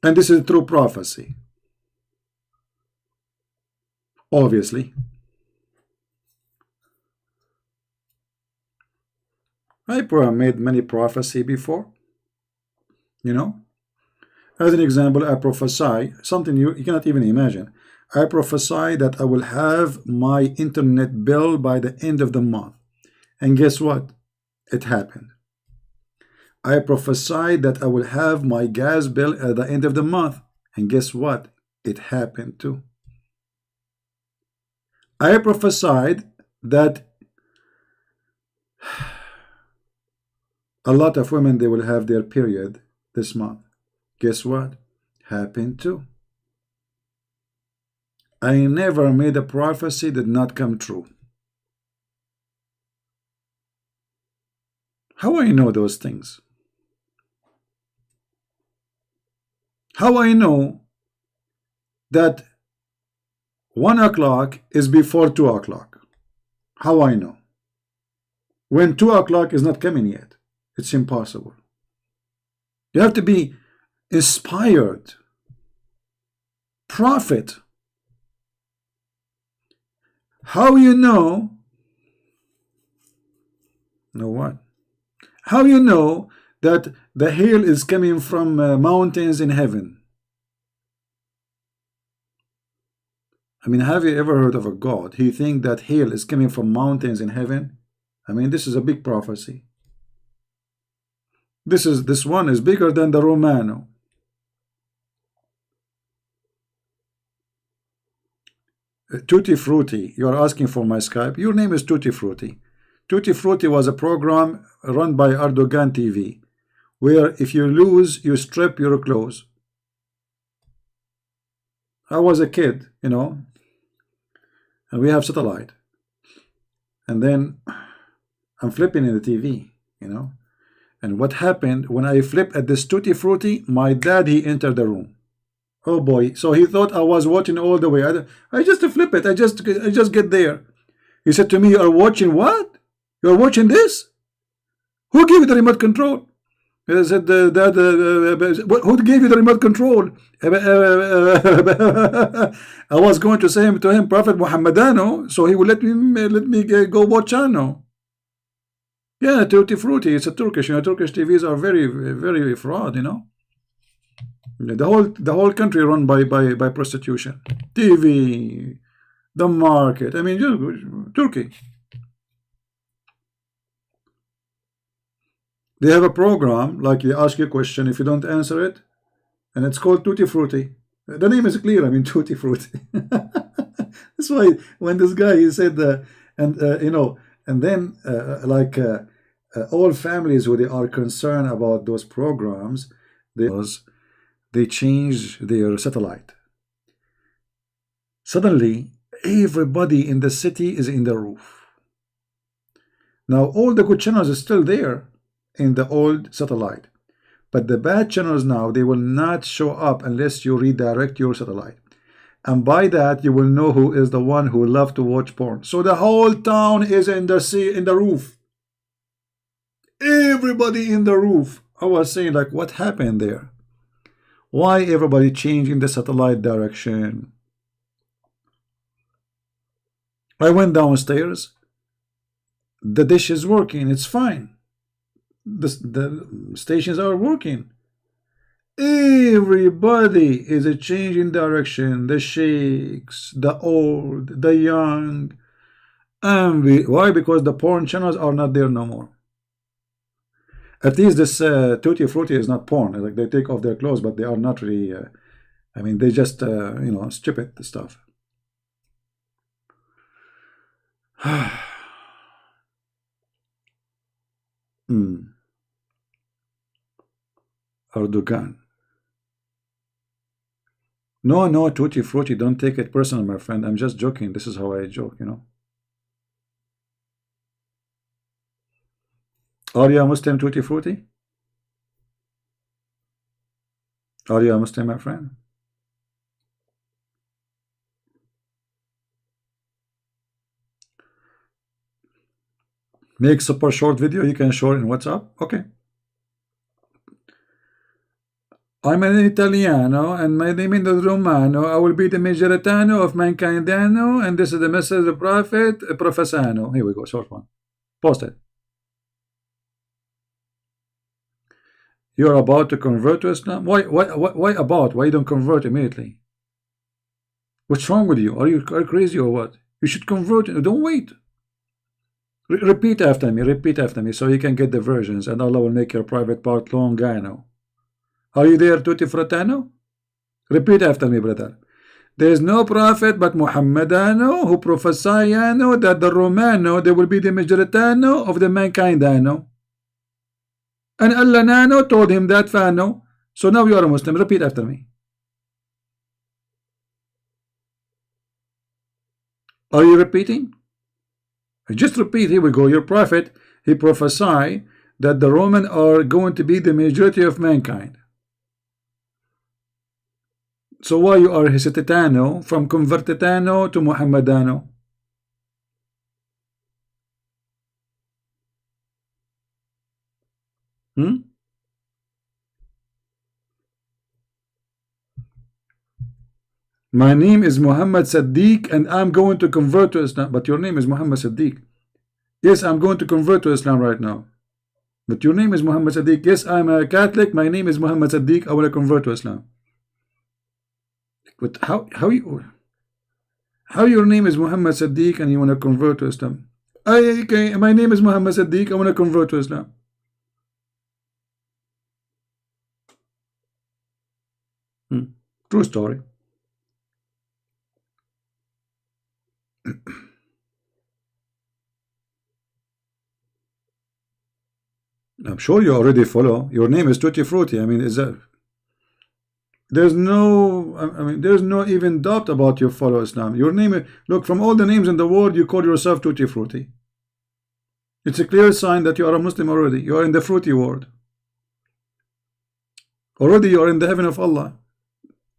And this is a true prophecy. Obviously. I made many prophecy before. You know, as an example, I prophesy something you cannot even imagine. I prophesy that I will have my internet bill by the end of the month. And guess what? It happened. I prophesied that I will have my gas bill at the end of the month. And guess what? It happened too. I prophesied that a lot of women, they will have their period this month. Guess what? Happened too. I never made a prophecy that did not come true. How I know those things? How I know that 1 o'clock is before 2 o'clock? How I know? When 2 o'clock is not coming yet. It's impossible. You have to be inspired. Prophet. How you know? Know what? How you know that the hail is coming from mountains in heaven? I mean, have you ever heard of a God? He think that hail is coming from mountains in heaven? I mean, this is a big prophecy. This one is bigger than the Romano. Tutti Frutti, you are asking for my Skype. Your name is Tutti Frutti. Tutti Frutti was a program run by Erdogan TV, where if you lose, you strip your clothes. I was a kid, you know, and we have satellite. And then I'm flipping in the TV, you know. And what happened when I flipped at this Tutti Frutti, my dad, he entered the room. Oh boy. So he thought I was watching all the way. I just flip it. I just get there. He said to me, you are watching what? You are watching this? Who gave you the remote control? I said, Dad, who gave you the remote control? I was going to say to him, Prophet Muhammadano, so he would let me go watch channel. Yeah, Tutti Frutti. It's a Turkish. You know, Turkish TVs are very, very fraud. You know, the whole country run by prostitution. TV, the market. I mean, Turkey. They have a program like you ask you a question, if you don't answer it, and it's called Tutti Frutti. The name is clear. I mean, Tutti Frutti. That's why when this guy he said, you know, and then all families who they are concerned about those programs, they change their satellite. Suddenly, everybody in the city is in the roof. Now, all the good channels are still there in the old satellite, but the bad channels now, they will not show up unless you redirect your satellite. And by that, you will know who is the one who love to watch porn. So the whole town is in the roof. Everybody in the roof. I was saying, like, what happened there? Why everybody changing the satellite direction? I went downstairs. The dish is working. It's fine. the stations are working. Everybody is a change in direction. The sheikhs, the old, the young. And why? Because the porn channels are not there no more. At least this Tutti Frutti is not porn. Like they take off their clothes, but they are not really. I mean, they just you know, stupid stuff. Erdogan. No, no, Tutti Frutti. Don't take it personal, my friend. I'm just joking. This is how I joke, you know. Are you a Muslim, Tutti Frutti? Are you a Muslim, my friend? Make super short video. You can show it in WhatsApp. Okay. I'm an Italiano, and my name is Romano. I will be the Majoritano of Mankindano, and this is the message of the Prophet, Professano. Here we go, short one. Post it. You're about to convert to Islam? Why about? Why you don't convert immediately? What's wrong with you? Are you crazy or what? You should convert. Don't wait. Repeat after me. Repeat after me so you can get the versions, and Allah will make your private part longano. Are you there, Tutti Fratano? Repeat after me, brother. There is no prophet but Muhammadano who prophesiano that the Romano, they will be the Majoritano of the mankindano. And Allah Nano told him that Fano. So now you are a Muslim. Repeat after me. Are you repeating? Just repeat. Here we go. Your prophet, he prophesied that the Roman are going to be the majority of mankind. So why you are hesitano from convertitano to Muhammadano? My name is Muhammad Siddiq and I'm going to convert to Islam. But your name is Muhammad Siddiq. Yes, I'm going to convert to Islam right now. But your name is Muhammad Siddiq. Yes, I'm a Catholic. My name is Muhammad Siddiq. I will convert to Islam. But how your name is Muhammad Siddiq and you want to convert to Islam? Okay, my name is Muhammad Siddiq. I want to convert to Islam. True story. I'm sure you already follow. Your name is Tutti Frutti. I mean, is that? There's no, I mean, there's no even doubt about your follow Islam. Your name, look, from all the names in the world, you call yourself Tutti Frutti. It's a clear sign that you are a Muslim already. You are in the fruity world. Already you are in the heaven of Allah.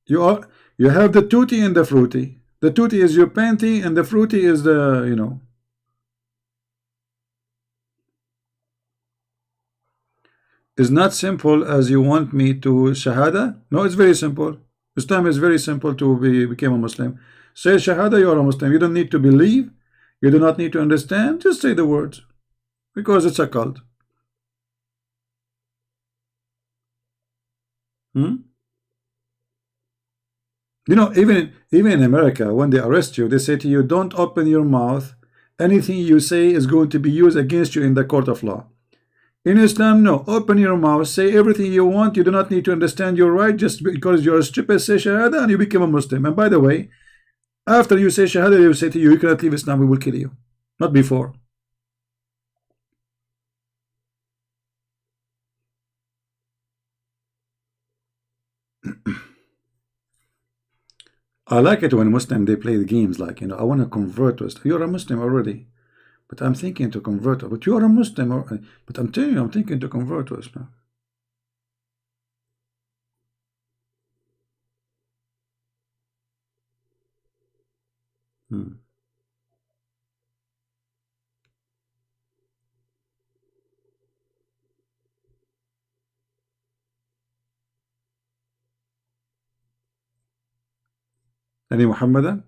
You have the tutti and the fruity. The tutti is your panty and the fruity is the, you know. It's not simple as you want me to shahada. No, it's very simple. Islam is very simple to become a Muslim. Say shahada, you are a Muslim. You don't need to believe. You do not need to understand. Just say the words. Because it's a cult. You know, even in America, when they arrest you, they say to you, don't open your mouth. Anything you say is going to be used against you in the court of law. In Islam, no. Open your mouth, say everything you want. You do not need to understand your right just because you're stupid. Say shahada and you become a Muslim. And by the way, after you say shahada, they will say to you, you cannot leave Islam, we will kill you. Not before. I like it when Muslim they play the games like, you know, I want to convert to Islam. You're a Muslim already, but I'm thinking to convert. But you are a Muslim, but I'm telling you, I'm thinking to convert to Islam. Any Muhammadan?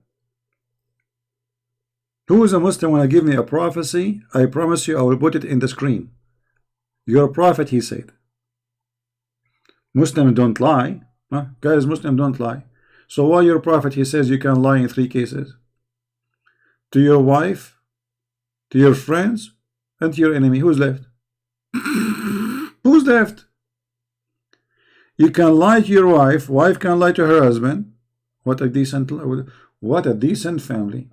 Who is a Muslim when I give me a prophecy? I promise you I will put it in the screen. Your prophet, he said, Muslims don't lie. Huh? Guys, Muslims don't lie. So why your prophet, he says you can lie in 3 cases? To your wife, to your friends, and to your enemy. Who's left? Who's left? You can lie to your wife. Wife can lie to her husband. What a decent family.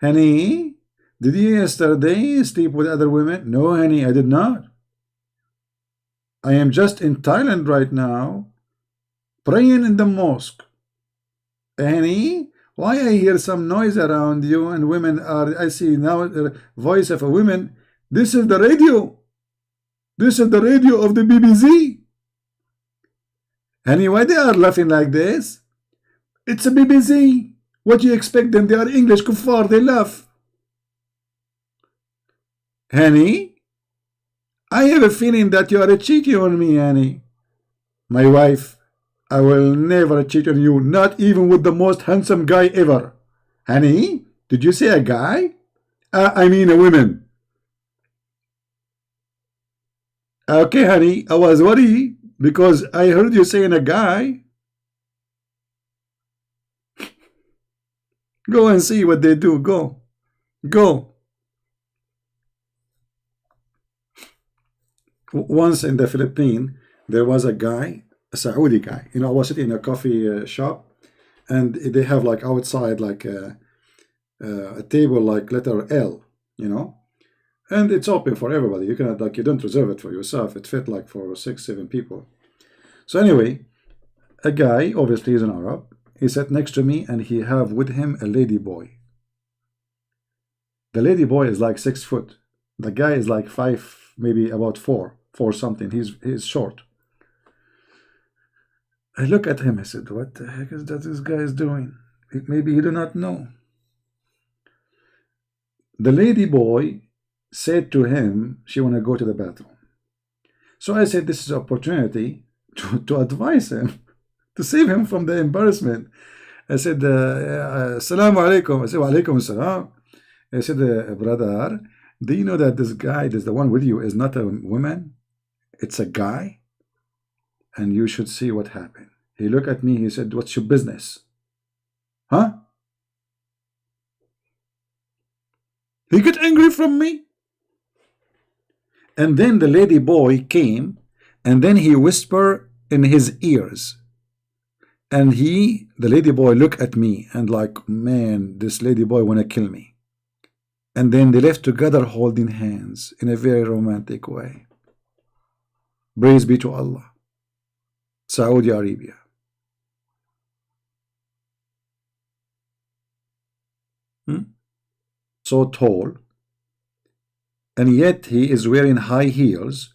Honey, did you yesterday sleep with other women? No, honey, I did not. I am just in Thailand right now, praying in the mosque. Honey, why I hear some noise around you and women are, I see now the voice of a woman. This is the radio. This is the radio of the BBC. Honey, why they are laughing like this? It's a BBC. What do you expect them? They are English kuffar, they laugh. Honey, I have a feeling that you are cheating on me, honey. My wife, I will never cheat on you, not even with the most handsome guy ever. Honey, did you say a guy? I mean a woman. Okay, honey, I was worried because I heard you saying a guy. Go and see what they do. Go. Go. Once in the Philippines, there was a guy, a Saudi guy. You know, I was sitting in a coffee shop, and they have like outside like a table like letter L, you know, and it's open for everybody. You cannot like, you don't reserve it for yourself. It fit like for 6, 7 people. So anyway, a guy, obviously he's an Arab. He sat next to me and he have with him a lady boy. The lady boy is like 6 foot. The guy is like 5, maybe about 4 something. He's short. I look at him. I said, "What the heck is that this guy is doing? Maybe he do not know." The lady boy said to him, she want to go to the bathroom. So I said, this is an opportunity to advise him, to save him from the embarrassment. I said, Assalamu alaikum. I said, Wa alaikum assalam. I said, brother, do you know that this guy, the one with you, is not a woman? It's a guy. And you should see what happened. He looked at me. He said, what's your business? Huh? He got angry from me. And then the lady boy came, and then he whispered in his ears. And the lady boy looked at me and like, man, this lady boy wanna kill me. And then they left together holding hands in a very romantic way. Praise be to Allah. Saudi Arabia. So tall, and yet he is wearing high heels,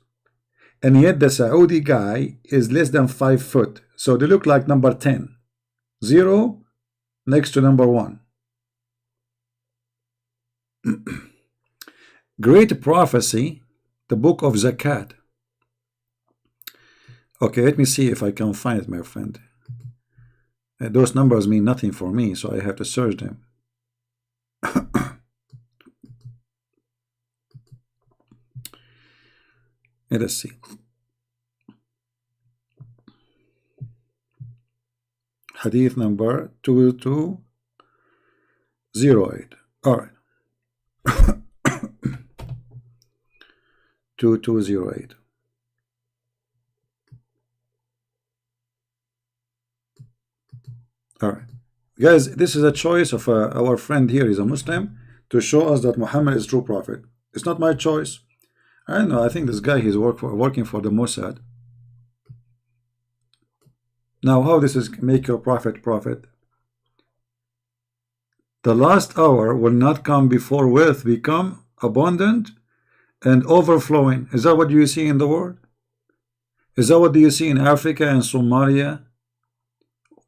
and yet the Saudi guy is less than 5 foot. So they look like number 10. 0 next to number 1. Great prophecy, the book of Zakat. Okay, let me see if I can find it, my friend. Those numbers mean nothing for me, so I have to search them. Let us see. Hadith number 2208. All right. 2208. All right. Guys, this is a choice of our friend here. He's a Muslim, to show us that Muhammad is true prophet. It's not my choice. I don't know. I think this guy, he's working for the Mossad. Now, how this is make your prophet prophet? The last hour will not come before wealth become abundant and overflowing. Is that what you see in the world? Is that what you see in Africa and Somalia?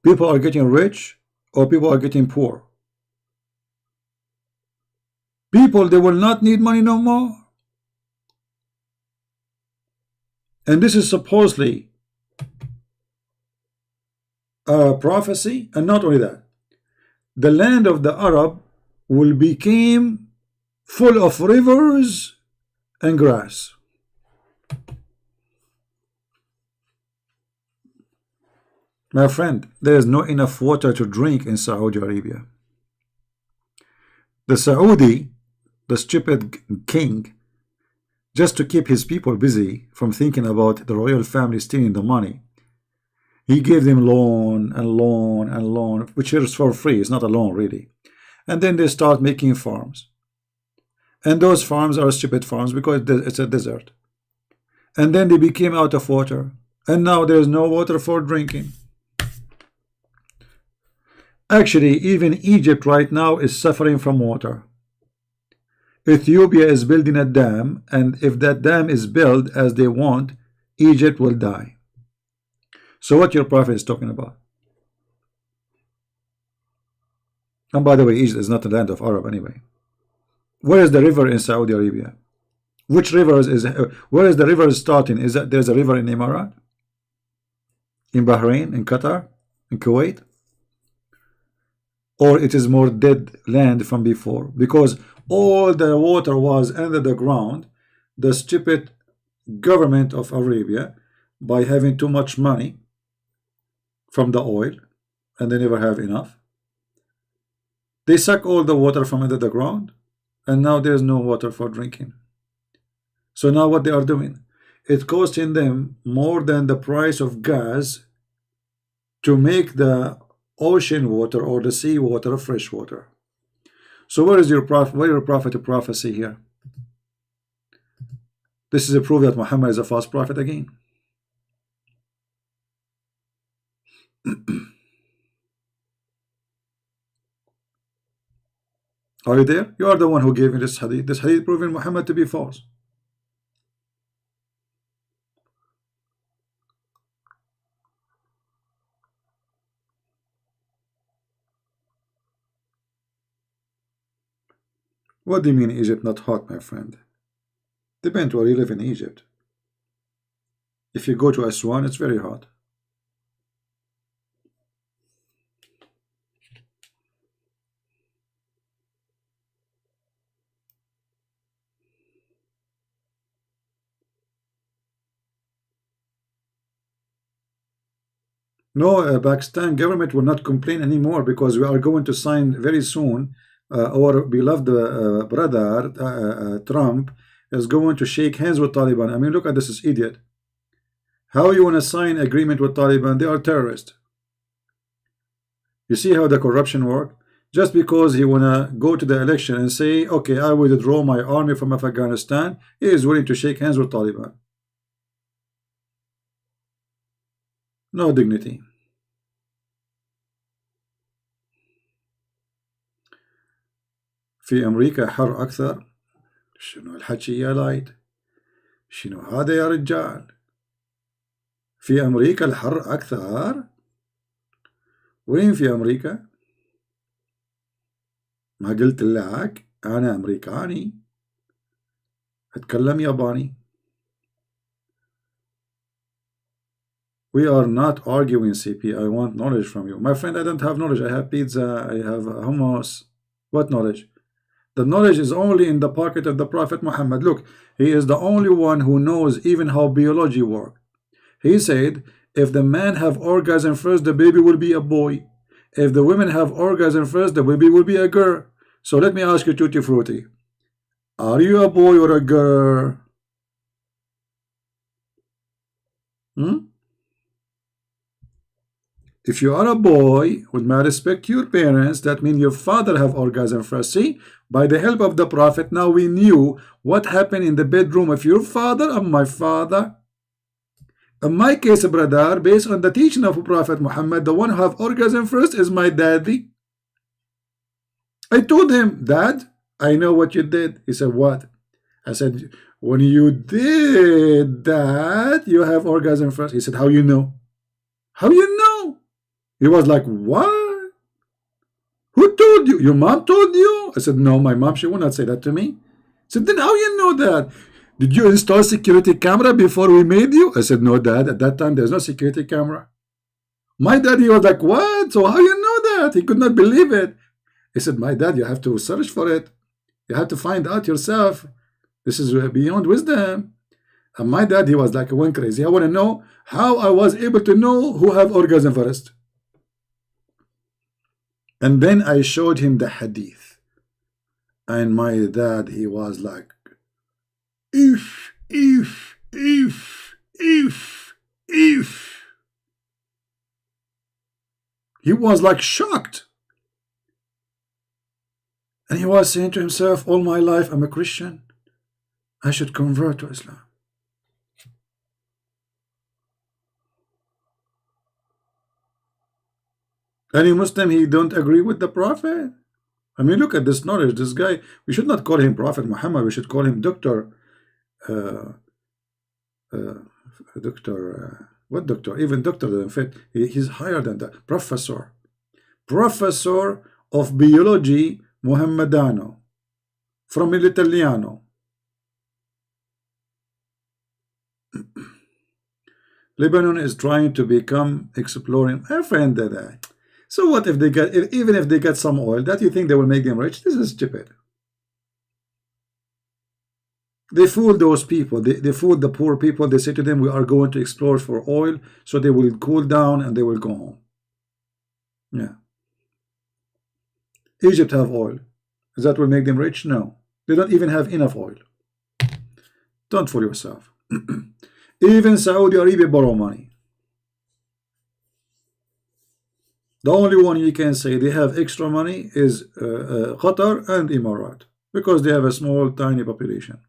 People are getting rich or people are getting poor. People, they will not need money no more. And this is supposedly a prophecy. And not only that, the land of the Arab will become full of rivers and grass. My friend, there is not enough water to drink in Saudi Arabia. The Saudi, the stupid king, just to keep his people busy from thinking about the royal family stealing the money, he gave them loan and loan and loan, which is for free. It's not a loan really. And then they start making farms. And those farms are stupid farms because it's a desert. And then they became out of water. And now there's no water for drinking. Actually, even Egypt right now is suffering from water. Ethiopia is building a dam, and if that dam is built as they want, Egypt will die. So what your prophet is talking about? And by the way, Egypt is not the land of Arab anyway. Where is the river in Saudi Arabia? Which river is where is the river starting? Is that there's a river in Emirat? In Bahrain, in Qatar, in Kuwait? Or it is more dead land from before? Because all the water was under the ground. The stupid government of Arabia, by having too much money from the oil, and they never have enough, they suck all the water from under the ground, and now there's no water for drinking. So now what they are doing, it's costing them more than the price of gas to make the ocean water or the sea water fresh water. So where is your prophet? Where is your prophet prophecy here? This is a proof that Muhammad is a false prophet again. Are you there? You are the one who gave me this hadith. This hadith proving Muhammad to be false. What do you mean Egypt not hot, my friend? Depends where you live in Egypt. If you go to Aswan, it's very hot. No, Pakistan government will not complain anymore because we are going to sign very soon. Our beloved brother Trump is going to shake hands with Taliban. I mean, look at this idiot. How you want to sign agreement with Taliban? They are terrorists. You see how the corruption works? Just because he want to go to the election and say, okay, I will withdraw my army from Afghanistan, he is willing to shake hands with Taliban. No dignity. في أمريكا حر أكثر. شنو الحكي يا لايت؟ شنو هذا يا رجال؟ في أمريكا الحر أكثر؟ وين في أمريكا؟ ما قلت لك أنا أمريكاني، أتكلم ياباني. We are not arguing, CP. I want knowledge from you. My friend, I don't have knowledge. I have pizza, I have hummus. What knowledge? The knowledge is only in the pocket of the Prophet Muhammad. Look, he is the only one who knows even how biology works. He said, if the man have orgasm first, the baby will be a boy. If the women have orgasm first, the baby will be a girl. So let me ask you, Tutti Frutti. Are you a boy or a girl? If you are a boy, with my respect to your parents, that means your father have orgasm first. See, by the help of the Prophet, now we knew what happened in the bedroom of your father and my father. In my case, brother, based on the teaching of Prophet Muhammad, the one who have orgasm first is my daddy. I told him, Dad, I know what you did. He said, what? I said, when you did that, you have orgasm first. He said, how you know? How you know? He was like, what? Who told you? Your mom told you? I said, no, my mom, she will not say that to me. He said, then how you know that? Did you install security camera before we made you? I said, no, Dad, at that time, there's no security camera. My daddy was like, what? So how you know that? He could not believe it. He said, my dad, you have to search for it. You have to find out yourself. This is beyond wisdom. And my dad, he was like one crazy. I want to know how I was able to know who have orgasm first. And then I showed him the hadith. And my dad, he was like, if. He was like shocked. And he was saying to himself, all my life I'm a Christian. I should convert to Islam. Any Muslim, he don't agree with the Prophet. I mean, look at this knowledge. This guy, we should not call him Prophet Muhammad. We should call him Doctor. What doctor? Even doctor doesn't fit. He's higher than that. Professor. Professor of Biology Muhammadano from l'Italiano. Lebanon is trying to become exploring. My friend did that. So what if they get, even if they get some oil, that you think they will make them rich? This is stupid. They fool those people. They fool the poor people. They say to them, we are going to explore for oil, so they will cool down and they will go home. Yeah. Egypt have oil. Does that will make them rich? No. They don't even have enough oil. Don't fool yourself. Even Saudi Arabia borrow money. The only one you can say they have extra money is Qatar and Emirat, because they have a small, tiny population.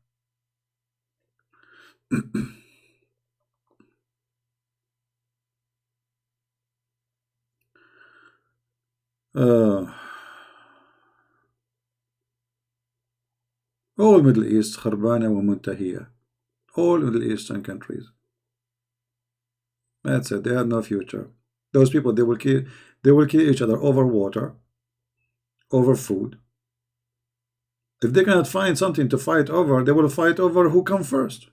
All Middle East خربانة ومنتهية. All Middle Eastern countries. That's it. They have no future. Those people, they will kill each other over water, over food. If they cannot find something to fight over, they will fight over who comes first.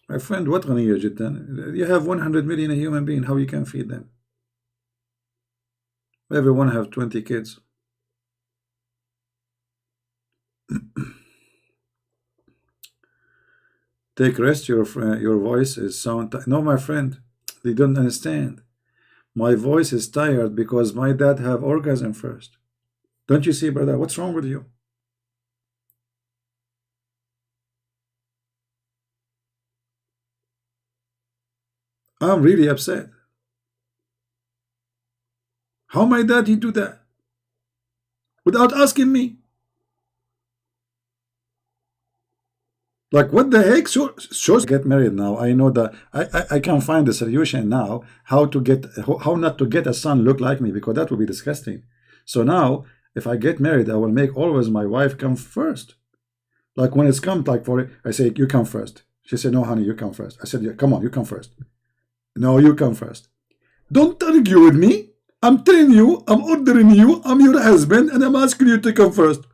My friend, what غنية جدا. You have 100 million human being, how you can feed them? Everyone have 20 kids. Take rest, your voice is sound. No, my friend, they don't understand. My voice is tired because my dad have orgasm first. Don't you see, brother? What's wrong with you? I'm really upset. How my dad he do that? Without asking me? Like, what the heck? Shows get married now. I know that I can find the solution now. How not to get a son look like me, because that would be disgusting. So now, if I get married, I will make always my wife come first. Like when it's come, like for it, I say you come first. She said, no, honey, you come first. I said, yeah, come on, you come first. No, you come first. Don't argue with me. I'm telling you, I'm ordering you, I'm your husband, and I'm asking you to come first.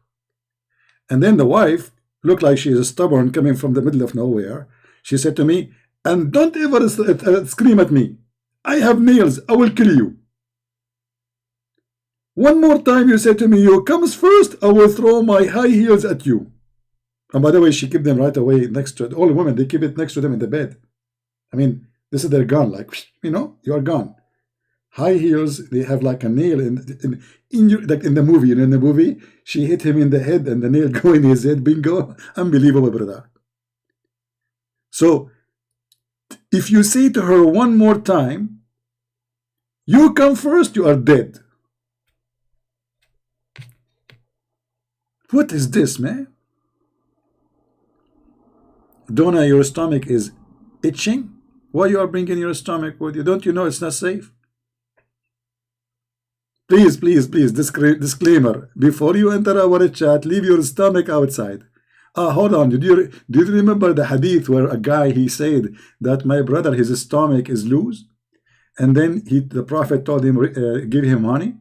And then the wife looked like she is stubborn, coming from the middle of nowhere. She said to me, and don't ever scream at me. I have nails, I will kill you. One more time you say to me, you comes first, I will throw my high heels at you. And by the way, she kept them right away next to it. All women, they keep it next to them in the bed. I mean, this is their gun, like, you know, you are gone. High heels, they have like a nail in your, like in the movie. You know, in the movie, she hit him in the head and the nail go in his head. Bingo. Unbelievable, brother. So, if you say to her one more time, you come first, you are dead. What is this, man? Donna, your stomach is itching? Why you are bringing your stomach with you? Don't you know it's not safe? Please, please, please, disclaimer. Before you enter our chat, leave your stomach outside. Hold on. Did you remember the hadith where a guy, he said that my brother, his stomach is loose? And then the Prophet told him, give him honey.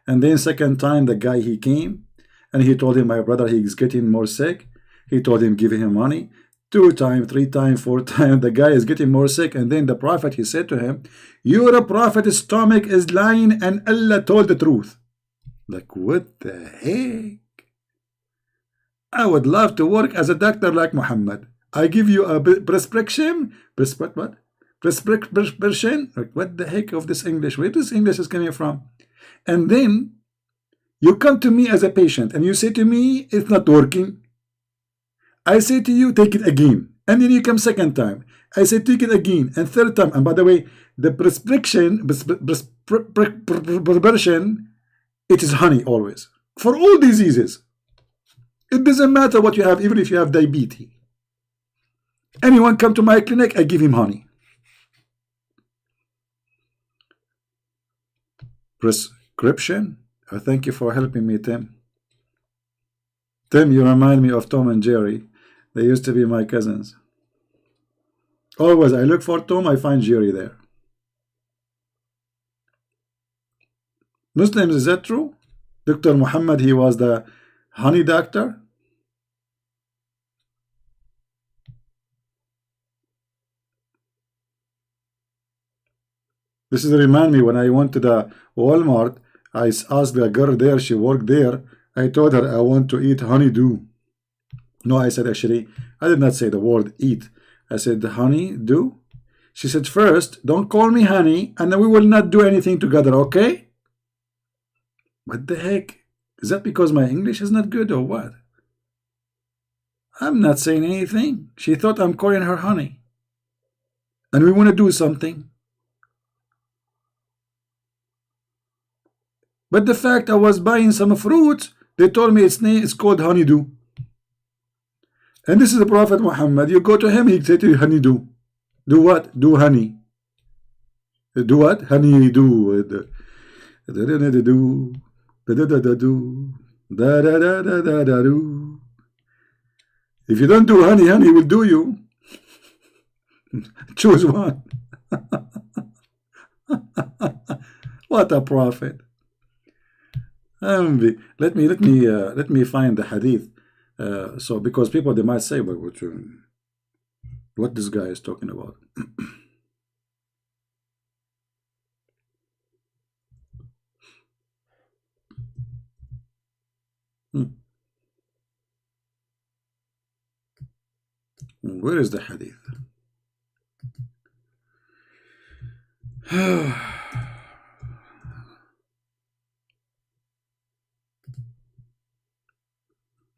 And then second time, the guy, he came and he told him, my brother, he's getting more sick. He told him, give him honey. 2 times, 3 times, 4 times, the guy is getting more sick. And then the Prophet, he said to him, your prophet's stomach is lying and Allah told the truth. Like, what the heck? I would love to work as a doctor like Muhammad. I give you a prescription. What? Prescription? What the heck of this English? Where this English is coming from? And then you come to me as a patient and you say to me, it's not working. I say to you, take it again. And then you come second time. I say, take it again. And third time. And by the way, the prescription, it is honey always. For all diseases. It doesn't matter what you have, even if you have diabetes. Anyone come to my clinic, I give him honey. Prescription? Thank you for helping me, Tim. Tim, you remind me of Tom and Jerry. They used to be my cousins. Always, I look for Tom, I find Jerry there. Muslims, is that true? Dr. Muhammad, he was the honey doctor? This is remind me when I went to the Walmart, I asked the girl there, she worked there. I told her I want to eat honeydew. No, I said actually, I did not say the word eat. I said honeydew. She said, first, don't call me honey, and then we will not do anything together, okay? What the heck? Is that because my English is not good or what? I'm not saying anything. She thought I'm calling her honey. And we want to do something. But the fact I was buying some fruit, they told me its name is called honeydew. And this is the Prophet Muhammad. You go to him, he said to you, honeydew. Do what? Do honey. Do what? Honeydew. If you don't do honey, honey will do you. Choose one. What a prophet. Let me find the hadith. So because people they might say, but what this guy is talking about. Where is the hadith?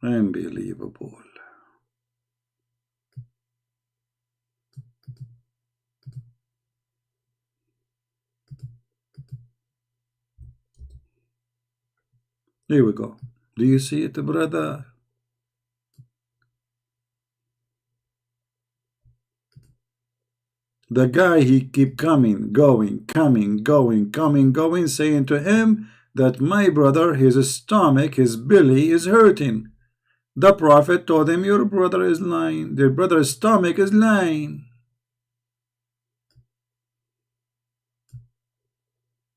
Unbelievable. Here we go. Do you see it, brother? The guy, he keep coming, going, saying to him that my brother, his stomach, his belly is hurting. The Prophet told him, your brother is lying. Their brother's stomach is lying.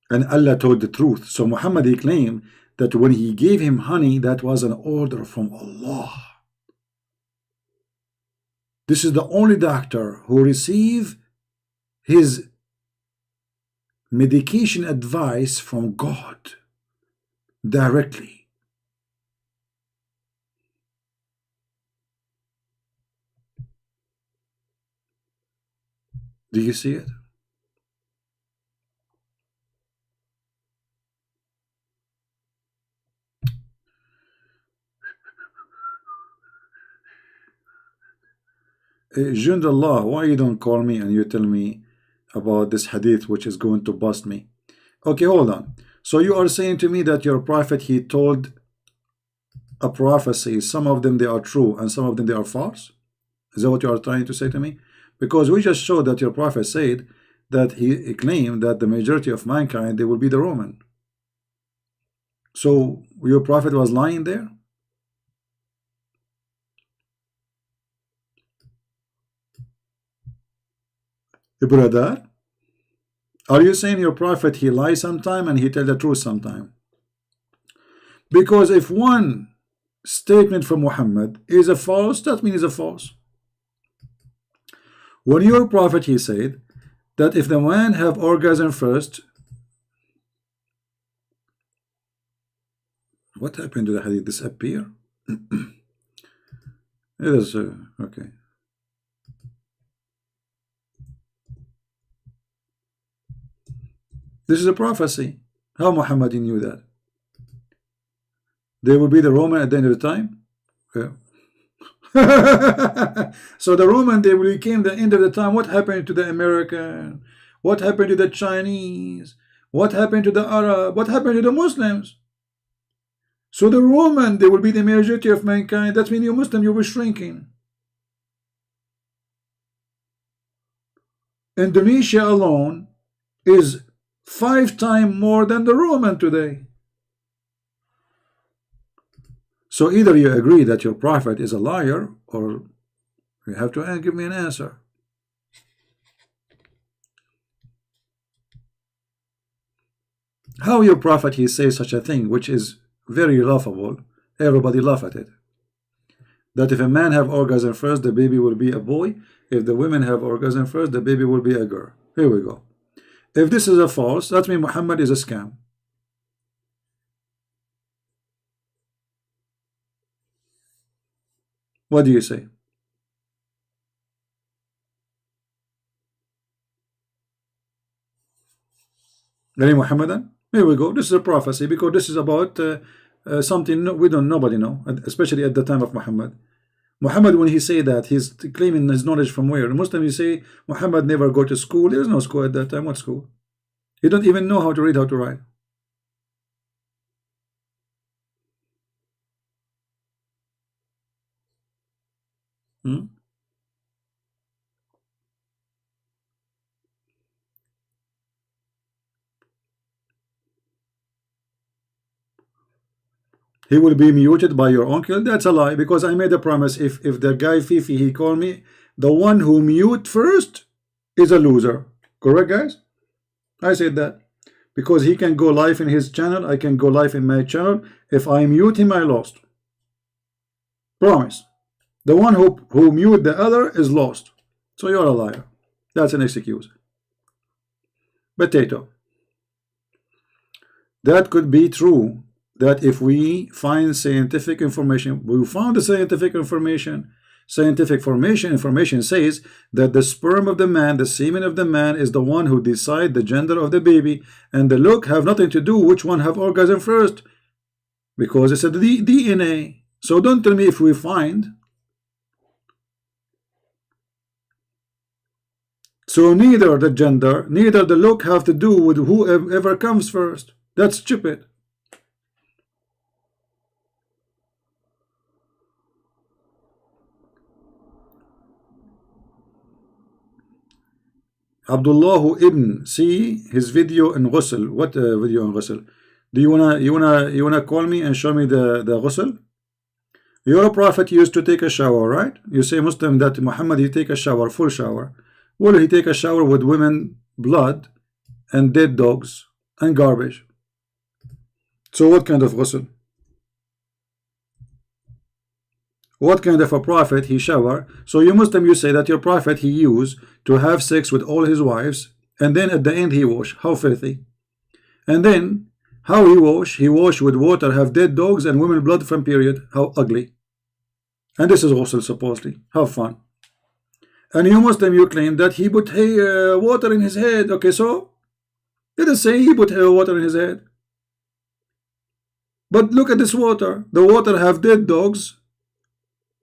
And Allah told the truth. So Muhammad, he claimed that when he gave him honey, that was an order from Allah. This is the only doctor who received his medication advice from God directly. Do you see it? Jundallah, why you don't call me and you tell me about this hadith which is going to bust me? Okay, hold on. So you are saying to me that your prophet, he told a prophecy, some of them they are true and some of them they are false? Is that what you are trying to say to me? Because we just showed that your prophet said that he claimed that the majority of mankind, they will be the Roman. So your prophet was lying there? Brother, are you saying your prophet, he lies sometime and he tell the truth sometime? Because if one statement from Muhammad is a false, that means it's a false. When your prophet, he said that if the man have orgasm first, what happened to the hadith? Disappear? It is okay. This is a prophecy. How Muhammad knew that? They will be the Roman at the end of the time. Yeah. So the Roman, they became the end of the time. What happened to the American? What happened to the Chinese? What happened to the Arab? What happened to the Muslims? So the Roman, they will be the majority of mankind. That means you Muslim, you will shrinking. Indonesia alone is 5 times more than the Roman today. So either you agree that your prophet is a liar, or you have to give me an answer. How your prophet he says such a thing, which is very laughable, everybody laugh at it. That if a man have orgasm first, the baby will be a boy. If the women have orgasm first, the baby will be a girl. Here we go. If this is a false, that means Muhammad is a scam. What do you say? Any Muhammadan? Here we go. This is a prophecy, because this is about something nobody know, especially at the time of Muhammad. Muhammad, when he say that, he's claiming his knowledge from where? The Muslim, you say Muhammad never go to school. There is no school at that time. What school? He don't even know how to read, how to write. He will be muted by your uncle. That's a lie, because I made a promise. If the guy Fifi, he called me, the one who mute first is a loser. Correct, guys? I said that. Because he can go live in his channel, I can go live in my channel. If I mute him, I lost. Promise. The one who mute the other is lost. So you're a liar. That's an excuse. Potato. That could be true, that if we find scientific information, we found the scientific information. Scientific information says that the sperm of the man, the semen of the man, is the one who decide the gender of the baby, and the look have nothing to do which one have orgasm first, because it's a DNA. So don't tell me if we find. So neither the gender, neither the look have to do with whoever comes first. That's stupid. Abdullah ibn, see his video in ghusl. What video in ghusl? Do you wanna call me and show me the ghusl? Your prophet used to take a shower, right? You say Muslim that Muhammad he take a shower, full shower. Well, he take a shower with women blood and dead dogs and garbage. So what kind of ghusl? What kind of a prophet he shower? So you Muslim, you say that your prophet he used to have sex with all his wives, and then at the end he wash. How filthy. And then how he wash? He wash with water, have dead dogs and women blood from period. How ugly. And this is ghusl supposedly. How fun. And you Muslim, you claim that he put water in his head. Okay, so let us say he put water in his head. But look at this water. The water have dead dogs,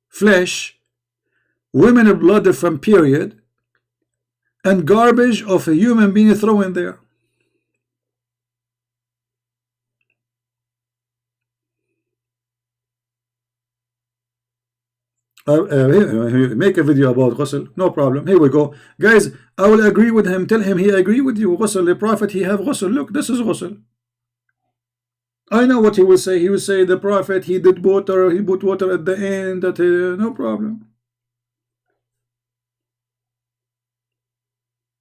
flesh, women blood from period, and garbage of a human being thrown in there. Make a video about ghusl, no problem. Here we go, guys. I will agree with him. Tell him he agree with you. Ghusl, the prophet he have ghusl. Look, this is ghusl. I know what he will say. He will say the prophet he did water, he put water at the end. That no problem.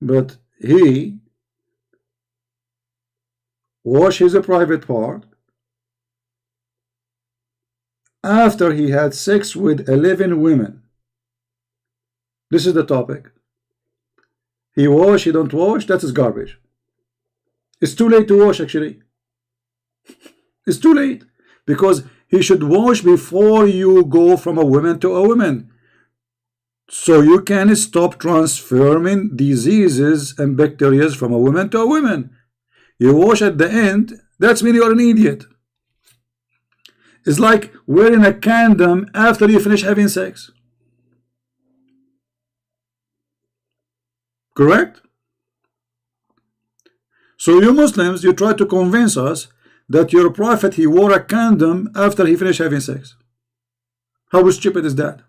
But he wash his private part after he had sex with 11 women. This is the topic. He wash, he don't wash, that is garbage. It's too late to wash, actually. It's too late, because he should wash before you go from a woman to a woman, so you can stop transferring diseases and bacteria from a woman to a woman. You wash at the end, that's mean you're an idiot. It's like wearing a condom after you finish having sex. Correct? So you Muslims, you try to convince us that your prophet, he wore a condom after he finished having sex. How stupid is that?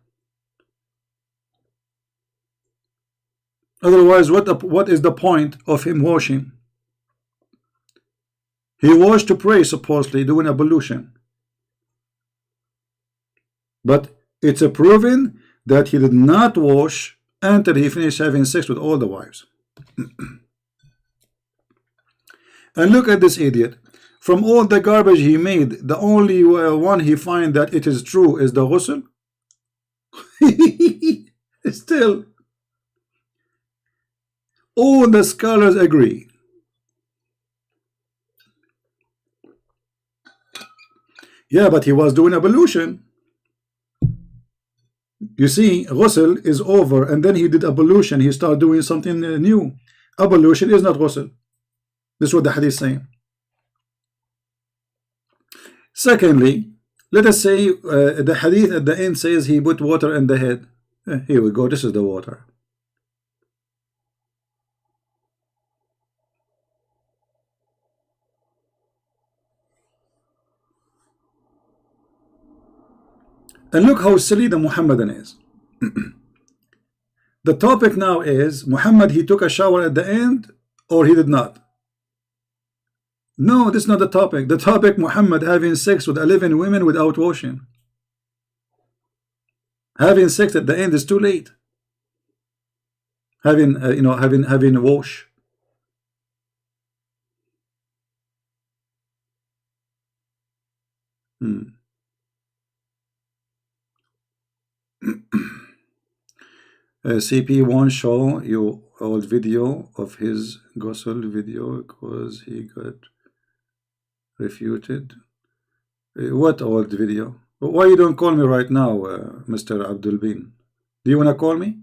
Otherwise, what is the point of him washing? He washed to pray, supposedly doing ablution. But it's a proven that he did not wash until he finished having sex with all the wives. And look at this idiot. From all the garbage he made, the only one he finds that it is true is the ghusl. Still, all the scholars agree. Yeah, but he was doing ablution. You see, ghusl is over, and then he did ablution. He started doing something new. Ablution is not ghusl. This is what the hadith is saying. Secondly, let us say the hadith at the end says he put water in the head. Here we go. This is the water. And look how silly the Muhammadan is. The topic now is Muhammad, he took a shower at the end or he did not. No, this is not the topic. The topic, Muhammad having sex with 11 women without washing. Having sex at the end is too late. Having having wash. CP won't show you old video of his ghusl video because he got refuted. What old video? Why you don't call me right now, Mr. Abdul Bin? Do you want to call me?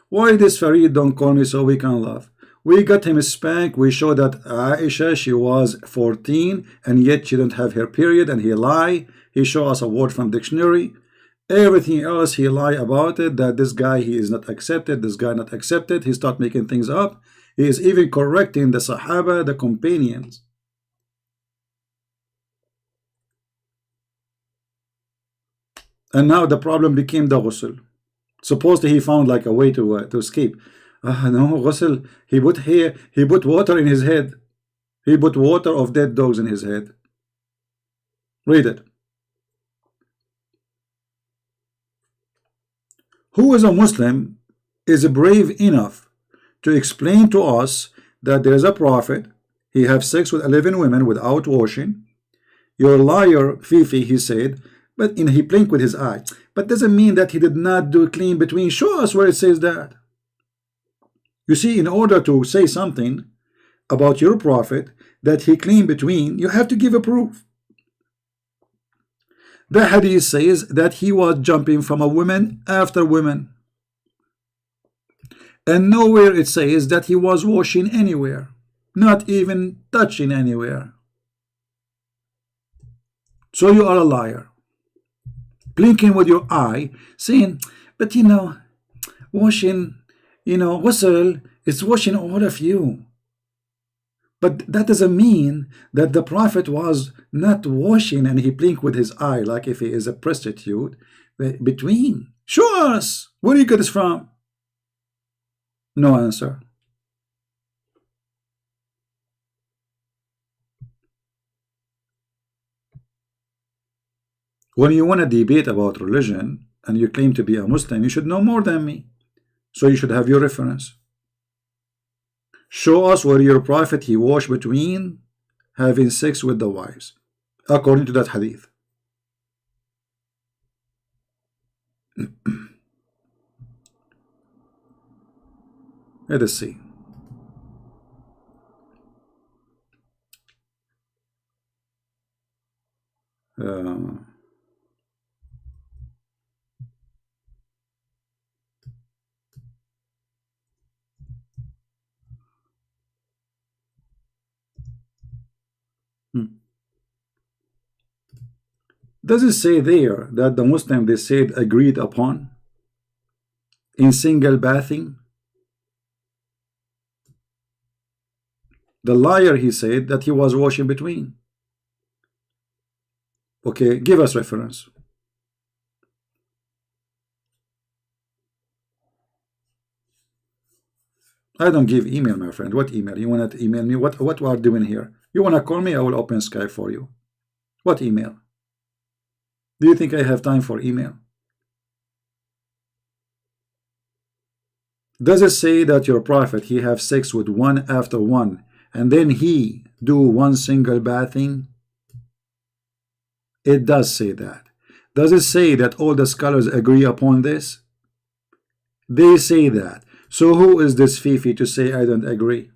Why this Farid don't call me so we can laugh? We got him spanked. We show that Aisha, she was 14 and yet she didn't have her period, and he lie. He show us a word from dictionary. Everything else he lie about it, that this guy, he is not accepted, this guy not accepted. He start making things up. He is even correcting the Sahaba, the companions. And now the problem became the ghusl. Supposedly he found like a way to escape. No, ghusl, he put water in his head. He put water of dead dogs in his head. Read it. Who is a Muslim is brave enough to explain to us that there is a prophet, he have sex with 11 women without washing. Your liar, Fifi, he said, but he blinked with his eye. But doesn't mean that he did not do clean between. Show us where it says that. You see, in order to say something about your prophet that he cleaned between, you have to give a proof. The hadith says that he was jumping from a woman after woman. And nowhere it says that he was washing anywhere, not even touching anywhere. So you are a liar. Blinking with your eye, saying, but washing, ghusl is washing all of you. But that doesn't mean that the prophet was not washing and he blinked with his eye like if he is a prostitute between. Show us. Where do you get this from? No answer. When you want to debate about religion and you claim to be a Muslim, you should know more than me. So you should have your reference. Show us where your prophet he washed between having sex with the wives, according to that hadith. Let us see. Uh, hmm. Does it say there that the Muslim they said agreed upon in single bathing? The liar he said that he was washing between. Okay, give us reference. I don't give email, my friend. What email? You want to email me? What we are doing here? You want to call me? I will open Skype for you. What email? Do you think I have time for email? Does it say that your prophet he have sex with one after one and then he do one single bathing? It does say that. Does it say that all the scholars agree upon this? They say that. So who is this Fifi to say I don't agree?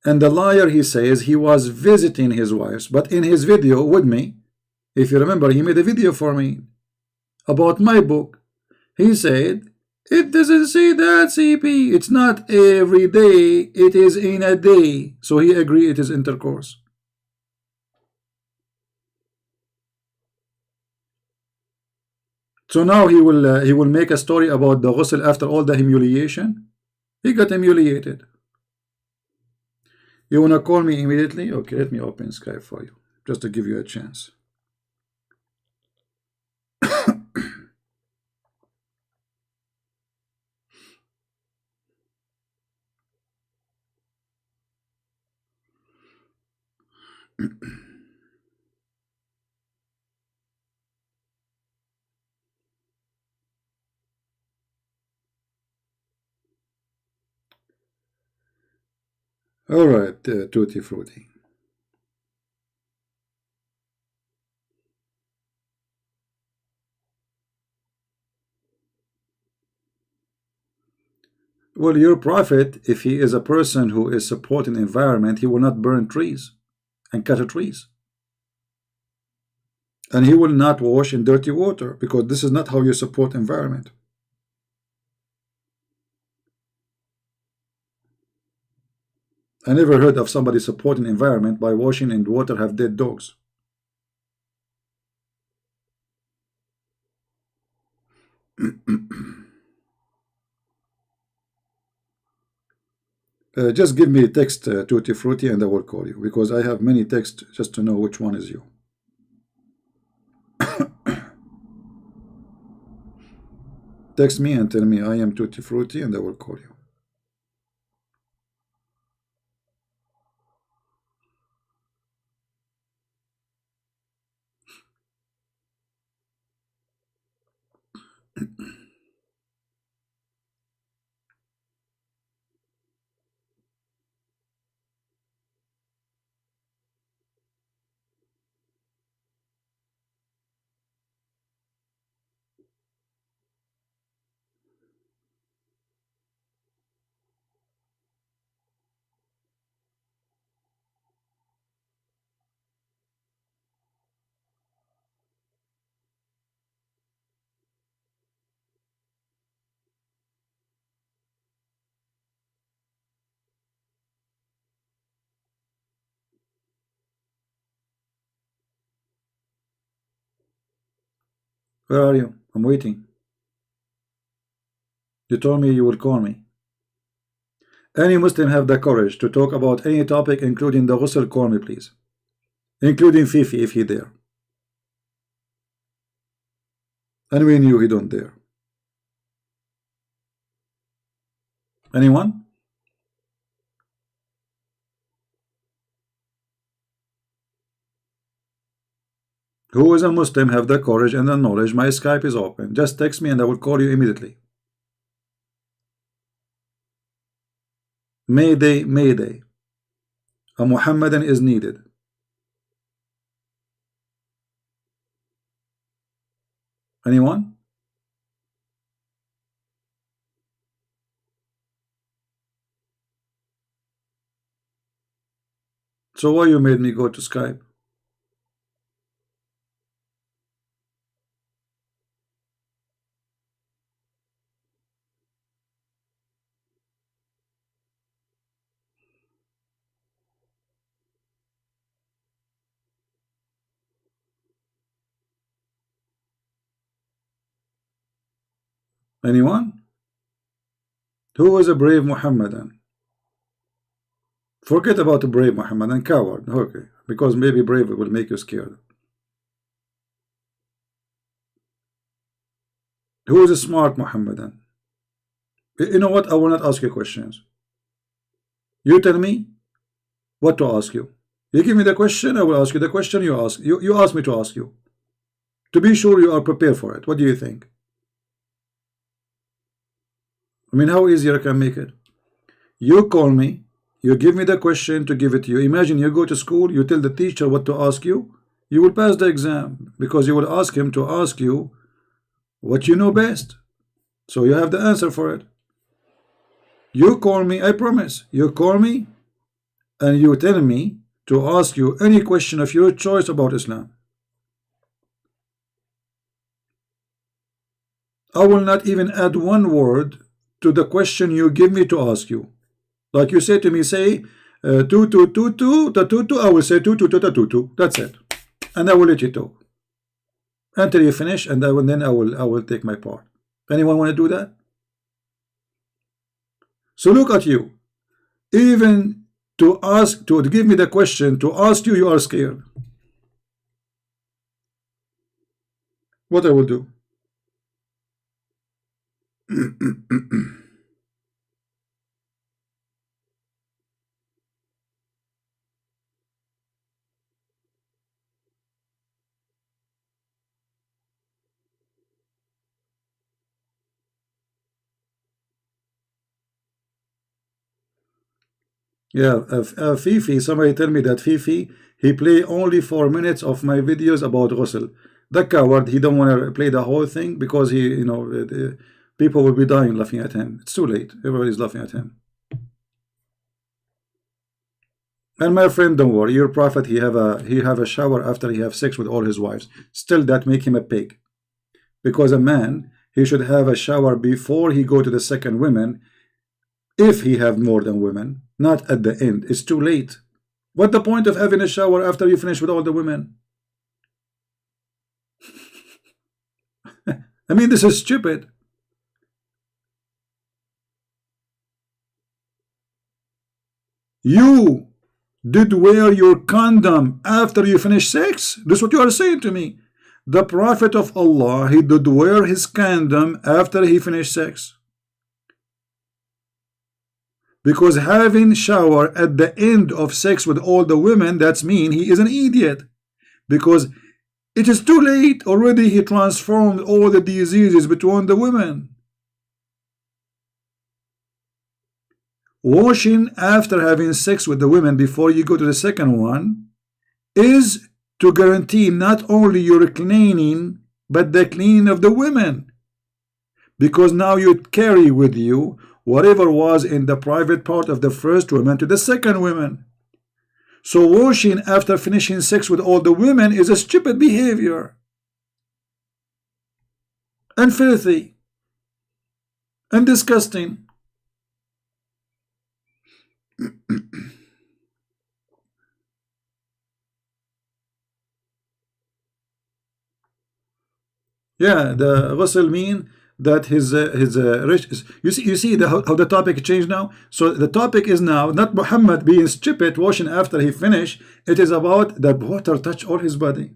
And the liar he says he was visiting his wives, but in his video with me, if you remember, he made a video for me about my book. He said, it doesn't say that, CP. It's not every day. It is in a day. So he agreed it is intercourse. So now he will make a story about the ghusl after all the humiliation. He got humiliated. You wanna call me immediately? Okay, let me open Skype for you, just to give you a chance. All right, Tutti Frutti. Well, your prophet, if he is a person who is supporting environment, he will not burn trees and cut trees. And he will not wash in dirty water, because this is not how you support environment. I never heard of somebody supporting environment by washing in water have dead dogs. Just give me a text, Tutti Frutti, and I will call you, because I have many texts just to know which one is you. Text me and tell me I am Tutti Frutti, and I will call you. Where are you? I'm waiting. You told me you will call me. Any Muslim have the courage to talk about any topic, including the ghusl, call me, please. Including Fifi, if he dare. And we knew he don't dare. Anyone? Who is a Muslim have the courage and the knowledge? My Skype is open. Just text me and I will call you immediately. Mayday, Mayday. A Muhammadan is needed. Anyone? So why you made me go to Skype? Anyone? Who is a brave Muhammadan? Forget about a brave Muhammadan, coward. Okay, because maybe brave will make you scared. Who is a smart Muhammadan? You know what? I will not ask you questions. You tell me what to ask you. You give me the question, I will ask you the question you ask. You ask me to ask you. To be sure you are prepared for it. What do you think? I mean, how easier I can make it? You call me, you give me the question to give it to you. Imagine you go to school, you tell the teacher what to ask you. You will pass the exam because you will ask him to ask you what you know best. So you have the answer for it. You call me, I promise. You call me and you tell me to ask you any question of your choice about Islam. I will not even add one word to the question you give me to ask you. Like you say to me, say two two two two ta two two. I will say two two two ta two two. That's it, and I will let you talk until you finish, and then I will take my part. Anyone want to do that? So look at you. Even to give me the question to ask you, you are scared. What I will do? Yeah, Fifi, somebody tell me that Fifi, he play only 4 minutes of my videos about ghusl. The coward, he don't want to play the whole thing because he, you know, people will be dying laughing at him. It's too late. Everybody's laughing at him. And my friend, don't worry, your prophet, he have a shower after he have sex with all his wives. Still, that make him a pig. Because a man, he should have a shower before he go to the second women, if he have more than women, not at the end. It's too late. What the point of having a shower after you finish with all the women? I mean, this is stupid. You did wear your condom after you finish sex? This is what you are saying to me. The Prophet of Allah, he did wear his condom after he finished sex. Because having shower at the end of sex with all the women, that's mean he is an idiot. Because it is too late. Already he transformed all the diseases between the women. Washing after having sex with the women before you go to the second one is to guarantee not only your cleaning, but the cleaning of the women. Because now you carry with you whatever was in the private part of the first woman to the second woman. So washing after finishing sex with all the women is a stupid behavior. And filthy. And disgusting. Yeah, the ghusl mean that his rich. You see how the topic changed now. So the topic is now not Muhammad being stupid washing after he finished. It is about that water touch all his body.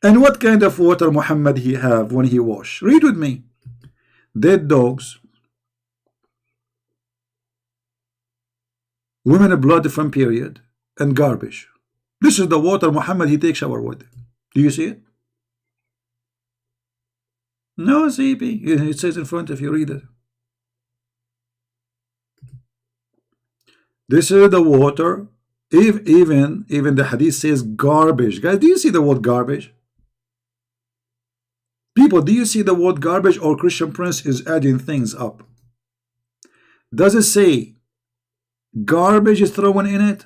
And what kind of water Muhammad he have when he wash? Read with me. Dead dogs, women blood from period, and garbage. This is the water Muhammad he takes shower with. Do you see it? No, CP. It says in front if you read it. This is the water. Even the hadith says garbage. Guys, do you see the word garbage? People, do you see the word garbage, or Christian Prince is adding things up? Does it say garbage is thrown in it?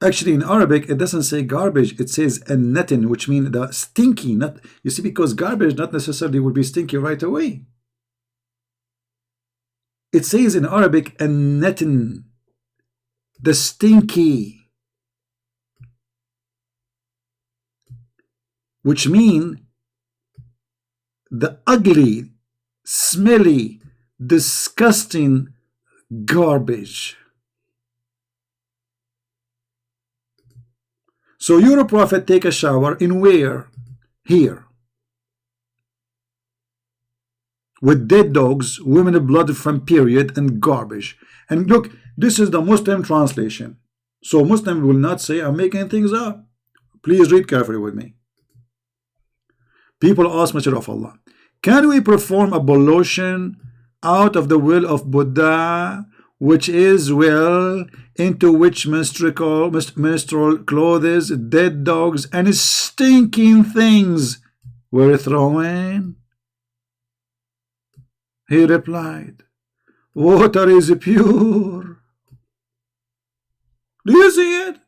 Actually, in Arabic, it doesn't say garbage. It says natin, which means the stinky. Not, you see, because garbage not necessarily would be stinky right away. It says in Arabic natin, the stinky, which means the ugly, smelly, disgusting garbage. So your prophet take a shower in where? Here. With dead dogs, women blood from period, and garbage. And look, this is the Muslim translation. So Muslim will not say I'm making things up. Please read carefully with me. People ask Messenger of Allah, can we perform ablution out of the well of Buddha, which is well into which menstrual clothes, dead dogs, and stinking things were thrown? He replied, water is pure. Do you see it?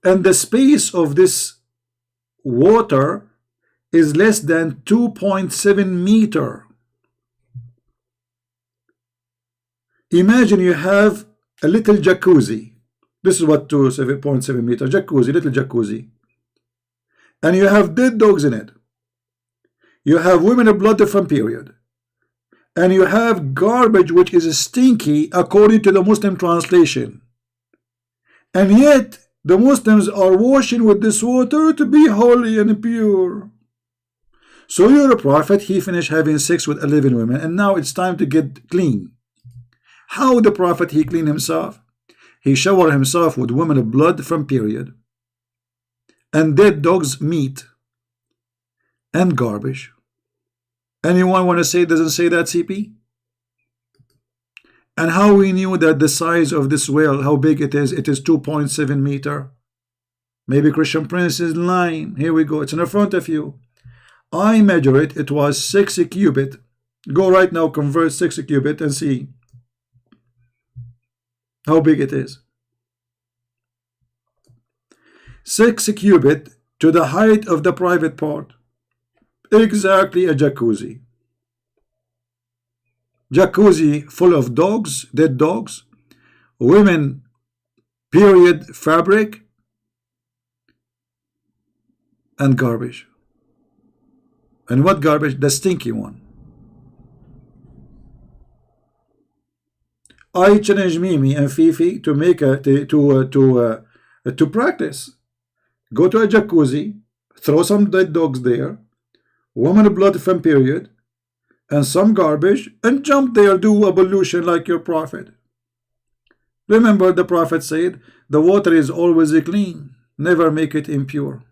And the space of this water is less than 2.7 meters. Imagine you have a little jacuzzi. This is what 2.7 meters jacuzzi, little jacuzzi. And you have dead dogs in it. You have women blood from period. And you have garbage which is stinky according to the Muslim translation. And yet the Muslims are washing with this water to be holy and pure. So your prophet, he finished having sex with 11 women and now it's time to get clean. How the prophet he cleaned himself? He showered himself with women blood from period and dead dogs meat and garbage. Anyone want to say it doesn't say that, CP? And how we knew that the size of this well, how big it is 2.7 meters. Maybe Christian Prince is lying. Here we go, it's in front of you. I measure it, it was 6 cubit. Go right now, convert 6 cubit and see how big it is. 6 cubit to the height of the private part. Exactly a jacuzzi. Jacuzzi full of dogs, dead dogs, women, period, fabric, and garbage. And what garbage? The stinky one. I challenge Mimi and Fifi to make to practice. Go to a jacuzzi, throw some dead dogs there, woman blood from period, and some garbage, and jump there, do ablution like your prophet. Remember, the prophet said, the water is always clean, never make it impure.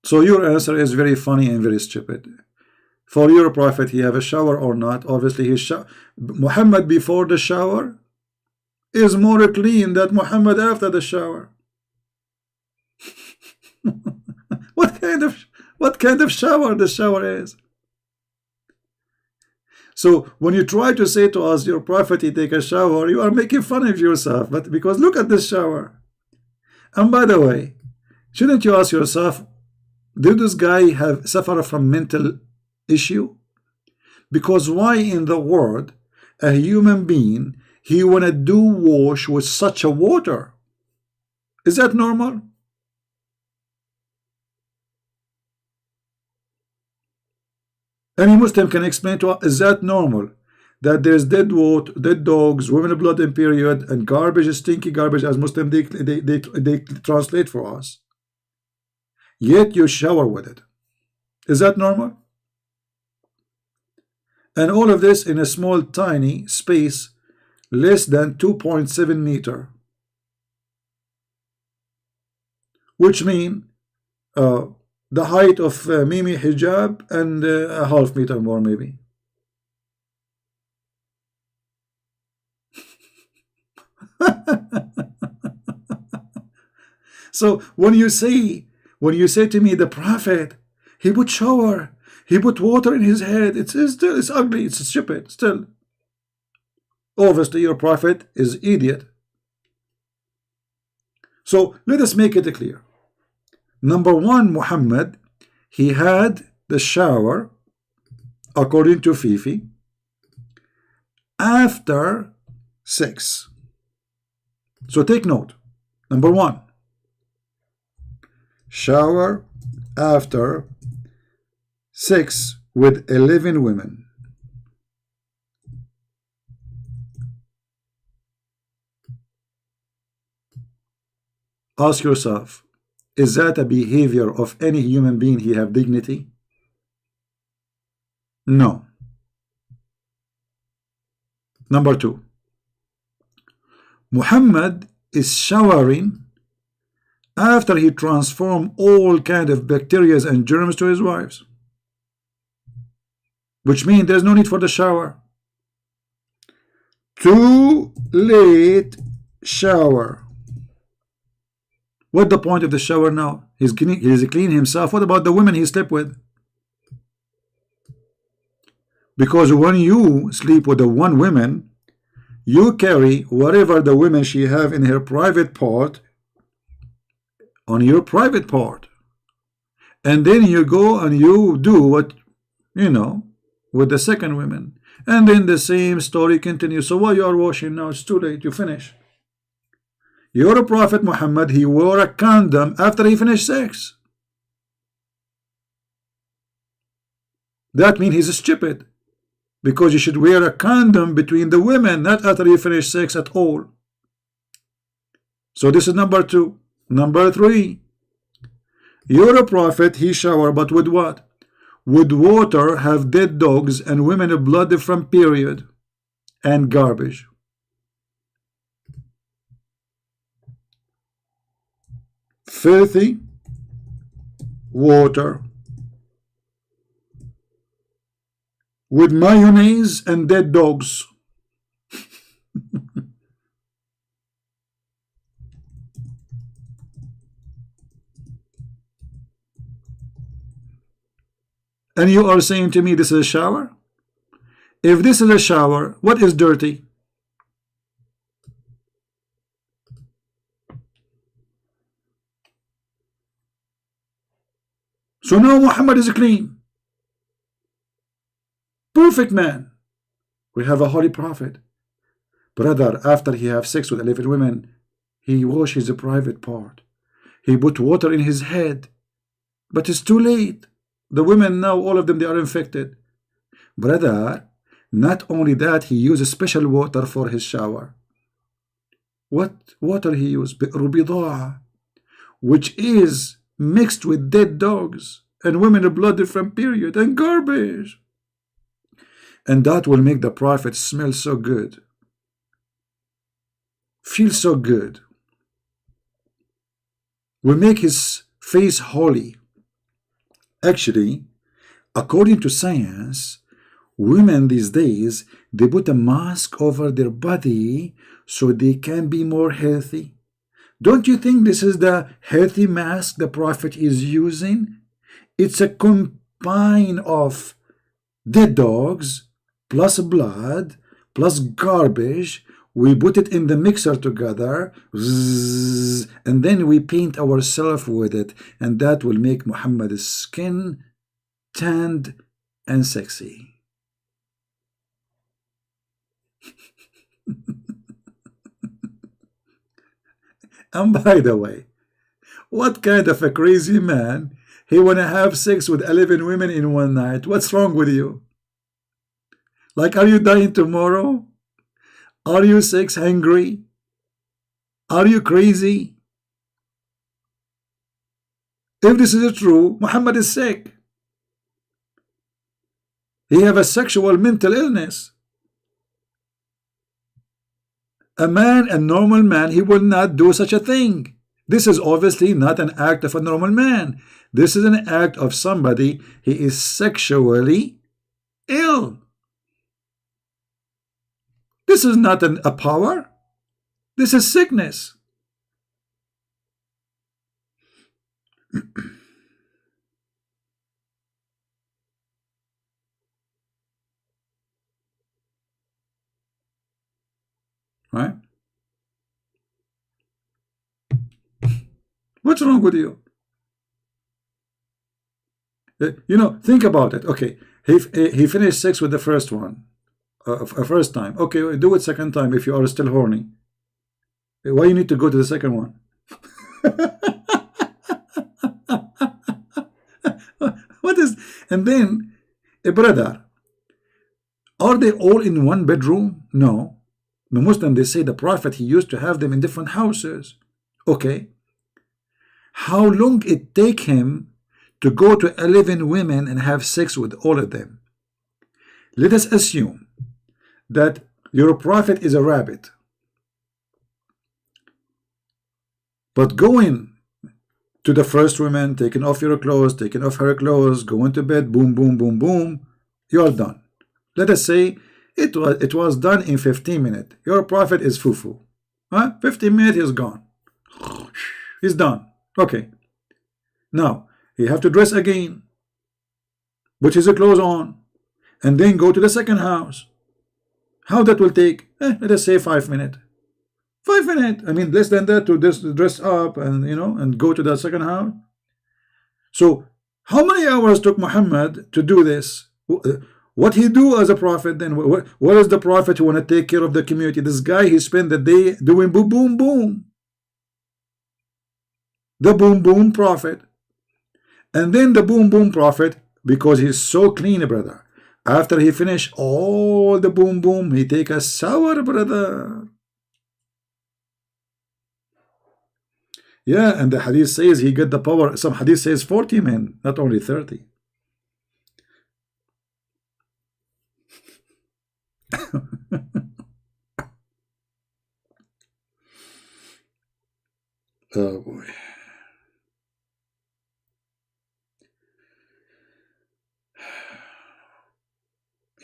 So your answer is very funny and very stupid. For your prophet, he have a shower or not? Obviously, his Muhammad before the shower is more clean than Muhammad after the shower. What kind of shower the shower is? So when you try to say to us, your prophet, he take a shower, you are making fun of yourself. But because look at this shower. And by the way, shouldn't you ask yourself, did this guy suffer from mental issue? Because why in the world a human being he wanna do wash with such a water? Is that normal? Any Muslim can explain to us, is that normal? That there's dead dogs, women blood in period, and garbage, stinky garbage, as Muslim they translate for us. Yet you shower with it. Is that normal? And all of this in a small, tiny space, less than 2.7 meters. Which mean the height of Mimi hijab and a half meter more maybe. So when you say to me the prophet, he would shower, he put water in his head, it's ugly, it's stupid. Still, obviously your prophet is idiot. So let us make it clear. Number one, Muhammad, he had the shower, according to Fifi, after sex. So take note. Number one, shower after sex with 11 women. Ask yourself, is that a behavior of any human being he have dignity? No. Number two, Muhammad is showering after he transformed all kind of bacteria and germs to his wives, which means there's no need for the shower. Too late shower. What's the point of the shower now? He's clean himself. What about the women he slept with? Because when you sleep with the one woman, you carry whatever the woman she have in her private part on your private part, and then you go and you do what with the second woman, and then the same story continues. So while you are washing now, it's too late, you finish. Your Prophet Muhammad, he wore a condom after he finished sex. That means he's stupid, because you should wear a condom between the women, not after you finish sex at all. So this is number two. Number three, your Prophet, he showered, but with what? With water, have dead dogs and women blood from period and garbage. Filthy water with mayonnaise and dead dogs. And you are saying to me this is a shower? If this is a shower, what is dirty? So now Muhammad is clean. Perfect man. We have a holy prophet. Brother, after he have sex with 11 women, he wash his private part. He put water in his head. But it's too late. The women now, all of them, they are infected. Brother, not only that, he uses special water for his shower. What water he used? Bi'r which is mixed with dead dogs and women blood from period and garbage. And that will make the prophet smell so good, feel so good, will make his face holy. Actually, according to science, women these days, they put a mask over their body so they can be more healthy. Don't you think this is the healthy mask the prophet is using? It's a combine of dead dogs plus blood plus garbage. We put it in the mixer together, and then we paint ourselves with it, and that will make Muhammad's skin tanned and sexy. And by the way, what kind of a crazy man, he wanna have sex with 11 women in one night? What's wrong with you? Like, are you dying tomorrow? Are you sex hungry? Are you crazy? If this is true, Muhammad is sick. He have a sexual mental illness. A man, a normal man, he will not do such a thing. This is obviously not an act of a normal man. This is an act of somebody, he is sexually ill. This is not a power. This is sickness. Right? What's wrong with you? You know, think about it. Okay, he finished sex with the first one, first time. Okay, do it second time if you are still horny. Why you need to go to the second one? What is? And then, brother, are they all in one bedroom? No. The Muslim, they say the Prophet, he used to have them in different houses. Okay. How long it take him to go to 11 women and have sex with all of them? Let us assume that your Prophet is a rabbit. But going to the first woman, taking off your clothes, taking off her clothes, going to bed, boom, boom, boom, boom, you are done. Let us say it was done in 15 minutes. Your Prophet is fufu. Huh? 15 minutes, he's gone. He's done. Okay. Now, you have to dress again, put his clothes on, and then go to the second house. How that will take? Let us say 5 minutes. 5 minutes. I mean, less than that to dress up and, you know, and go to the second house. So, how many hours took Muhammad to do this? What he do as a prophet then? What is the prophet who want to take care of the community? This guy, he spent the day doing boom, boom, boom. The boom, boom prophet. And then the boom, boom prophet, because he's so clean, brother. After he finish all the boom, boom, he take a shower, brother. Yeah, and the hadith says he get the power. Some hadith says 40 men, not only 30. Oh boy.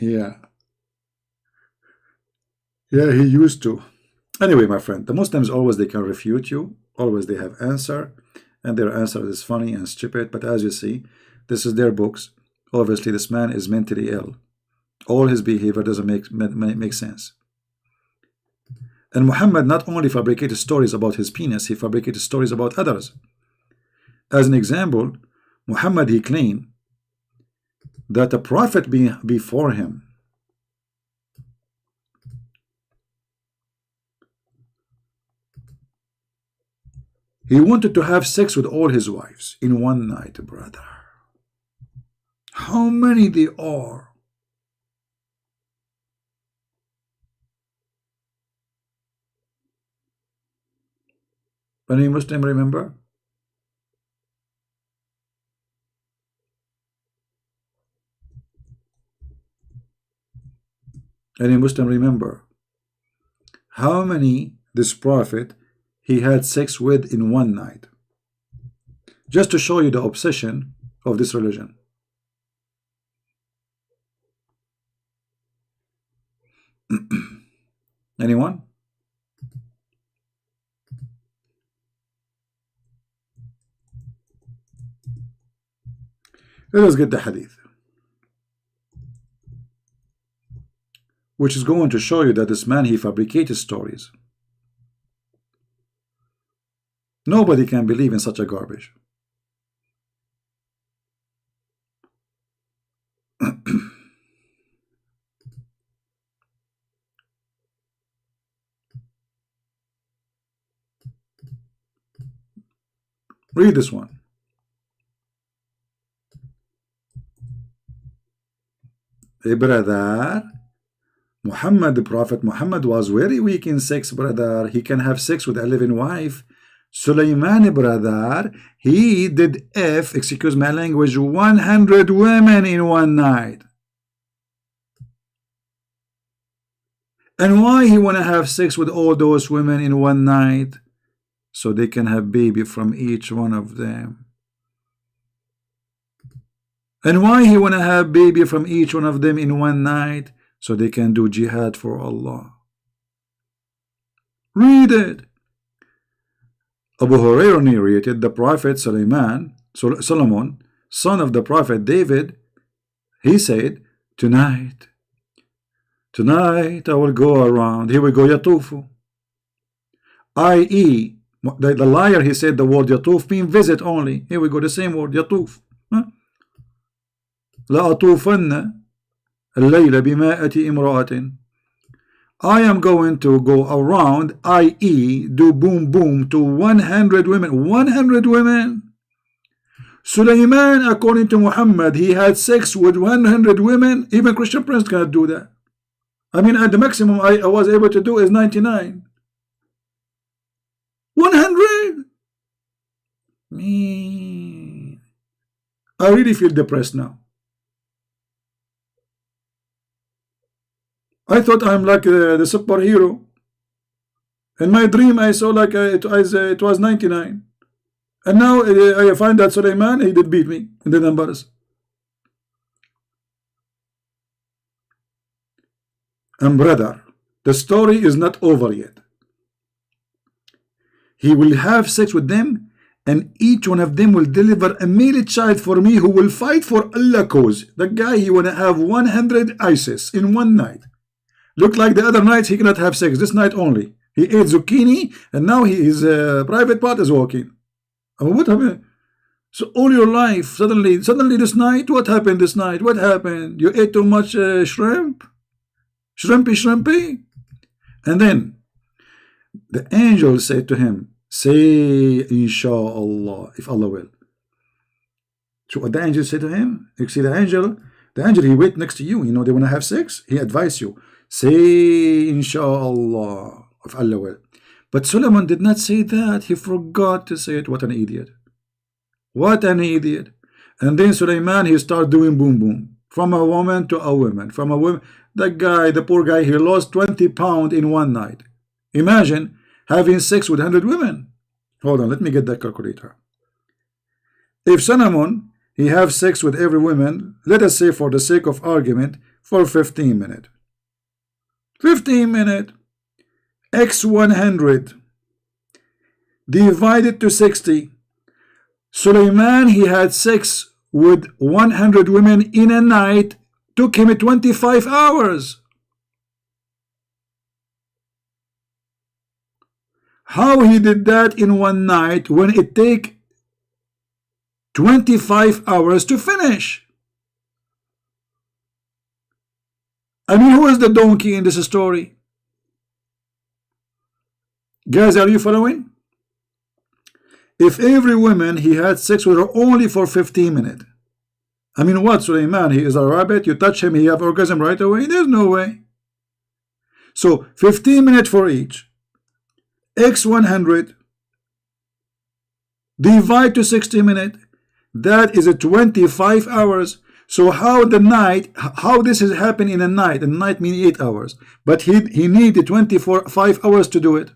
Yeah. Yeah, he used to. Anyway, my friend, the Muslims always they can refute you. Always they have answer. And their answer is funny and stupid. But as you see, this is their books. Obviously, this man is mentally ill. All his behavior doesn't make sense. And Muhammad not only fabricated stories about his penis, he fabricated stories about others. As an example, Muhammad, he claimed that a prophet before him, he wanted to have sex with all his wives in one night, brother. How many they are? Any Muslim remember? Any Muslim remember? How many this prophet he had sex with in one night? Just to show you the obsession of this religion. Anyone? Let us get the hadith, which is going to show you that this man, he fabricated stories. Nobody can believe in such a garbage. Read this one. Hey, brother, Muhammad, the Prophet Muhammad was very weak in sex, brother. He can have sex with 11 wives. Sulaiman, brother, he did excuse my language, 100 women in one night. And why he want to have sex with all those women in one night? So they can have baby from each one of them. And why he want to have baby from each one of them in one night? So they can do jihad for Allah. Read it. Abu Hurairah narrated the Prophet Solomon, son of the Prophet David, he said, tonight I will go around. Here we go, yatufu. I.e., the liar, he said the word yatuf mean visit only. Here we go, the same word, yatuf. لأطوفن الليل بمائة امرأة. I am going to go around, i.e., do boom boom to 100 women. 100 women. Sulaiman, according to Muhammad, he had sex with 100 women. Even Christian Prince cannot do that. I mean, at the maximum I was able to do is 99. 100. Me, I really feel depressed now. I thought I'm like the superhero. In my dream, I saw like it was 99. And now I find that Sulaiman, he did beat me in the numbers. And brother, the story is not over yet. He will have sex with them, and each one of them will deliver a male child for me who will fight for Allah cause. The guy, he want to have 100 ISIS in one night. Look like the other nights he cannot have sex. This night only. He ate zucchini, and now his private part is walking. I mean, what happened? So all your life, suddenly this night, what happened this night? What happened? You ate too much shrimp? Shrimpy. And then the angel said to him, say inshallah, if Allah will. So what the angel said to him, you see the angel, he wait next to you, you know, they want to have sex, he advised you, say inshallah, if Allah will. But Solomon did not say that, he forgot to say it. What an idiot. What an idiot. And then Sulaiman, he started doing boom boom, from a woman to a woman, from a woman. That guy, the poor guy, he lost 20 pounds in one night. Imagine having sex with 100 women. Hold on, let me get that calculator. If Solomon, he have sex with every woman, let us say for the sake of argument, for 15 minutes. 15 minutes. X 100 divided to 60. Sulaiman, he had sex with 100 women in a night. Took him 25 hours. How he did that in one night when it take 25 hours to finish? I mean, who is the donkey in this story? Guys, are you following? If every woman he had sex with her only for 15 minutes, I mean, what, Sulaiman, he is a rabbit, you touch him, he have orgasm right away? There's no way. So 15 minutes for each, x 100 divide to 60 minutes, that is a 25 hours. So how this is happening in a night? A night means 8 hours, but he needed 5 hours to do it.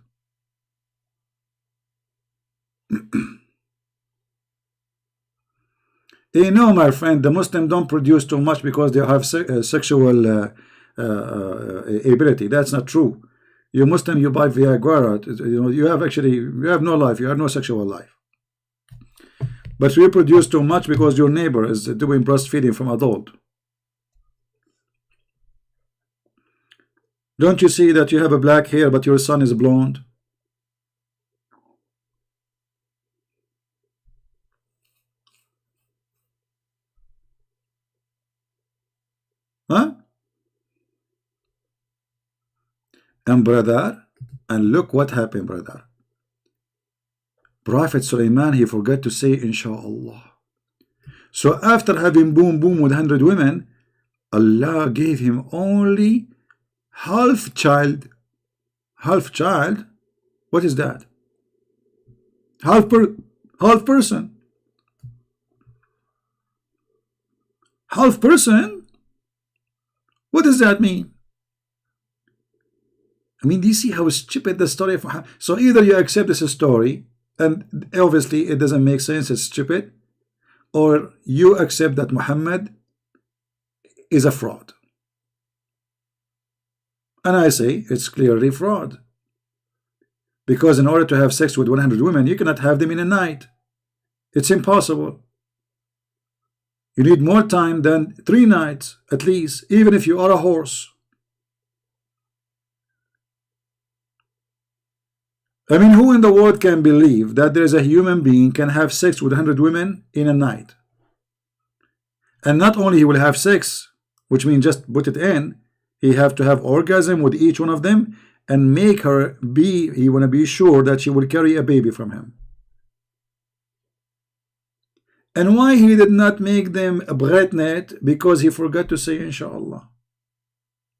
You know, my friend, the Muslim don't produce too much because they have sexual ability. That's not true. You Muslim, you buy Viagra. You know, you have no life. You have no sexual life. But we produce too much because your neighbor is doing breastfeeding from adult. Don't you see that you have a black hair, but your son is blonde? Huh? And brother, and look what happened, brother. Prophet Sulaiman, he forgot to say inshallah. So after having boom boom with 100 women, Allah gave him only half child. Half child? What is that? Half person. Half person? What does that mean? I mean, do you see how stupid the story of Muhammad? So either you accept this story, and obviously it doesn't make sense, it's stupid, or you accept that Muhammad is a fraud. And I say it's clearly fraud. Because in order to have sex with 100 women, you cannot have them in a night. It's impossible. You need more time than 3 nights, at least, even if you are a horse. I mean, who in the world can believe that there is a human being can have sex with 100 women in a night? And not only he will have sex, which means just put it in, he have to have orgasm with each one of them and make her be, he want to be sure that she will carry a baby from him. And why he did not make them a bretnet? Because he forgot to say inshallah.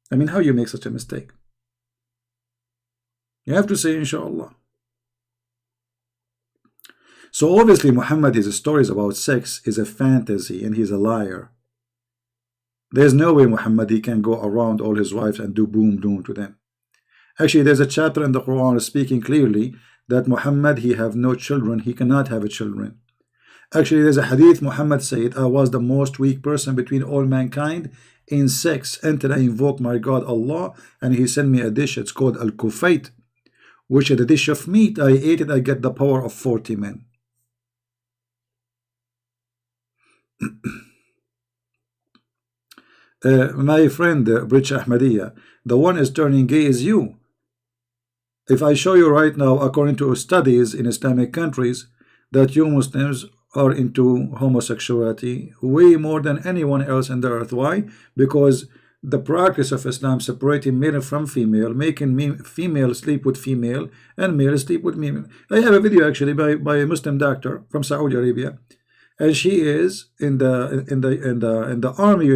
I mean, how you make such a mistake? You have to say inshallah. So obviously Muhammad, his stories about sex is a fantasy and he's a liar. There's no way Muhammad he can go around all his wives and do boom doom to them. Actually, there's a chapter in the Quran speaking clearly that Muhammad he have no children, he cannot have a children. Actually, there's a hadith Muhammad said, I was the most weak person between all mankind in sex until I invoke my God Allah and he sent me a dish, it's called al-kufayt, which is a dish of meat. I ate it, I get the power of 40 men. My friend Bridge Ahmadiyya, the one is turning gay is you. If I show you right now, according to studies in Islamic countries, that you Muslims are into homosexuality way more than anyone else on the earth. Why? Because the practice of Islam separating male from female, making female sleep with female and male sleep with male. I have a video actually by a Muslim doctor from Saudi Arabia, and she is in the army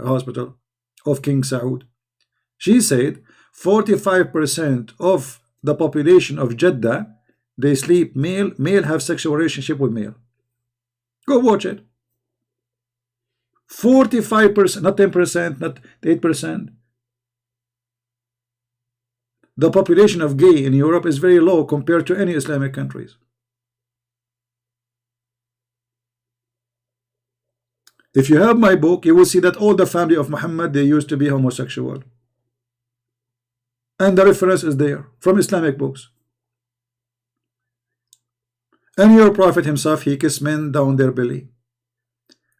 hospital of King Saud. She said 45% of the population of Jeddah, they sleep male have sexual relationship with male. Go watch it. 45%, not 10%, not 8%. The population of gay in Europe is very low compared to any Islamic countries. If you have my book, you will see that all the family of Muhammad, they used to be homosexual. And the reference is there from Islamic books. And your prophet himself, he kissed men down their belly.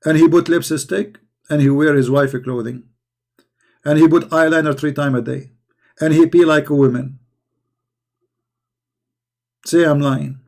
And he put lipstick and he wear his wifey clothing. And he put eyeliner 3 times a day. And he pee like a woman. Say I'm lying.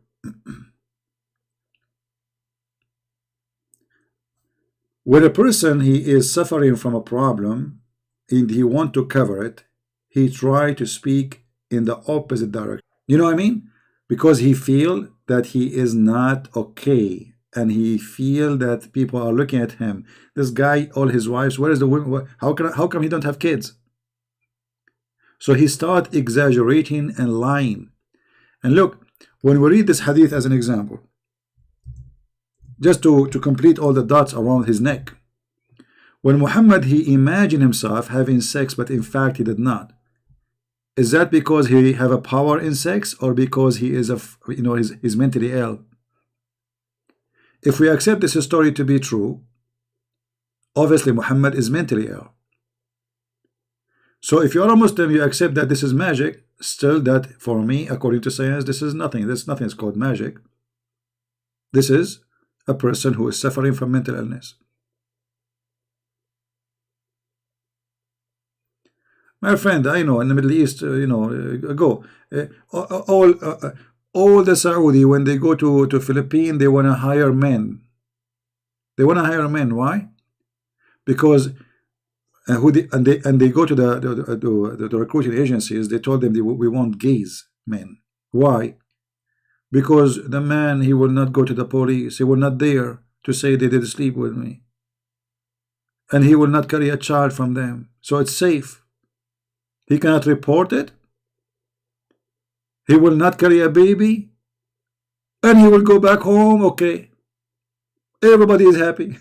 When a person he is suffering from a problem and he want to cover it, he try to speak in the opposite direction. You know what I mean? Because he feel that he is not okay, and he feel that people are looking at him. This guy, all his wives, where is the women? How come he don't have kids? So he start exaggerating and lying. And look, when we read this hadith as an example, just to complete all the dots around his neck, when Muhammad he imagined himself having sex, but in fact he did not. Is that because he have a power in sex, or because he is he's mentally ill? If we accept this story to be true, obviously Muhammad is mentally ill. So if you're a Muslim, you accept that this is magic. Still, that for me, according to science, this is nothing. This nothing is called magic. This is a person who is suffering from mental illness. My friend, I know in the Middle East, all the Saudi, when they go to Philippines, they want to hire men. They want to hire men. Why? Because they go to the recruiting agencies. They told them we want gays men. Why? Because the man, he will not go to the police. He will not dare to say they did sleep with me, and he will not carry a child from them. So it's safe. He cannot report it. He will not carry a baby. And he will go back home. Okay. Everybody is happy.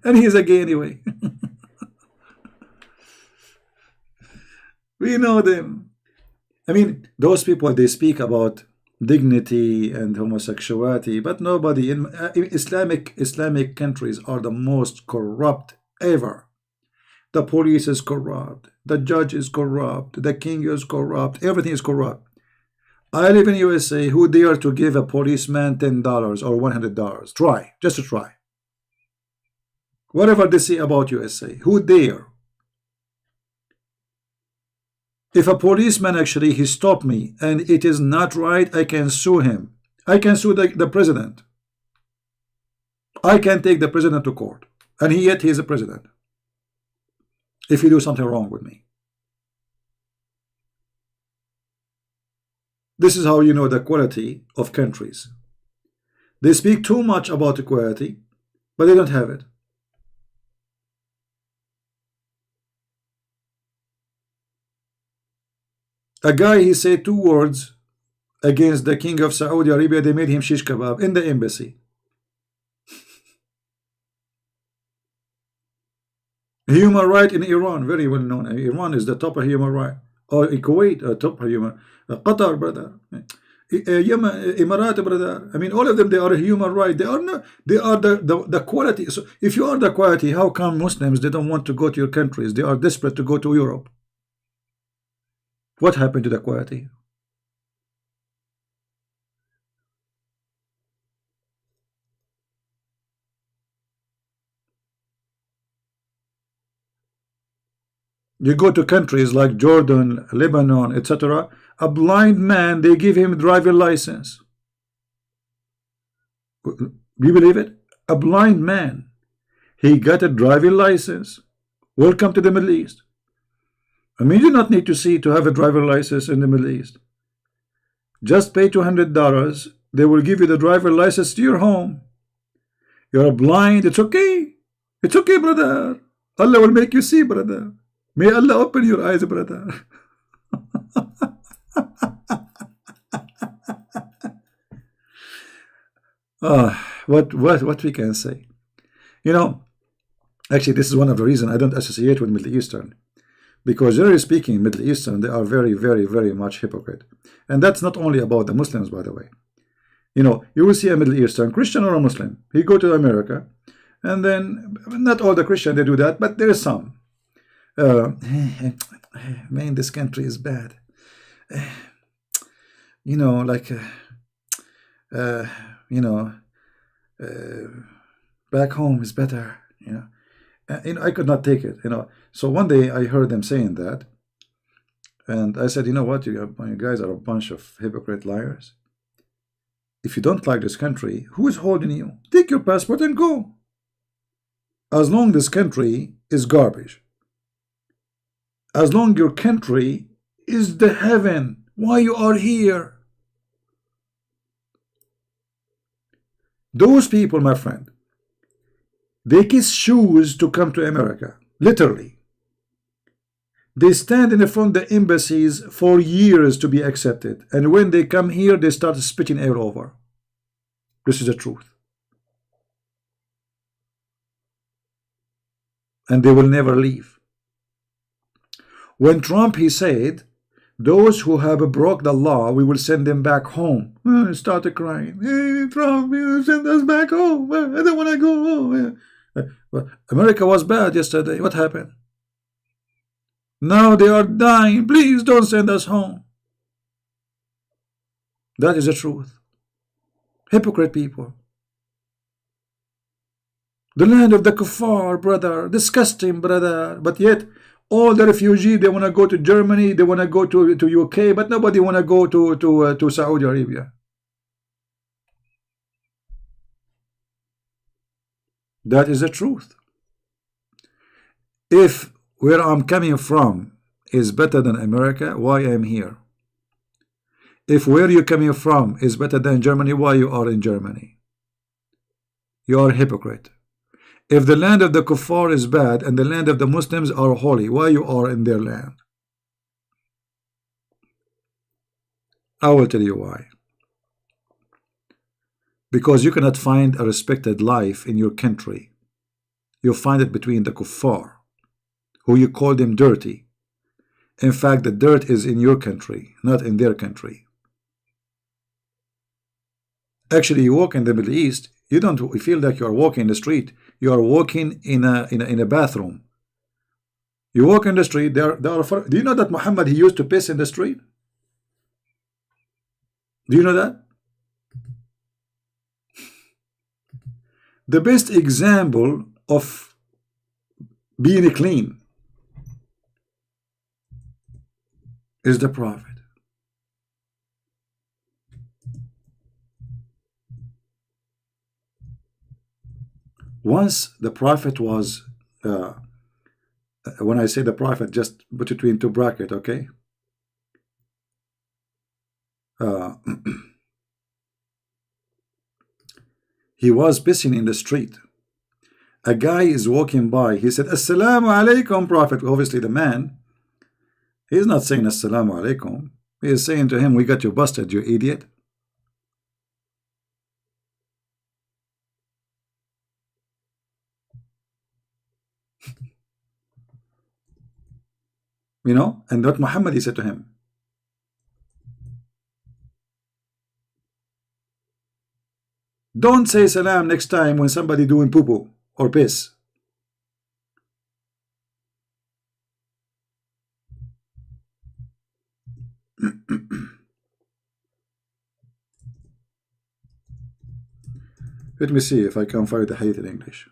And he is a gay anyway. We know them. I mean, those people, they speak about dignity and homosexuality, but nobody in Islamic countries are the most corrupt ever. The police is corrupt. The judge is corrupt. The king is corrupt. Everything is corrupt. I live in USA. Who dare to give a policeman $10 or $100? Try, just to try. Whatever they say about USA, who dare? If a policeman actually he stopped me and it is not right, I can sue him. I can sue the president. I can take the president to court, and yet he is a president. If you do something wrong with me, this is how you know the quality of countries. They speak too much about equality, but they don't have it. A guy, he said 2 words against the king of Saudi Arabia. They made him shish kebab in the embassy. Human right in Iran, very well known. Iran is the top of human right. Or Kuwait, top of human. Qatar, brother. Yemen, Emirat, brother. I mean, all of them, they are human right. They are not. They are the quality. So if you are the quality, how come Muslims they don't want to go to your countries? They are desperate to go to Europe. What happened to the quality? You go to countries like Jordan, Lebanon, etc. A blind man, they give him a driving license. Do you believe it? A blind man, he got a driving license. Welcome to the Middle East. I mean, you do not need to see to have a driver license in the Middle East. Just pay $200. They will give you the driver license to your home. You're blind. It's okay. It's okay, brother. Allah will make you see, brother. May Allah open your eyes, brother. What we can say? You know, actually, this is one of the reasons I don't associate with Middle Eastern. Because generally speaking, Middle Eastern, they are very, very, very much hypocrite. And that's not only about the Muslims, by the way. You know, you will see a Middle Eastern, Christian or a Muslim. He go to America, and then, not all the Christians, they do that, but there is some. Man, this country is bad. You know, like, you know, back home is better, you know. I could not take it, you know. So one day I heard them saying that, and I said, you know what, you guys are a bunch of hypocrite liars. If you don't like this country, who is holding you? Take your passport and go. As long this country is garbage, as long your country is the heaven, why you are here? Those people, my friend, they kiss shoes to come to America, literally. They stand in front of the embassies for years to be accepted, and when they come here, they start spitting air over. This is the truth. And they will never leave. When Trump, he said, those who have broke the law, we will send them back home. I started crying. Hey, Trump, you send us back home. I don't want to go home. Well, America was bad yesterday. What happened? Now they are dying. Please don't send us home. That is the truth. Hypocrite people. The land of the kuffar, brother. Disgusting, brother. But yet, all the refugees, they want to go to Germany, they want to go to UK, but nobody want to go to Saudi Arabia. That is the truth. If where I'm coming from is better than America, why I'm here? If where you're coming from is better than Germany, why you are in Germany? You are a hypocrite. If the land of the kuffar is bad and the land of the Muslims are holy, why you are in their land? I will tell you why. Because you cannot find a respected life in your country. You find it between the kuffar, who you call them dirty. In fact, the dirt is in your country, not in their country. Actually, you walk in the Middle East, you don't feel like you are walking in the street. You are walking in a bathroom. You walk in the street. Do you know that Muhammad, he used to piss in the street? Do you know that? The best example of being clean is the Prophet. Once the Prophet was, when I say the Prophet, just put it between two brackets, okay? He was pissing in the street. A guy is walking by. He said, Assalamu alaikum, Prophet. Obviously, the man, he's not saying Assalamu alaikum. He is saying to him, we got you busted, you idiot. You know, and what Muhammad he said to him. Don't say salam next time when somebody doing poo-poo or piss. Let me see if I can find the hadith in English.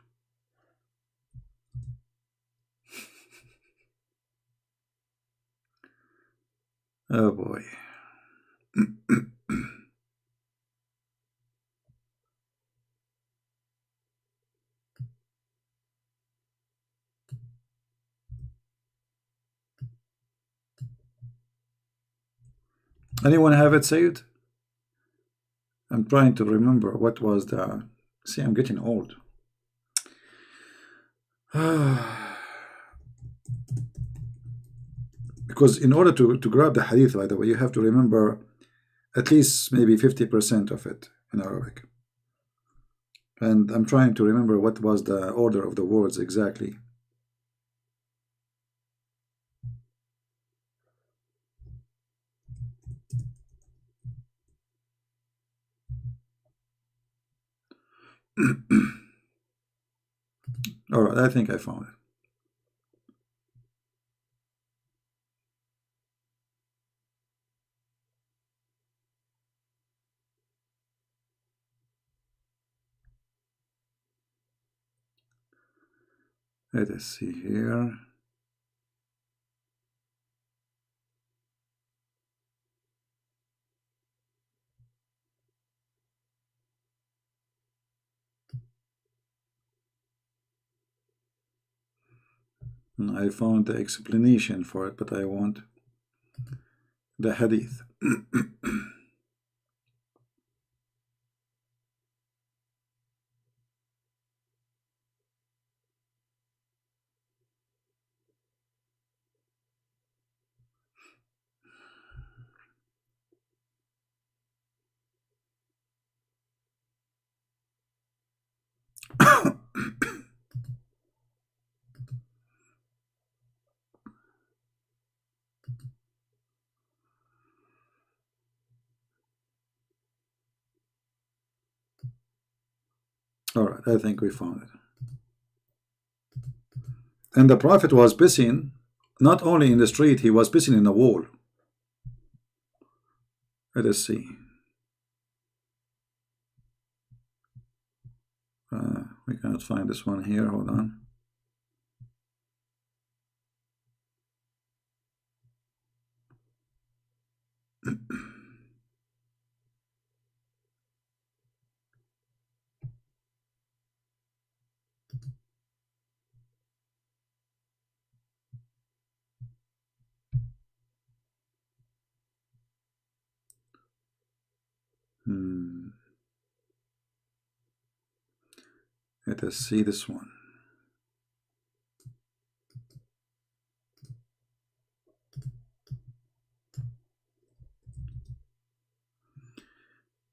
Oh boy. Anyone have it saved? I'm trying to remember what was the... See, I'm getting old. Because in order to grab the hadith, by the way, you have to remember at least maybe 50% of it in Arabic. And I'm trying to remember what was the order of the words exactly. All right, I think I found it. Let us see here. I found the explanation for it, but I want the hadith. All right, I think we found it. And the Prophet was pissing not only in the street, he was pissing in the wall. Let us see. We cannot find this one here. Hold on. Let us see this one.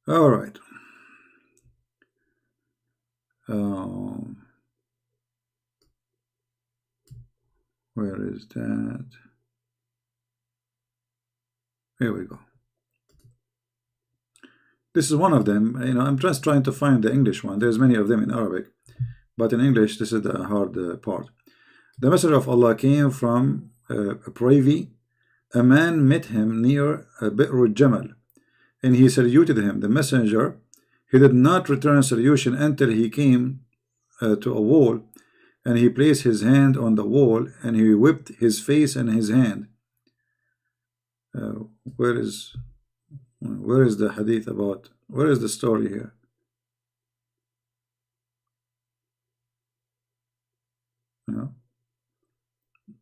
All right. Where is that? Here we go. This is one of them. You know, I'm just trying to find the English one. There's many of them in Arabic, but in English, this is the hard part. The Messenger of Allah came from a privy. A man met him near Bi'r al-Jamal. and he saluted him. The messenger, he did not return salutation until he came to a wall, and he placed his hand on the wall, and he whipped his face and his hand. Where is the hadith about? Where is the story here?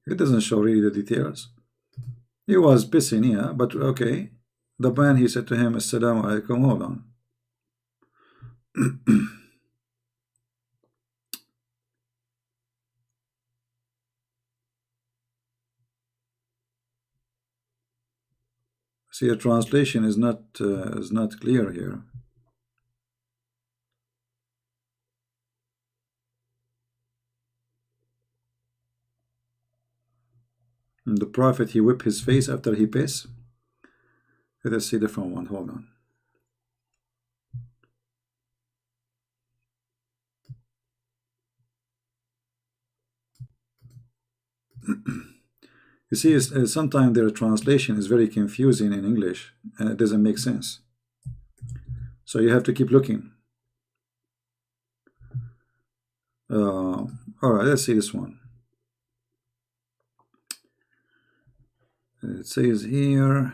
It doesn't show really the details. He was pissing, yeah, but okay. The man, he said to him, Assalamu alaikum. Hold on. See, a translation is not clear here. And the Prophet, he whipped his face after he pissed. Let us see the different one. Hold on. You see, sometimes their translation is very confusing in English, and it doesn't make sense. So you have to keep looking. All right, let's see this one. It says here,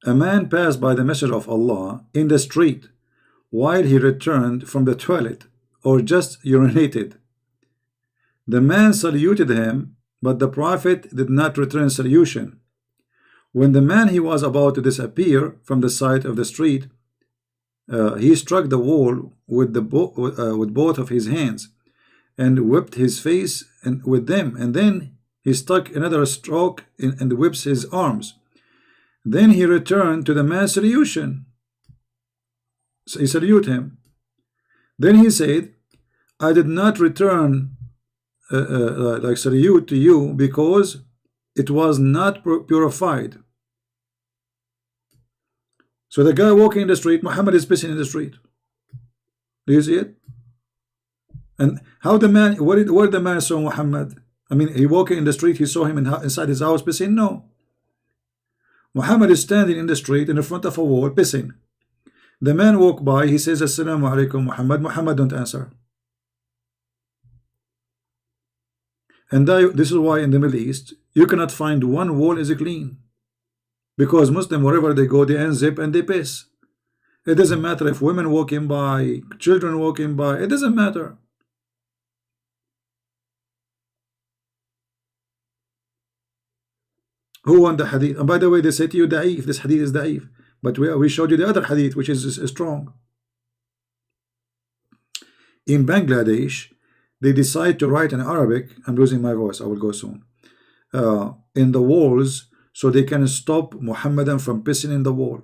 a man passed by the Messenger of Allah in the street while he returned from the toilet or just urinated. The man saluted him, but the Prophet did not return salutation. When the man he was about to disappear from the side of the street, he struck the wall with both of his hands and whipped his face with them, and then he struck another stroke and whips his arms. Then he returned to the man's salutation. So he saluted him. Then he said, I did not return like salute to you because it was not purified. So the guy walking in the street, Muhammad is pissing in the street. Do you see it? And how the man, where the man saw Muhammad? I mean, he walking in the street, he saw him inside his house pissing? No. Muhammad is standing in the street in front of a wall pissing. The man walked by, he says, Assalamu alaikum Muhammad. Muhammad don't answer. And this is why in the Middle East, you cannot find one wall is clean. Because Muslim, wherever they go, they unzip and they piss. It doesn't matter if women walking by, children walking by, it doesn't matter. Who won the hadith? And by the way, they say to you, da'if, this hadith is da'if. But we showed you the other hadith, which is strong. In Bangladesh, they decide to write in Arabic, I'm losing my voice, I will go soon, in the walls, so they can stop Muhammadan from pissing in the wall.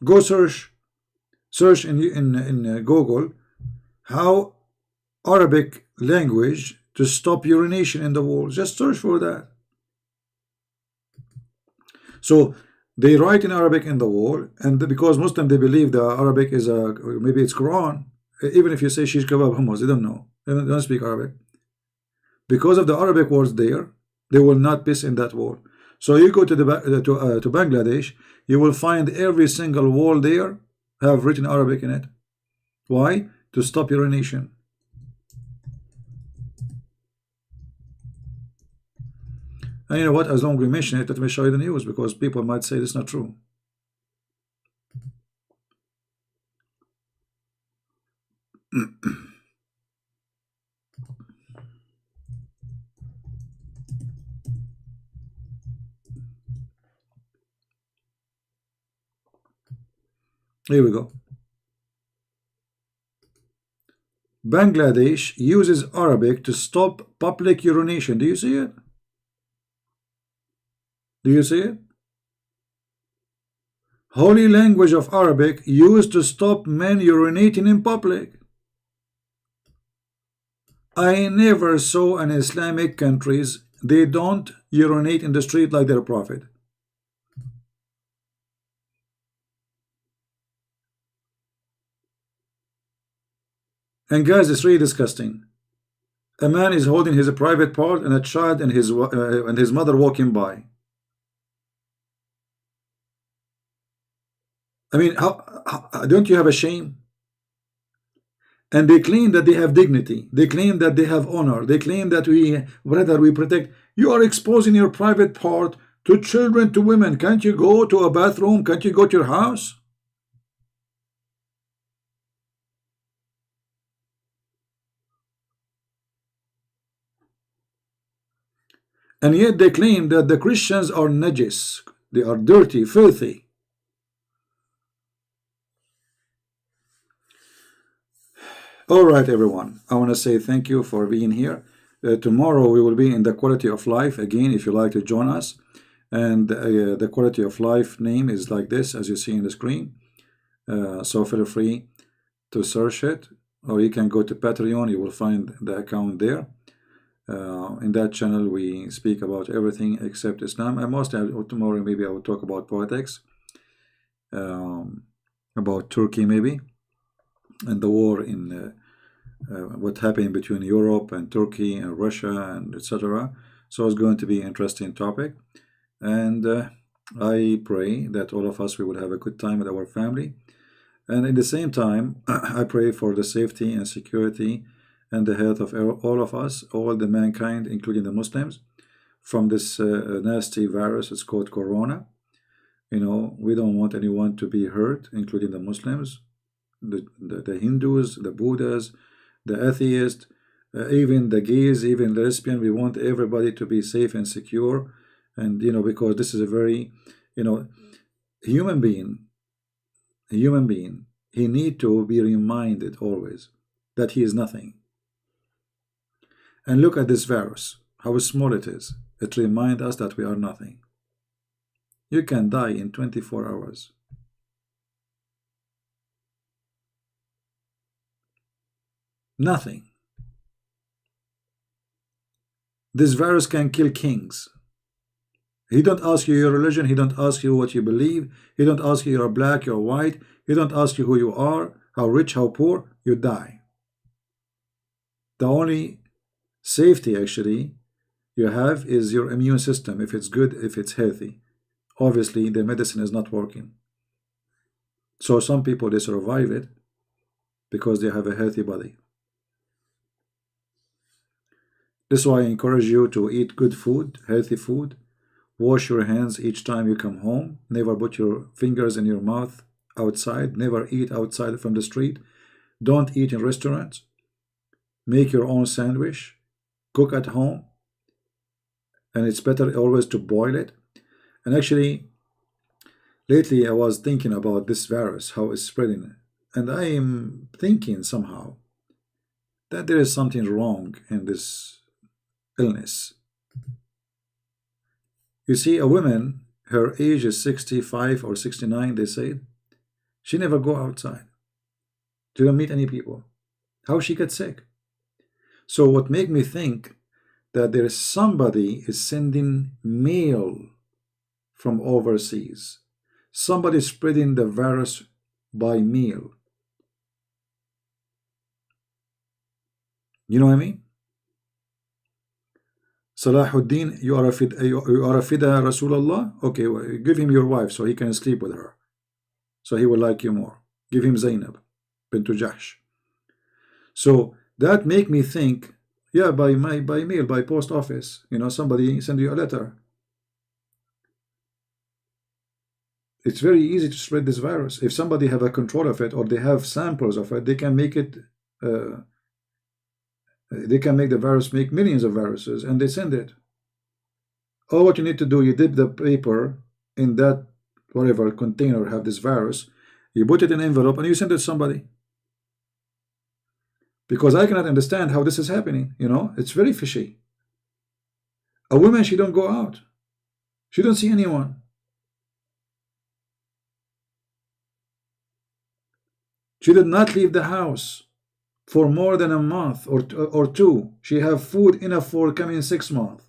Go search in Google how Arabic language to stop urination in the wall. Just search for that. So they write in Arabic in the wall, and because Muslim they believe the Arabic is maybe it's Quran. Even if you say shish kebab hummus, they don't know. They don't speak Arabic. Because of the Arabic words there, they will not piss in that wall. So you go to to Bangladesh, you will find every single wall there have written Arabic in it. Why? To stop urination. And you know what? As long as we mention it, let me show you the news, because people might say this is not true. Here we go. Bangladesh uses Arabic to stop public urination. Do you see it? Do you see it? Holy language of Arabic used to stop men urinating in public. I never saw in Islamic countries they don't urinate in the street like their prophet. And guys, it's really disgusting. A man is holding his private part and a child and his mother walking by. I mean, how don't you have a shame? And they claim that they have dignity. They claim that they have honor. They claim that we protect. You are exposing your private part to children, to women. Can't you go to a bathroom? Can't you go to your house? And yet they claim that the Christians are najis. They are dirty, filthy. All right, everyone. I want to say thank you for being here. Tomorrow we will be in the quality of life again, if you like to join us. And the quality of life name is like this, as you see in the screen. So feel free to search it, or you can go to Patreon. You will find the account there. In that channel, we speak about everything except Islam. And mostly tomorrow, maybe I will talk about politics, about Turkey, maybe, and the war in what happened between Europe and Turkey and Russia and etc. So it's going to be an interesting topic, and I pray that all of us we will have a good time with our family, and at the same time I pray for the safety and security and the health of all of us, all the mankind, including the Muslims, from this nasty virus. It's called Corona. You know, we don't want anyone to be hurt, including the Muslims, the Hindus, the Buddhas, the atheists, even the gays, even the lesbian. We want everybody to be safe and secure. And, you know, because this is a very, you know, human being, he need to be reminded always that he is nothing. And look at this virus, how small it is. It reminds us that we are nothing. You can die in 24 hours. Nothing. This virus can kill kings. He don't ask you your religion. He don't ask you what you believe. He don't ask you you're black, you're white. He don't ask you who you are, how rich, how poor. You die. The only safety actually you have is your immune system, if it's good, if it's healthy. Obviously the medicine is not working, so some people they survive it because they have a healthy body. This is why I encourage you to eat good food, healthy food. Wash your hands each time you come home. Never put your fingers in your mouth outside. Never eat outside from the street. Don't eat in restaurants. Make your own sandwich. Cook at home. And it's better always to boil it. And actually, lately I was thinking about this virus, how it's spreading. And I am thinking somehow that there is something wrong in this illness. You see, a woman, her age is 65 or 69, they say. She never go outside. She don't meet any people. How she get sick? So what made me think that there is somebody is sending mail from overseas. Somebody spreading the virus by mail. You know what I mean? Salahuddin, you are a fida Rasulullah? Okay, well, give him your wife so he can sleep with her. So he will like you more. Give him Zainab bint Jahsh. So that make me think, yeah, by mail, by post office, you know, somebody send you a letter. It's very easy to spread this virus. If somebody have a control of it or they have samples of it, they can make it they can make the virus make millions of viruses and they send it. All what you need to do, you dip the paper in that whatever container have this virus, you put it in an envelope and you send it to somebody. Because I cannot understand how this is happening, you know, it's very fishy. A woman, she don't go out. She don't see anyone. She did not leave the house for more than a month or two. She have food enough for coming 6 months.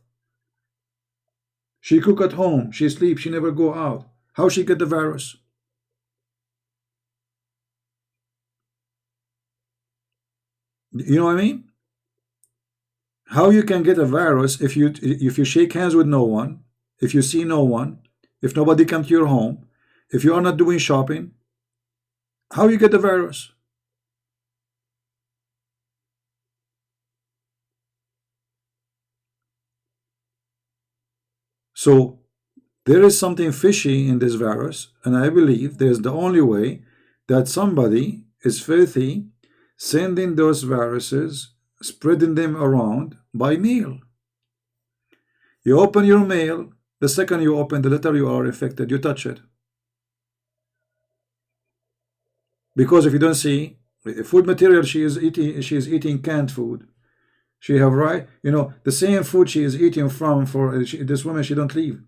She cook at home. She sleep. She never go out. How she get the virus? You know what I mean? How you can get a virus if you shake hands with no one, if you see no one, if nobody comes to your home, if you are not doing shopping? How you get the virus? So there is something fishy in this virus, and I believe there's the only way that somebody is filthy, sending those viruses, spreading them around by mail. You open your mail, the second you open the letter, you are infected. You touch it. Because if you don't see food material, she is eating canned food. She have right, the same food she is eating from for this woman, she don't leave.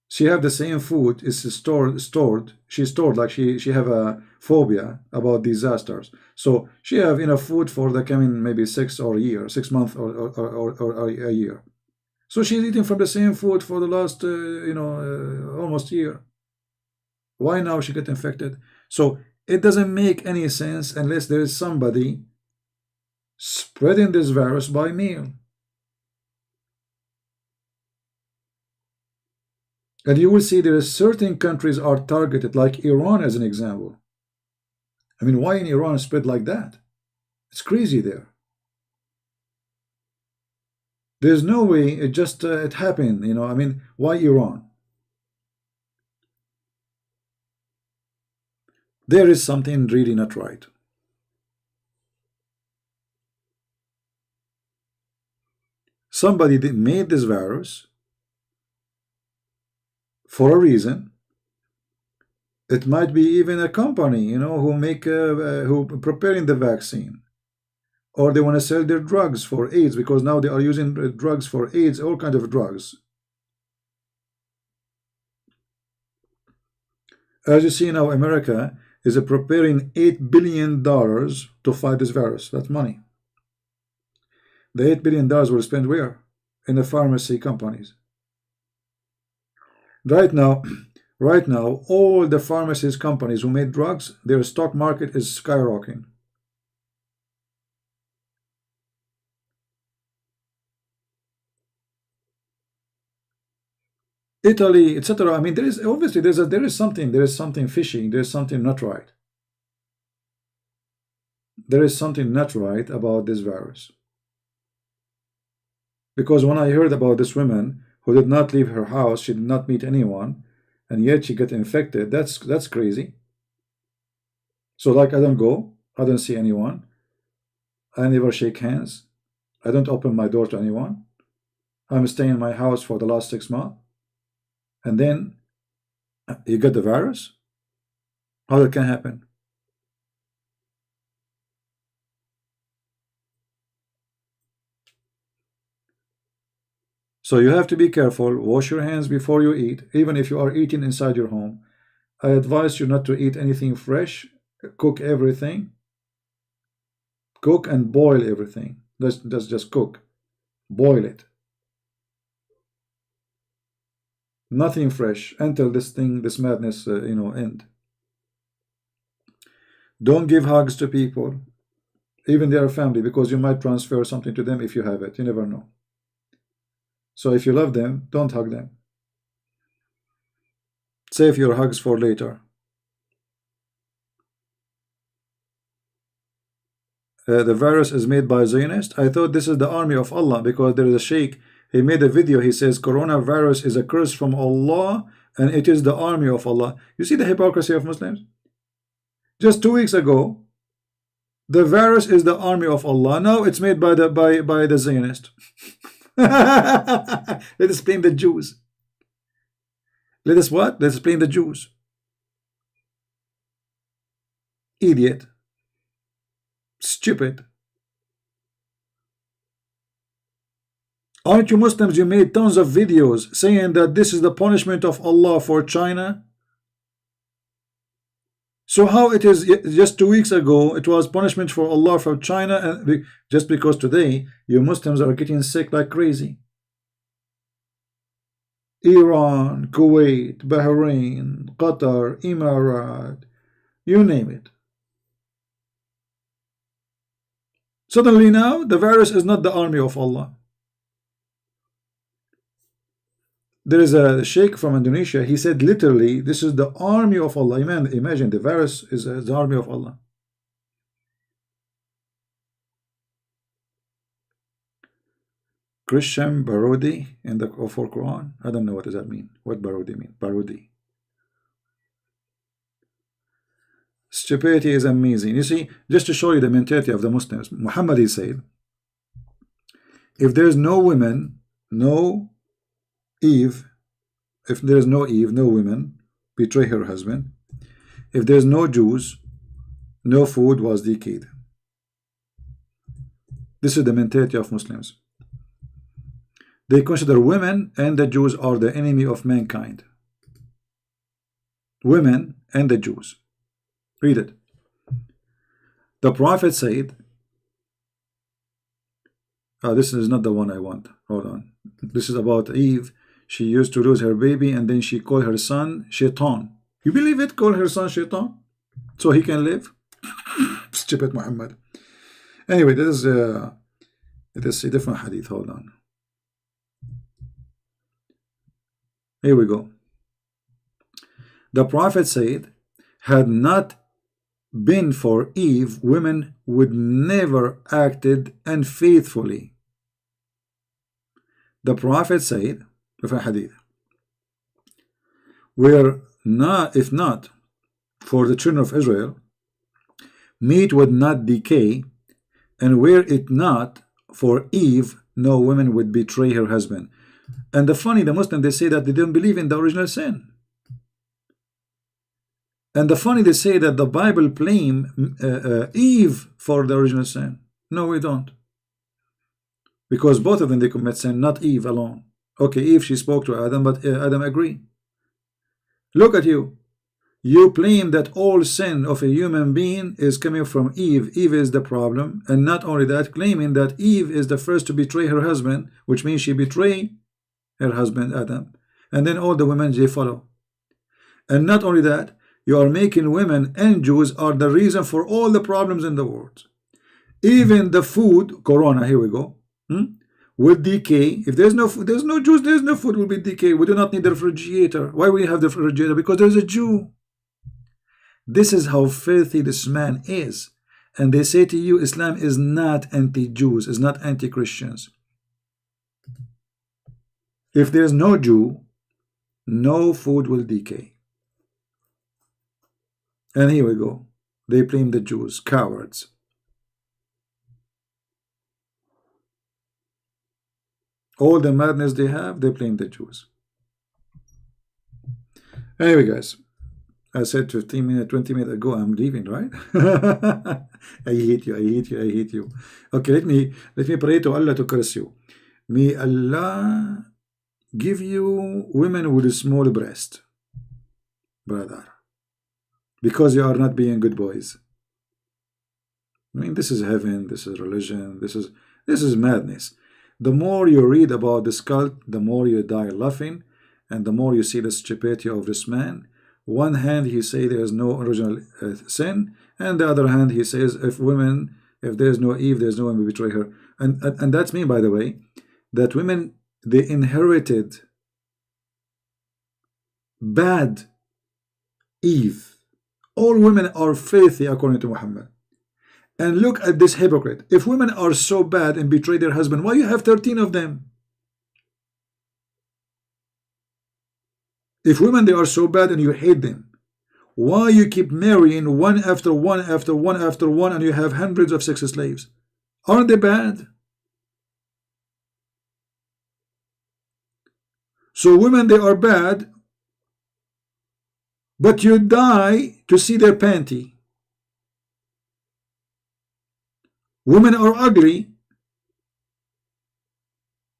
She have the same food is stored. She's stored like she have a phobia about disasters. So she have enough food for the coming maybe 6 months or a year. So she's eating from the same food for the last almost year. Why now she get infected? So it doesn't make any sense unless there is somebody spreading this virus by mail. And you will see there are certain countries are targeted, like Iran as an example. I mean, why in Iran spread like that? It's crazy there. There's no way it just it happened, I mean, why Iran? There is something really not right. Somebody made this virus for a reason. It might be even a company, who make who preparing the vaccine, or they want to sell their drugs for AIDS because now they are using drugs for AIDS, all kind of drugs. As you see now, America is preparing $8 billion to fight this virus. That's money. The $8 billion will spend where? In the pharmacy companies. Right now, all the pharmacist companies who made drugs, their stock market is skyrocketing. Italy, etc. I mean, there is obviously there is something fishy. There is something not right. There is something not right about this virus. Because when I heard about this woman who did not leave her house, she did not meet anyone, and yet she got infected, that's crazy. So like I don't go, I don't see anyone, I never shake hands, I don't open my door to anyone, I'm staying in my house for the last 6 months, and then you get the virus? How that can happen? So you have to be careful, wash your hands before you eat, even if you are eating inside your home. I advise you not to eat anything fresh, cook everything, cook and boil everything. That's just cook, boil it. Nothing fresh until this madness, end. Don't give hugs to people, even their family, because you might transfer something to them if you have it. You never know. So if you love them, don't hug them. Save your hugs for later. The virus is made by Zionists. I thought this is the army of Allah, because there is a sheikh. He made a video. He says coronavirus is a curse from Allah and it is the army of Allah. You see the hypocrisy of Muslims? Just 2 weeks ago, the virus is the army of Allah. Now it's made by the Zionist. Let us blame the Jews. Let us what? Let us blame the Jews. Idiot. Stupid. Aren't you Muslims? You made tons of videos saying that this is the punishment of Allah for China. So how it is just 2 weeks ago it was punishment for Allah for China, and just because today you Muslims are getting sick like crazy. Iran, Kuwait, Bahrain, Qatar, Emirat, you name it. Suddenly now, the virus is not the army of Allah. There is a sheikh from Indonesia. He said literally, this is the army of Allah. Imagine the virus is the army of Allah. Christian Barodi in the for Quran. I don't know what does that mean. What Barodi mean? Barodi. Stupidity is amazing. You see, just to show you the mentality of the Muslims, Muhammad he said, if there is no women, no Eve, if there is no Eve, no women betray her husband. If there is no Jews, no food was decayed. This is the mentality of Muslims. They consider women and the Jews are the enemy of mankind. Women and the Jews. Read it. The Prophet said, this is not the one I want. Hold on. This is about Eve. She used to lose her baby and then she called her son Shaitan. You believe it? Call her son Shaitan? So he can live? Stupid Muhammad. Anyway, this is a different hadith. Hold on. Here we go. The Prophet said, had not been for Eve, women would never acted unfaithfully. The Prophet said, hadith, if not for the children of Israel, meat would not decay, and were it not for Eve, no woman would betray her husband. And the Muslims, they say that they don't believe in the original sin. And they say that the Bible blame Eve for the original sin. No, we don't. Because both of them, they commit sin, not Eve alone. Okay, Eve, she spoke to Adam, but Adam agreed. Look at you. You claim that all sin of a human being is coming from Eve. Eve is the problem. And not only that, claiming that Eve is the first to betray her husband, which means she betrayed her husband, Adam. And then all the women, they follow. And not only that, you are making women and Jews are the reason for all the problems in the world. Even the food, Corona, here we go, will decay. If there's no food, there's no Jews, there's no food will be decay. We do not need the refrigerator. Why we have the refrigerator? Because there's a Jew. This is how filthy this man is. And they say to you, Islam is not anti-Jews, is not anti-Christians. If there's no Jew, no food will decay. And here we go. They blame the Jews, cowards. All the madness they have, they blame the Jews. Anyway, guys, I said 15 minutes, 20 minutes ago, I'm leaving, right? I hate you, I hate you, I hate you. Okay, let me pray to Allah to curse you. May Allah give you women with a small breast, brother, because you are not being good boys. I mean, this is heaven, this is religion, this is madness. The more you read about this cult, the more you die laughing, and the more you see the stupidity of this man. One hand he say there is no original sin, and the other hand he says if there's no Eve, there's no one will betray her. And that's me, by the way, that women, they inherited bad Eve. All women are filthy according to Muhammad. And look at this hypocrite. If women are so bad and betray their husband, why you have 13 of them? If women, they are so bad and you hate them, why you keep marrying one after one after one after one and you have hundreds of sex slaves? Aren't they bad? So women, they are bad, but you die to see their panty. Women are ugly,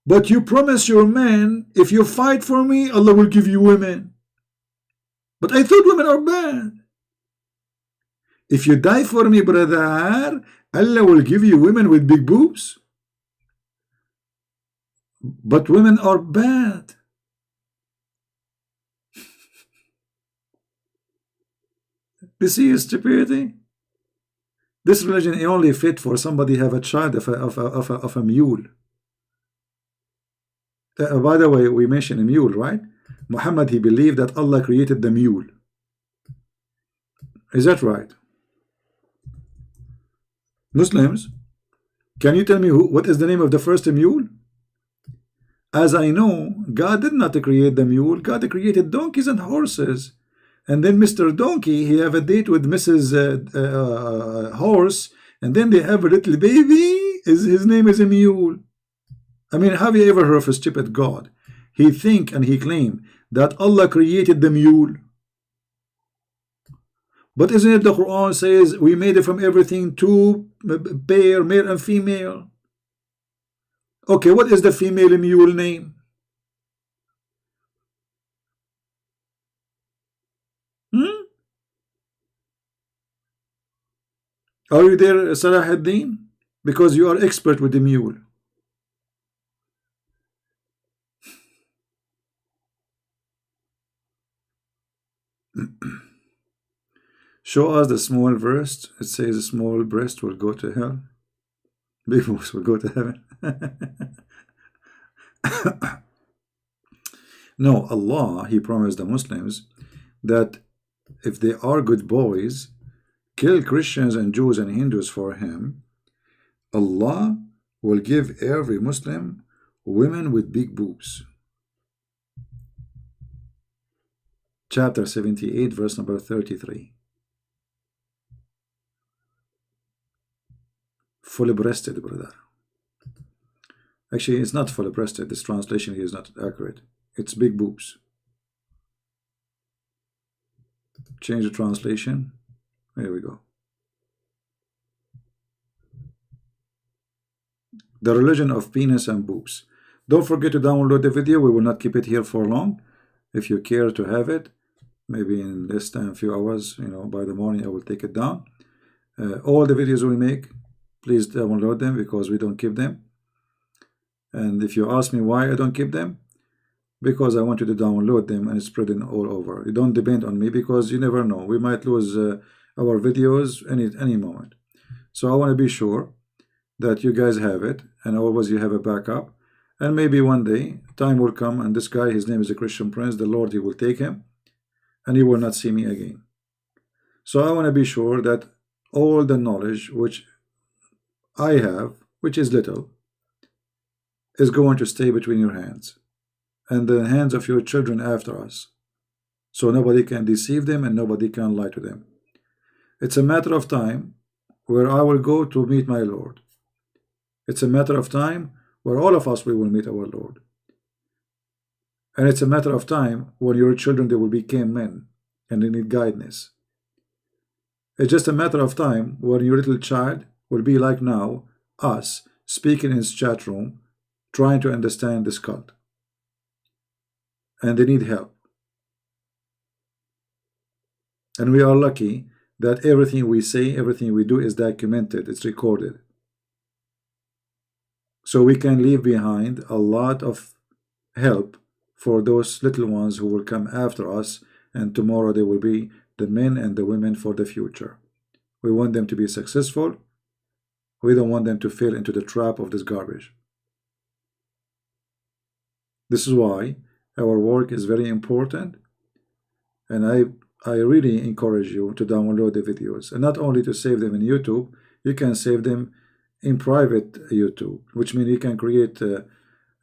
but you promise your man, if you fight for me, Allah will give you women. But I thought women are bad. If you die for me, brother, Allah will give you women with big boobs. But women are bad. You see stupidity? This religion is only fit for somebody have a child of a mule. By the way, we mentioned a mule, right? Muhammad, he believed that Allah created the mule. Is that right? Muslims, can you tell me what is the name of the first mule? As I know, God did not create the mule. God created donkeys and horses. And then Mr. Donkey, he have a date with Mrs. Horse, and then they have a little baby. His name is a mule. I mean, have you ever heard of a stupid God? He think and he claim that Allah created the mule. But isn't it the Quran says we made it from everything, two pair, male and female? Okay, what is the female mule name? Are you there, Salah ad-Din? Because you are expert with the mule. Show us the small breast. It says a small breast will go to hell. Big boobs will go to heaven. No, Allah, he promised the Muslims that if they are good boys, kill Christians and Jews and Hindus for him, Allah will give every Muslim women with big boobs. Chapter 78, verse number 33. Fully breasted, brother. Actually, it's not fully breasted. This translation here is not accurate. It's big boobs. Change the translation. There we go. The religion of penis and boobs. Don't forget to download the video. We will not keep it here for long. If you care to have it, maybe in less than a few hours, by the morning I will take it down. All the videos we make, please download them because we don't keep them. And if you ask me why I don't keep them, because I want you to download them and spread them all over. You don't depend on me because you never know. We might lose our videos any moment. So I want to be sure that you guys have it and always you have a backup. And maybe one day time will come and this guy, his name is a Christian Prince, the Lord, he will take him and he will not see me again. So I want to be sure that all the knowledge which I have, which is little, is going to stay between your hands and the hands of your children after us. So nobody can deceive them and nobody can lie to them. It's a matter of time where I will go to meet my Lord. It's a matter of time where all of us we will meet our Lord. And it's a matter of time when your children, they will become men and they need guidance. It's just a matter of time when your little child will be like now, us, speaking in his chat room, trying to understand this cult. And they need help. And we are lucky that everything we say, everything we do is documented, it's recorded. So we can leave behind a lot of help for those little ones who will come after us, and tomorrow they will be the men and the women for the future. We want them to be successful. We don't want them to fall into the trap of this garbage. This is why our work is very important, and I really encourage you to download the videos, and not only to save them in YouTube, you can save them in private YouTube, which means you can create an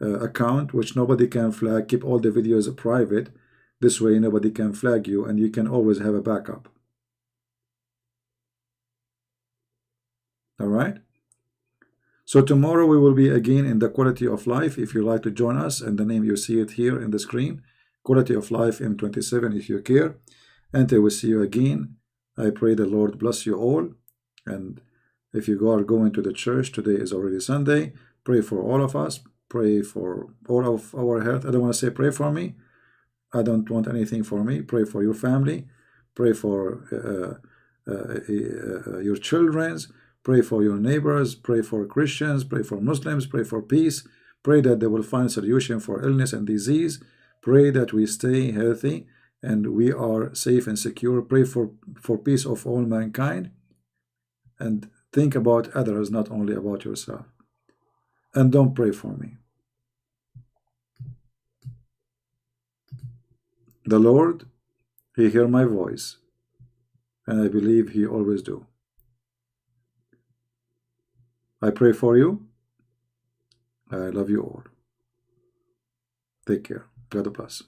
account which nobody can flag, keep all the videos private. This way nobody can flag you and you can always have a backup. All right? So tomorrow we will be again in the Quality of Life. If you like to join us, and the name you see it here in the screen, Quality of Life M27 if you care. Until we see you again, I pray the Lord bless you all. And if you are going to the church, today is already Sunday, pray for all of us, pray for all of our health. I don't want to say pray for me. I don't want anything for me. Pray for your family, pray for your children's, pray for your neighbors, pray for Christians, pray for Muslims, pray for peace, pray that they will find a solution for illness and disease, pray that we stay healthy and we are safe and secure, pray for peace of all mankind. and think about others, not only about yourself. And don't pray for me. The Lord, He hear my voice, and I believe He always do. I pray for you. I love you all. Take care. God bless.